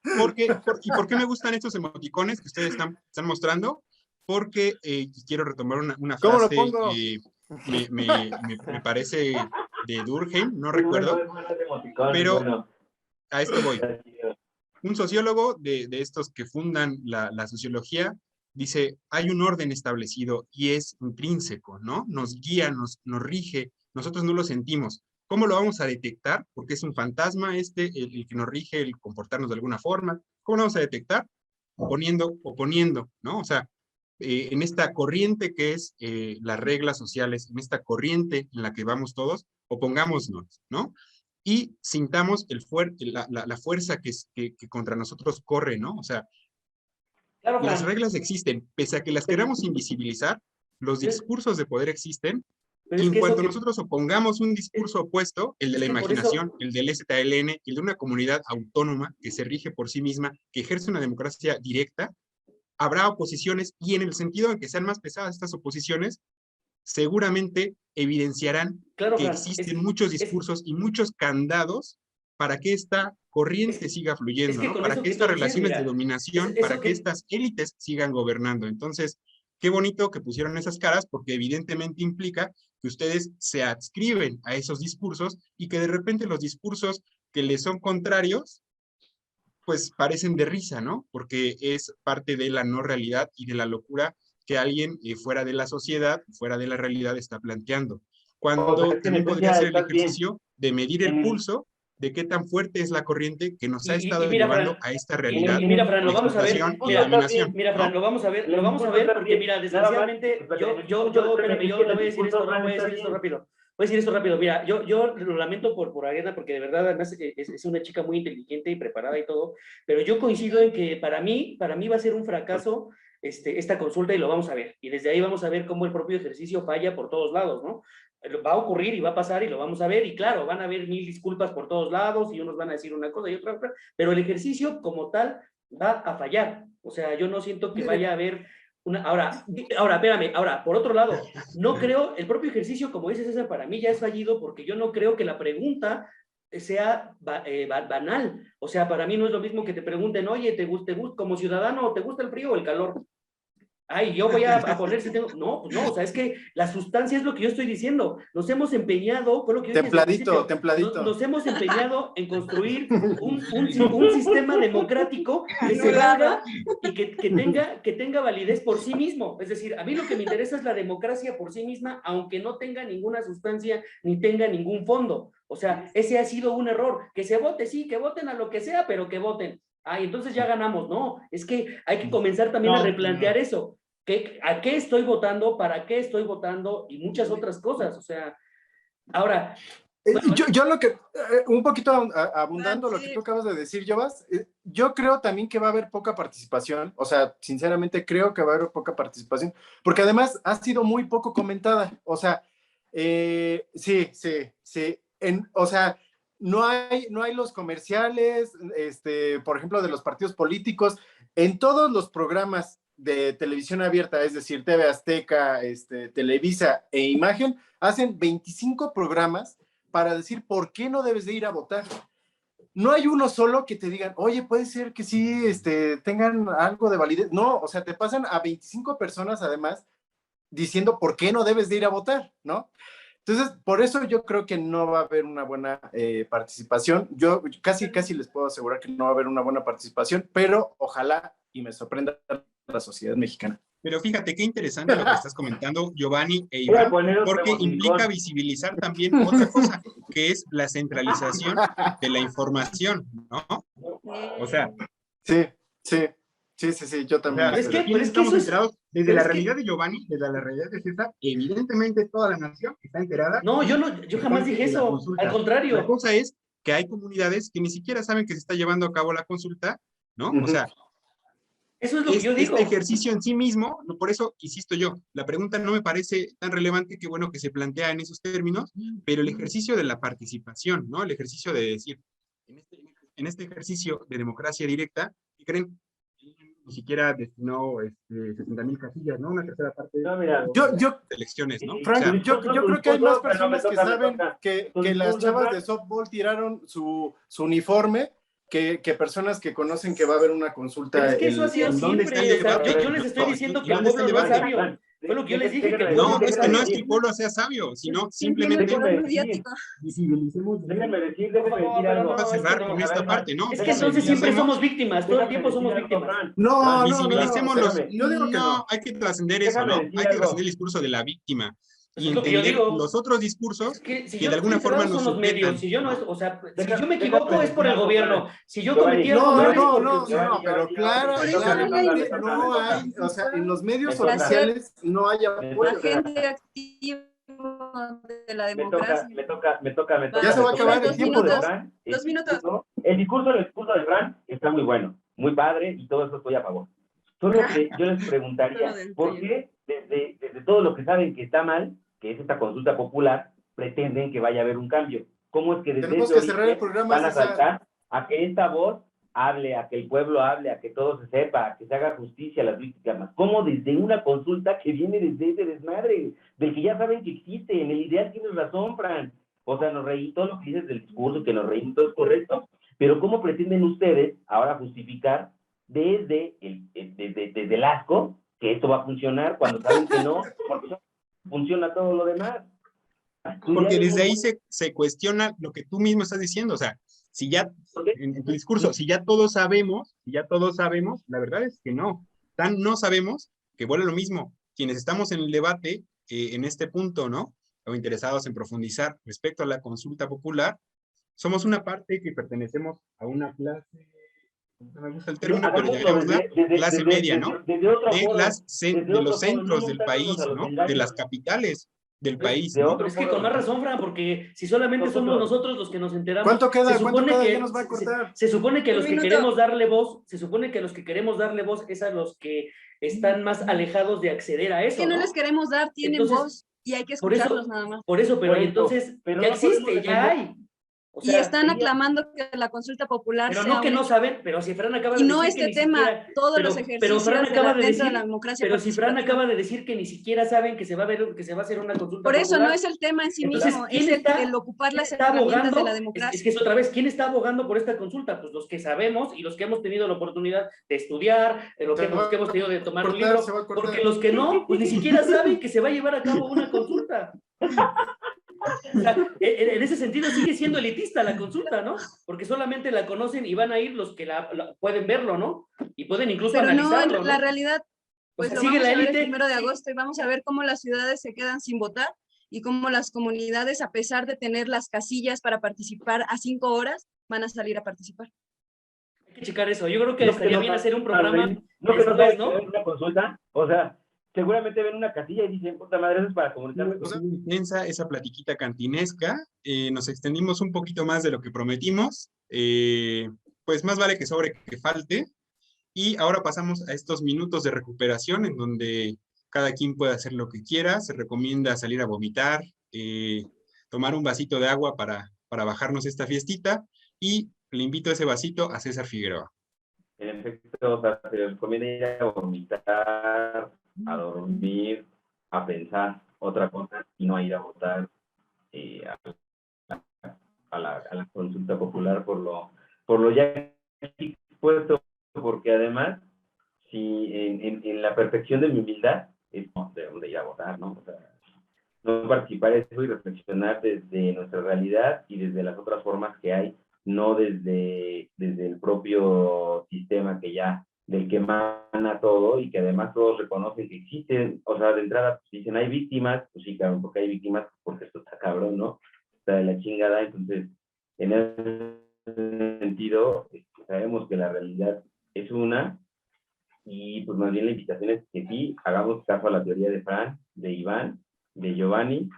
S1: ¿Y por qué me gustan estos emoticones que ustedes están mostrando? Porque quiero retomar una
S4: ¿Cómo lo
S1: frase
S4: pongo?
S1: me parece de Durkheim, no
S3: Muy
S1: recuerdo,
S3: bueno, es bueno ese emoticón,
S1: pero
S3: bueno.
S1: a esto voy. Un sociólogo de estos que fundan la sociología dice, hay un orden establecido y es intrínseco, ¿no? Nos guía, nos rige, nosotros no lo sentimos. ¿Cómo lo vamos a detectar? Porque es un fantasma el que nos rige, el comportarnos de alguna forma. ¿Cómo lo vamos a detectar? Oponiendo, ¿no? O sea, en esta corriente que es las reglas sociales, en esta corriente en la que vamos todos, opongámonos, ¿no? Y sintamos la fuerza que contra nosotros corre, ¿no? O sea,
S2: Claro,
S1: las
S2: Fran.
S1: reglas existen, pese a que las queramos invisibilizar, los discursos de poder existen,
S2: Pero
S1: y
S2: es
S1: en
S2: que eso
S1: cuanto
S2: que,
S1: nosotros opongamos un discurso opuesto, el de la
S2: es que por
S1: imaginación,
S2: eso,
S1: el del ZLN, el de una comunidad autónoma que se rige por sí misma, que ejerce una democracia directa, habrá oposiciones y en el sentido en que sean más pesadas estas oposiciones, seguramente evidenciarán
S2: claro,
S1: que
S2: Fran,
S1: existen muchos discursos y muchos candados para que esta corriente siga
S2: es
S1: fluyendo,
S2: que
S1: ¿no?
S2: con
S1: Para
S2: eso
S1: que
S2: que
S1: estas
S2: tú dices,
S1: relaciones de
S2: mira,
S1: dominación,
S2: eso
S1: para que
S2: que,
S1: estas élites sigan gobernando. Entonces, qué bonito que pusieron esas caras porque evidentemente implica que ustedes se adscriben a esos discursos y que de repente los discursos que les son contrarios pues parecen de risa, ¿no? Porque es parte de la no realidad y de la locura que alguien fuera de la sociedad, fuera de la realidad está planteando.
S3: Oh, pero
S1: Cuando
S3: es que en
S1: también podría
S3: esencia
S1: ser el
S3: estás bien.
S1: ejercicio de medir el
S3: En,
S1: pulso de qué tan fuerte es la corriente que nos ha
S2: y
S1: estado
S2: mira,
S1: llevando
S2: Fran,
S1: a esta
S3: en el,
S1: realidad
S2: y mira, Fran,
S1: de
S2: lo vamos a ver,
S1: explotación y de
S2: mira,
S1: dominación,
S2: mira, Fran,
S1: ¿no?
S2: lo vamos a ver, porque mira, desgraciadamente, espérame, yo le voy a decir esto, no, voy a decir esto rápido. Voy a decir esto rápido, mira, yo lo lamento por Ariana, porque de verdad además es una chica muy inteligente y preparada y todo, pero yo coincido en que para mí va a ser un fracaso esta consulta y lo vamos a ver. Y desde ahí vamos a ver cómo el propio ejercicio falla por todos lados, ¿no? Va a ocurrir y va a pasar y lo vamos a ver, y claro, van a haber 1000 disculpas por todos lados y unos van a decir una cosa y otra, pero el ejercicio como tal va a fallar. O sea, yo no siento que vaya a haber una... Ahora, espérame, ahora, por otro lado, no creo, el propio ejercicio, como dices César, para mí ya es fallido porque yo no creo que la pregunta sea banal. O sea, para mí no es lo mismo que te pregunten, oye, ¿te gusta como ciudadano, ¿te gusta el frío o el calor? Ay, yo voy a poner si tengo... No, pues no, o sea, es que la sustancia es lo que yo estoy diciendo. Nos hemos empeñado, fue lo que yo dije desde el principio,
S4: templadito.
S2: nos hemos empeñado en construir un sistema democrático que se valga y que tenga validez por sí mismo. Es decir, a mí lo que me interesa es la democracia por sí misma, aunque no tenga ninguna sustancia ni tenga ningún fondo. O sea, ese ha sido un error. Que se vote, sí, que voten a lo que sea, pero que voten. Ay, entonces ya ganamos. No, es que hay que comenzar también a replantear eso. ¿A qué estoy votando? ¿Para qué estoy votando? Y muchas otras cosas. O sea, ahora... Bueno,
S4: yo lo que, un poquito abundando lo que tú acabas de decir, Jovas, yo creo también que va a haber poca participación, o sea, sinceramente creo que va a haber poca participación, porque además ha sido muy poco comentada, o sea, sí, o sea, no hay los comerciales, por ejemplo, de los partidos políticos, en todos los programas de televisión abierta, es decir, TV Azteca, Televisa e Imagen, hacen 25 programas para decir por qué no debes de ir a votar. No hay uno solo que te digan, oye, puede ser que sí tengan algo de validez. No, o sea, te pasan a 25 personas además diciendo por qué no debes de ir a votar, ¿no? Entonces, por eso yo creo que no va a haber una buena participación. Yo casi les puedo asegurar que no va a haber una buena participación, pero ojalá y me sorprenda la sociedad mexicana.
S1: Pero fíjate qué interesante lo que estás comentando, Giovanni e Iván, porque implica visibilizar también otra cosa, que es la centralización de la información, ¿no? O sea...
S4: Sí, yo también.
S1: O sea, estamos enterados desde la realidad de Giovanni, desde la realidad de César, evidentemente toda la nación está enterada.
S2: No, yo jamás dije eso, al contrario.
S1: La cosa es que hay comunidades que ni siquiera saben que se está llevando a cabo la consulta, ¿no? O sea,
S2: eso es lo que yo digo.
S1: Este ejercicio en sí mismo, por eso insisto yo, la pregunta no me parece tan relevante, que bueno que se plantea en esos términos, pero el ejercicio de la participación, ¿no? El ejercicio de decir, en este ejercicio de democracia directa, ¿qué creen? Ni siquiera destinó 60,000 casillas, ¿no? Una tercera parte de elecciones, ¿no?
S4: Frank,
S1: o sea,
S4: yo creo que hay más personas que saben que las chavas de softball tiraron su uniforme que personas que conocen que va a haber una consulta.
S2: Pero es que eso ha sido siempre. Yo les estoy diciendo que el pueblo no es sabio. Fue lo que yo les dije.
S1: No, es que no es que el pueblo sea sabio, sino simplemente
S3: visibilicemos. Déjenme decir algo.
S1: Vamos a cerrar con esta parte, ¿no?
S2: Es que entonces siempre somos víctimas, todo el tiempo somos víctimas.
S4: No,
S1: visibilicémoslos.
S4: Yo digo que no.
S1: Hay que trascender eso, ¿no? Hay que trascender el discurso de la víctima y entender los otros discursos que de alguna forma nos
S2: son los medios. Si yo no, o sea, si yo me equivoco es por el gobierno. Si yo cometí algo
S4: no, pero claro, no hay, o sea, en los medios oficiales no hay apoyo.
S5: La gente activa de la democracia.
S3: Me toca.
S4: Ya se va a acabar el tiempo.
S5: 2 minutos.
S3: El discurso de Fran está muy bueno, muy padre, y todo eso estoy a favor. Solo que yo les preguntaría, ¿por qué desde todo lo que saben que está mal, que es esta consulta popular, pretenden que vaya a haber un cambio? ¿Cómo es que desde
S4: Tenemos que cerrar el programa,
S3: van a saltar a que esta voz hable, a que el pueblo hable, a que todo se sepa, a que se haga justicia a las víctimas? ¿Cómo desde una consulta que viene desde ese desmadre, del que ya saben que existe? En el ideal tienes razón, Fran. O sea, nos reí, todo lo que dices del discurso, que nos reímos, todo es correcto. Pero ¿cómo pretenden ustedes ahora justificar desde el asco que esto va a funcionar cuando saben que no, porque funciona todo lo demás?
S1: Porque desde ahí se cuestiona lo que tú mismo estás diciendo. O sea, si ya, en tu discurso, si ya todos sabemos, la verdad es que no. Tan no sabemos que vuelve lo mismo. Quienes estamos en el debate, en este punto, ¿no? O interesados en profundizar respecto a la consulta popular, somos una parte que pertenecemos a una clase, no me gusta el término, pero llamémosla clase media, ¿no? De los centros del país, ¿no? De las capitales del país, ¿no?
S2: Pero es que con más razón, Fran, porque si solamente somos nosotros los que nos enteramos.
S4: ¿Cuánto queda?
S2: Ya
S4: nos va a cortar.
S2: Se supone que los que queremos darle voz, es a los que están más alejados de acceder a eso.
S5: Es que no les queremos dar, tienen voz y hay que escucharlos nada más.
S2: Por eso, pero entonces ya existe, ya hay. O
S5: Y
S2: sea,
S5: están
S2: sería-
S5: aclamando que la consulta popular
S2: Pero
S5: sea
S2: no que
S5: un
S2: no
S5: hecho.
S2: saben, pero si Fran acaba
S5: Y
S2: de
S5: no
S2: decir que
S5: este
S2: ni
S5: tema,
S2: siquiera...
S5: todos los
S2: Pero
S5: ejercicios
S2: Fran acaba de
S5: dentro de
S2: decir,
S5: la democracia
S2: pero si Fran
S5: participativa.
S2: acaba de decir que ni siquiera saben que se va a ver, que se va a hacer una consulta
S5: Por eso no
S2: popular.
S5: es el tema en sí
S2: Entonces,
S5: mismo,
S2: ¿quién
S5: es
S2: está,
S5: el ocupar
S2: quién
S5: las
S2: está
S5: herramientas de la
S2: abogando?
S5: democracia.
S2: Es que es otra vez, ¿quién está abogando por esta consulta? Pues los que sabemos y los que hemos tenido la oportunidad de estudiar, los que hemos tenido de tomar un libro,
S4: se va a cortar.
S2: porque los que no, pues ni siquiera saben que se va a llevar a cabo una consulta. O sea, en ese sentido sigue siendo elitista la consulta, ¿no? Porque solamente la conocen y van a ir los que pueden verlo, ¿no? Y pueden incluso
S5: Pero no,
S2: analizarlo, ¿no?
S5: la realidad,
S2: O
S5: pues
S2: sea,
S5: lo
S2: sigue
S5: vamos
S2: la
S5: a ver el
S2: élite.
S5: 1 de agosto y vamos a ver cómo las ciudades se quedan sin votar y cómo las comunidades, a pesar de tener las casillas para participar a 5 horas, van a salir a participar.
S2: Hay que checar eso. Yo creo que
S3: No,
S2: estaría
S3: no
S2: bien hacer un
S3: saben,
S2: programa
S3: no que no
S2: después,
S3: saben
S2: ¿no?
S3: que ven una consulta, o sea, seguramente ven una casilla y dicen, puta madre, eso es para comunicarme.
S1: Estuvo intensa esa platiquita cantinesca, nos extendimos un poquito más de lo que prometimos, pues más vale que sobre que falte, y ahora pasamos a estos minutos de recuperación en donde cada quien puede hacer lo que quiera, se recomienda salir a vomitar, tomar un vasito de agua para bajarnos esta fiestita, y le invito ese vasito a César Figueroa.
S3: En efecto, o sea, se les conviene ir a vomitar, a dormir, a pensar otra cosa y no a ir a votar a la consulta popular por lo ya expuesto, porque además, si en la perfección de mi humildad, es no, de dónde ir a votar, ¿no? O sea, no participar es eso y reflexionar desde nuestra realidad y desde las otras formas que hay, no desde el propio sistema que ya, del que emana todo y que además todos reconocen que existen, o sea, de entrada pues, dicen, hay víctimas, pues sí, cabrón, porque hay víctimas, porque esto está cabrón, ¿no? Está de la chingada, entonces, en ese sentido, sabemos que la realidad es una, y pues más bien la invitación es que sí, hagamos caso a la teoría de Fran, de Iván, de Giovanni,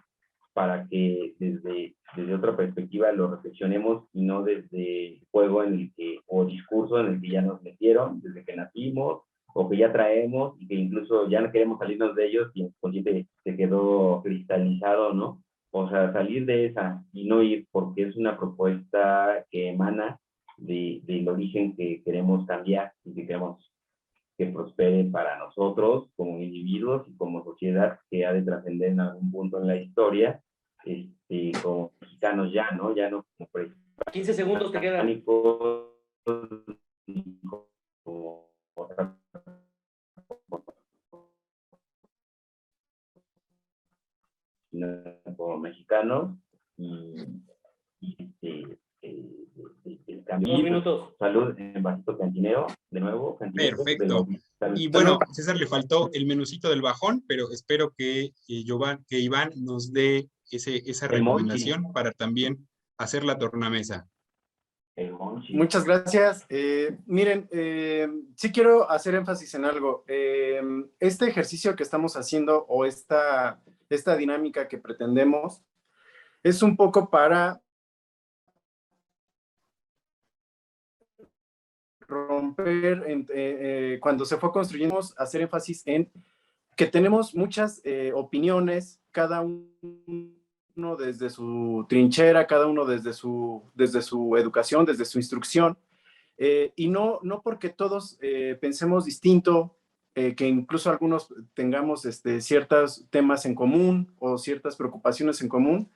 S3: para que desde otra perspectiva lo reflexionemos y no desde juego en el que, o discurso en el que ya nos metieron desde que nacimos, o que ya traemos y que incluso ya no queremos salirnos de ellos y el consciente se quedó cristalizado, ¿no? O sea, salir de esa y no ir porque es una propuesta que emana del origen que queremos cambiar y que queremos que prospere para nosotros como individuos y como sociedad que ha de trascender en algún punto en la historia, como mexicanos ya, ¿no? Ya no como
S2: 15 segundos te quedan.
S3: Como mexicanos y el cambio.
S2: 2 minutos.
S3: Salud en vasito cantineo, de nuevo.
S1: Perfecto. Y bueno, a César le faltó el menucito del bajón, pero espero que Iván nos dé esa recomendación para también hacer la tornamesa.
S4: Muchas gracias. Miren, sí quiero hacer énfasis en algo. Este ejercicio que estamos haciendo o esta dinámica que pretendemos es un poco para romper, cuando se fue construyendo, hacer énfasis en que tenemos muchas opiniones, cada uno desde su trinchera, cada uno desde su educación, desde su instrucción, y no porque todos pensemos distinto, que incluso algunos tengamos ciertos temas en común o ciertas preocupaciones en común,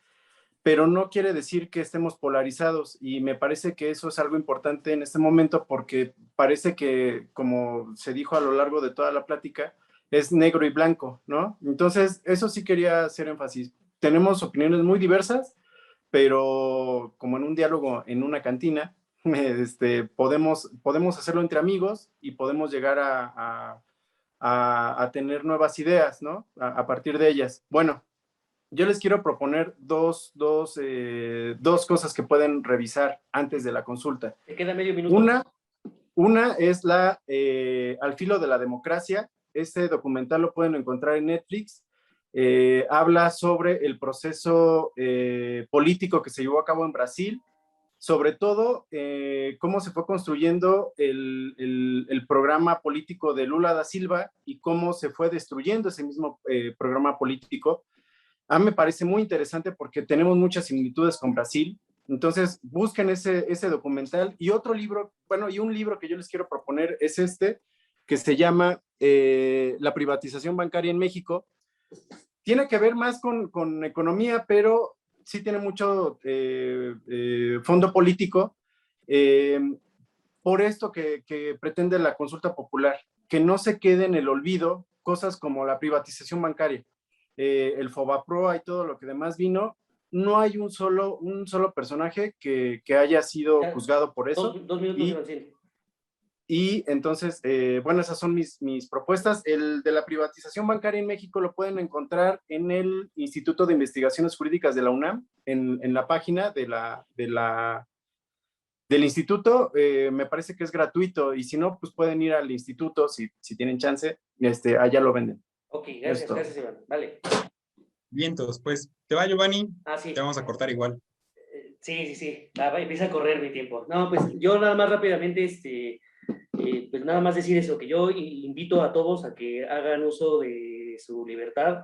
S4: pero no quiere decir que estemos polarizados, y me parece que eso es algo importante en este momento porque parece que, como se dijo a lo largo de toda la plática, es negro y blanco, ¿no? Entonces, eso sí quería hacer énfasis. Tenemos opiniones muy diversas, pero como en un diálogo en una cantina, podemos hacerlo entre amigos y podemos llegar a tener nuevas ideas, ¿no? A partir de ellas. Bueno, yo les quiero proponer dos cosas que pueden revisar antes de la consulta.
S2: Te queda medio minuto.
S4: Una es Al filo de la democracia. Este documental lo pueden encontrar en Netflix. Habla sobre el proceso político que se llevó a cabo en Brasil, sobre todo cómo se fue construyendo el programa político de Lula da Silva y cómo se fue destruyendo ese mismo programa político. A mí me parece muy interesante porque tenemos muchas similitudes con Brasil. Entonces, busquen ese documental. Y otro libro, bueno, y un libro que yo les quiero proponer es este, que se llama La privatización bancaria en México. Tiene que ver más con economía, pero sí tiene mucho fondo político, por esto que pretende la consulta popular, que no se quede en el olvido cosas como la privatización bancaria, el Fobaproa y todo lo que demás vino. No hay un solo personaje que haya sido
S2: Ya,
S4: juzgado por eso.
S2: dos minutos, Iván.
S4: Y entonces, bueno, esas son mis propuestas. El de la privatización bancaria en México lo pueden encontrar en el Instituto de Investigaciones Jurídicas de la UNAM, en la página del instituto. Me parece que es gratuito, y si no, pues pueden ir al instituto si tienen chance, allá lo venden.
S2: Ok, gracias,
S4: Esto.
S2: gracias, Iván. Vale.
S1: Vientos, pues, ¿te va, Giovanni?
S2: Sí.
S1: Te vamos a cortar igual.
S2: Sí. Empieza a correr mi tiempo. No, pues yo nada más rápidamente, pues nada más decir eso, que yo invito a todos a que hagan uso de su libertad.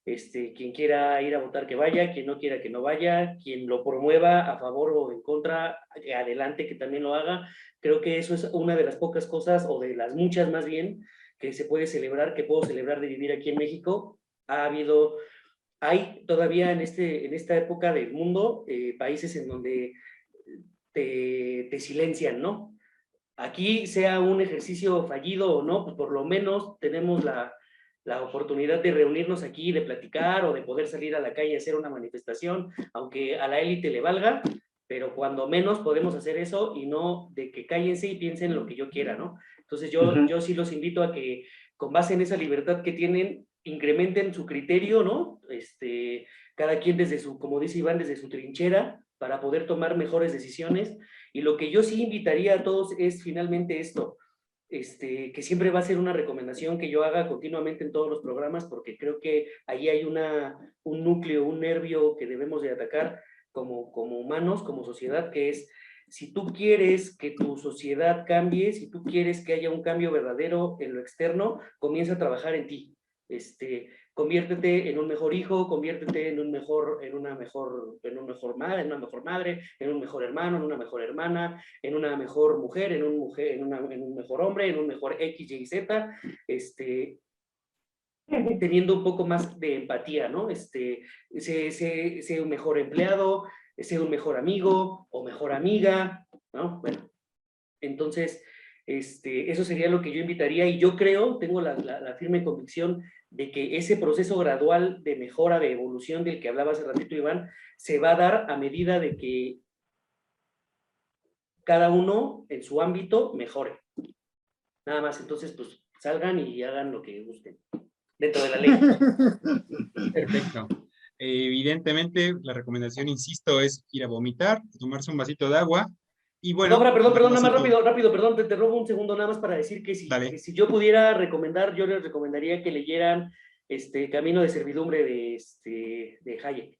S2: Quien quiera ir a votar que vaya, quien no quiera que no vaya, quien lo promueva a favor o en contra, adelante que también lo haga. Creo que eso es una de las pocas cosas, o de las muchas más bien, que se puede celebrar, que puedo celebrar de vivir aquí en México. Hay todavía en esta época del mundo países en donde te silencian, ¿no? Aquí, sea un ejercicio fallido o no, pues por lo menos tenemos la oportunidad de reunirnos aquí, de platicar, o de poder salir a la calle a hacer una manifestación, aunque a la élite le valga, pero cuando menos podemos hacer eso, y no de que cállense y piensen lo que yo quiera, ¿no? Entonces yo sí los invito a que, con base en esa libertad que tienen, incrementen su criterio, ¿no? Cada quien desde su, como dice Iván, desde su trinchera, para poder tomar mejores decisiones. Y lo que yo sí invitaría a todos es finalmente esto, que siempre va a ser una recomendación que yo haga continuamente en todos los programas, porque creo que ahí hay un núcleo, un nervio que debemos de atacar como humanos, como sociedad, que es: si tú quieres que tu sociedad cambie, si tú quieres que haya un cambio verdadero en lo externo, comienza a trabajar en ti. Conviértete en un mejor hijo, conviértete en una mejor madre, en un mejor hermano, en una mejor hermana, en una mejor mujer, en un mejor hombre, en un mejor X, Y, Z, teniendo un poco más de empatía, ¿no? Sé un mejor empleado, sé un mejor amigo o mejor amiga, ¿no? Bueno, entonces, eso sería lo que yo invitaría, y yo tengo la firme convicción de que ese proceso gradual de mejora, de evolución del que hablaba hace ratito Iván, se va a dar a medida de que cada uno en su ámbito mejore. Nada más, entonces, pues salgan y hagan lo que gusten, dentro de la ley.
S1: Perfecto. Evidentemente, la recomendación, insisto, es ir a vomitar, tomarse un vasito de agua, y bueno...
S2: Perdón, nada más rápido, perdón, te robo un segundo nada más para decir que si yo pudiera recomendar, yo les recomendaría que leyeran Camino de Servidumbre de Hayek.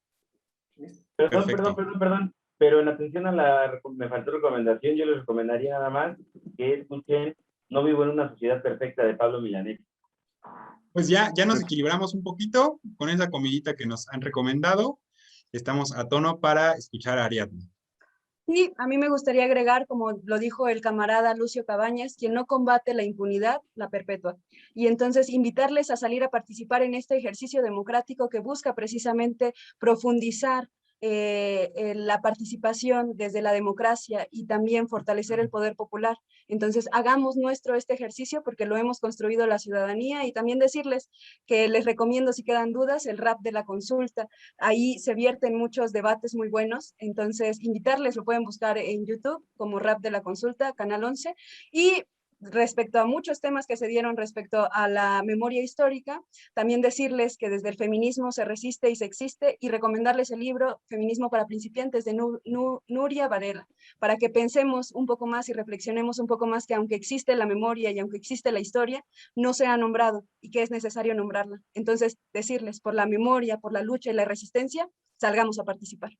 S3: Perdón, pero en atención a me faltó recomendación, yo les recomendaría nada más que escuchen No vivo en una sociedad perfecta, de Pablo Milanés.
S1: Pues ya nos equilibramos un poquito con esa comidita que nos han recomendado. Estamos a tono para escuchar a Ariadna.
S5: Sí, a mí me gustaría agregar, como lo dijo el camarada Lucio Cabañas: quien no combate la impunidad, la perpetúa. Y entonces invitarles a salir a participar en este ejercicio democrático que busca precisamente profundizar la participación desde la democracia, y también fortalecer el poder popular. Entonces hagamos nuestro este ejercicio, porque lo hemos construido la ciudadanía. Y también decirles que les recomiendo, si quedan dudas, el rap de la consulta. Ahí se vierten muchos debates muy buenos, entonces invitarles, lo pueden buscar en YouTube como Rap de la Consulta, Canal 11. Y respecto a muchos temas que se dieron respecto a la memoria histórica, también decirles que desde el feminismo se resiste y se existe, y recomendarles el libro Feminismo para principiantes de Nuria Varela, para que pensemos un poco más y reflexionemos un poco más, que aunque existe la memoria y aunque existe la historia, no se ha nombrado, y que es necesario nombrarla. Entonces, decirles: por la memoria, por la lucha y la resistencia, salgamos a participar.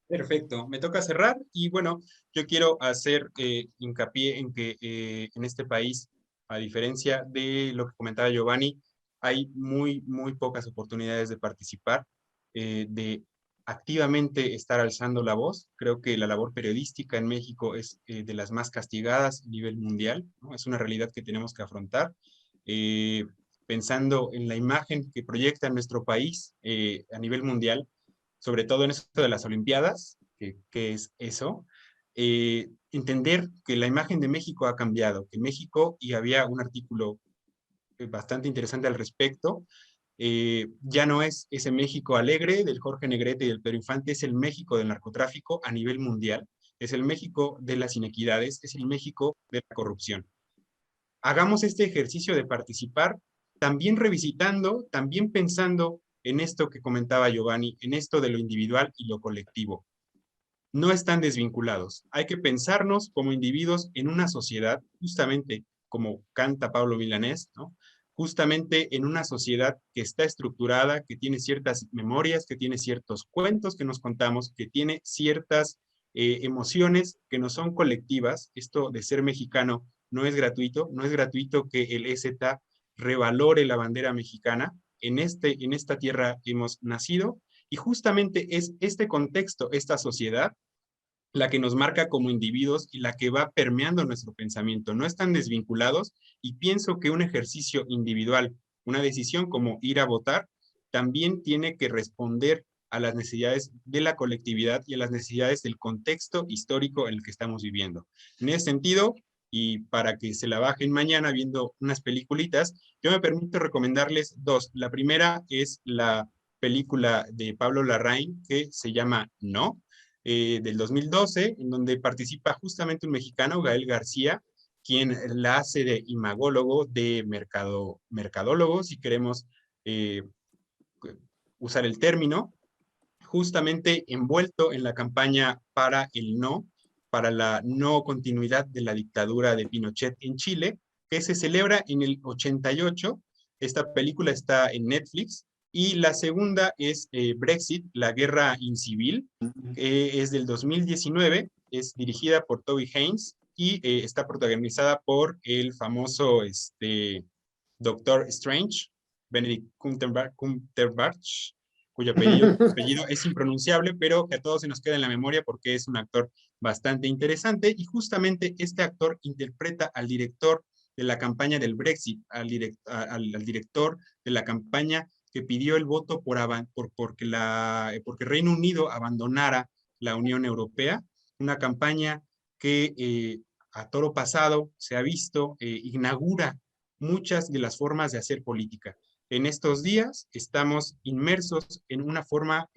S1: Perfecto, me toca cerrar, y bueno, yo quiero hacer hincapié en que en este país, a diferencia de lo que comentaba Giovanni, hay muy pocas oportunidades de participar, de activamente estar alzando la voz. Creo que la labor periodística en México es de las más castigadas a nivel mundial, ¿no? Es una realidad que tenemos que afrontar. Pensando en la imagen que proyecta nuestro país a nivel mundial, sobre todo en esto de las Olimpiadas, que es eso, entender que la imagen de México ha cambiado, que México, y había un artículo bastante interesante al respecto, ya no es ese México alegre del Jorge Negrete y del Pedro Infante, es el México del narcotráfico a nivel mundial, es el México de las inequidades, es el México de la corrupción. Hagamos este ejercicio de participar, también revisitando, también pensando en esto que comentaba Giovanni, en esto de lo individual y lo colectivo. No están desvinculados. Hay que pensarnos como individuos en una sociedad, justamente como canta Pablo Milanés, ¿no? Justamente en una sociedad que está estructurada, que tiene ciertas memorias, que tiene ciertos cuentos que nos contamos, que tiene ciertas emociones que no son colectivas. Esto de ser mexicano no es gratuito, no es gratuito que el EZ revalore la bandera mexicana. En esta tierra hemos nacido y justamente es este contexto, esta sociedad, la que nos marca como individuos y la que va permeando nuestro pensamiento. No están desvinculados y pienso que un ejercicio individual, una decisión como ir a votar, también tiene que responder a las necesidades de la colectividad y a las necesidades del contexto histórico en el que estamos viviendo. En ese sentido, y para que se la bajen mañana viendo unas peliculitas, yo me permito recomendarles dos. La primera es la película de Pablo Larraín que se llama No, del 2012, en donde participa justamente un mexicano, Gael García, quien la hace de imagólogo, de mercadólogo, si queremos usar el término, justamente envuelto en la campaña para el no, para la no continuidad de la dictadura de Pinochet en Chile, que se celebra en el 88. Esta película está en Netflix. Y la segunda es Brexit, la guerra incivil, que es del 2019, es dirigida por Toby Haynes y está protagonizada por el famoso Doctor Strange, Benedict Cumberbatch, cuyo apellido es impronunciable, pero que a todos se nos queda en la memoria porque es un actor bastante interesante, y justamente este actor interpreta al director de la campaña del Brexit, al director de la campaña que pidió el voto porque Reino Unido abandonara la Unión Europea, una campaña que a toro pasado se ha visto, inaugura muchas de las formas de hacer política. En estos días estamos inmersos en una forma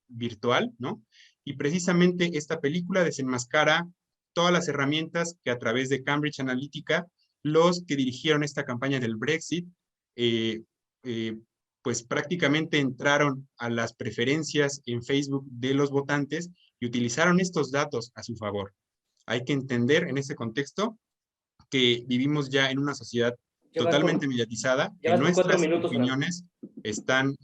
S1: virtual, ¿no? Y precisamente esta película desenmascara todas las herramientas que a través de Cambridge Analytica los que dirigieron esta campaña del Brexit, pues prácticamente entraron a las preferencias en Facebook de los votantes y utilizaron estos datos a su favor. Hay que entender en ese contexto que vivimos ya en una sociedad totalmente mediatizada, que nuestras opiniones están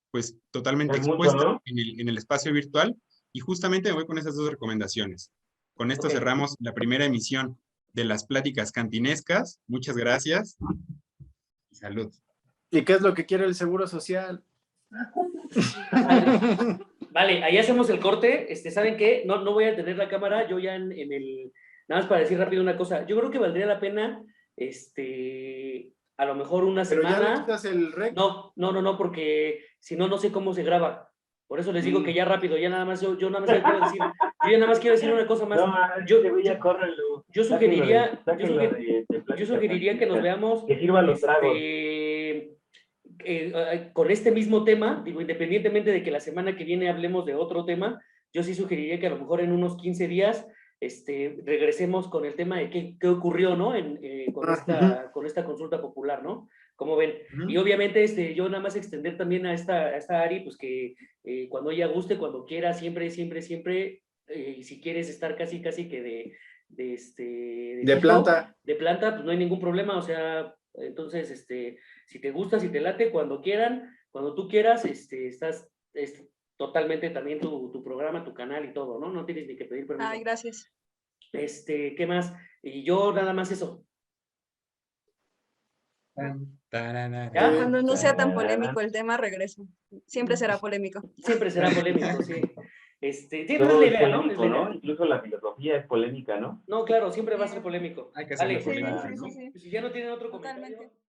S1: pues totalmente expuestas en el espacio virtual, y justamente me voy con esas dos recomendaciones. Con esto cerramos la primera emisión de las pláticas cantinescas. Muchas gracias y salud.
S4: ¿Y qué es lo que quiere el Seguro Social?
S2: Vale, ahí hacemos el corte. ¿Saben qué? No voy a tener la cámara, yo ya en el... Nada más para decir rápido una cosa. Yo creo que valdría la pena, a lo mejor una semana...
S4: Pero ya le quitas el rec.
S2: No, porque si no, no sé cómo se graba. Por eso les digo que ya rápido, ya nada más, yo nada más quiero decir, yo ya nada más quiero decir una cosa más. Yo sugeriría que nos veamos
S3: que sirvan los tragos.
S2: Con este mismo tema, digo, independientemente de que la semana que viene hablemos de otro tema, yo sí sugeriría que a lo mejor en unos 15 días regresemos con el tema de qué ocurrió, ¿no? Con esta consulta popular, ¿no? ¿Cómo ven? Y obviamente yo nada más extender también a esta Ari, pues que cuando ella guste, cuando quiera, siempre, si quieres estar casi que
S4: de planta,
S2: pues no hay ningún problema, o sea, entonces, si te gusta, si te late, cuando tú quieras, estás totalmente también tu programa, tu canal y todo, ¿no? No tienes ni que pedir permiso.
S5: Ay, gracias.
S2: ¿Qué más? Y yo nada más eso.
S1: Tararara.
S2: ¿Ya?
S5: Cuando no sea tan polémico el tema, regreso. Siempre será polémico.
S2: Siempre será polémico, sí. Sí, pero es
S3: Todo
S2: la
S3: es
S2: idea, ¿no? Es
S3: polémico,
S2: la idea.
S3: ¿no? Incluso la filosofía es polémica, ¿no?
S2: No, claro, siempre va a ser polémico.
S1: Hay que hacerlo
S2: Ale,
S1: polémico,
S5: sí,
S1: ¿no?
S5: sí, sí.
S2: si ya no tienen otro
S5: Totalmente.
S2: comentario.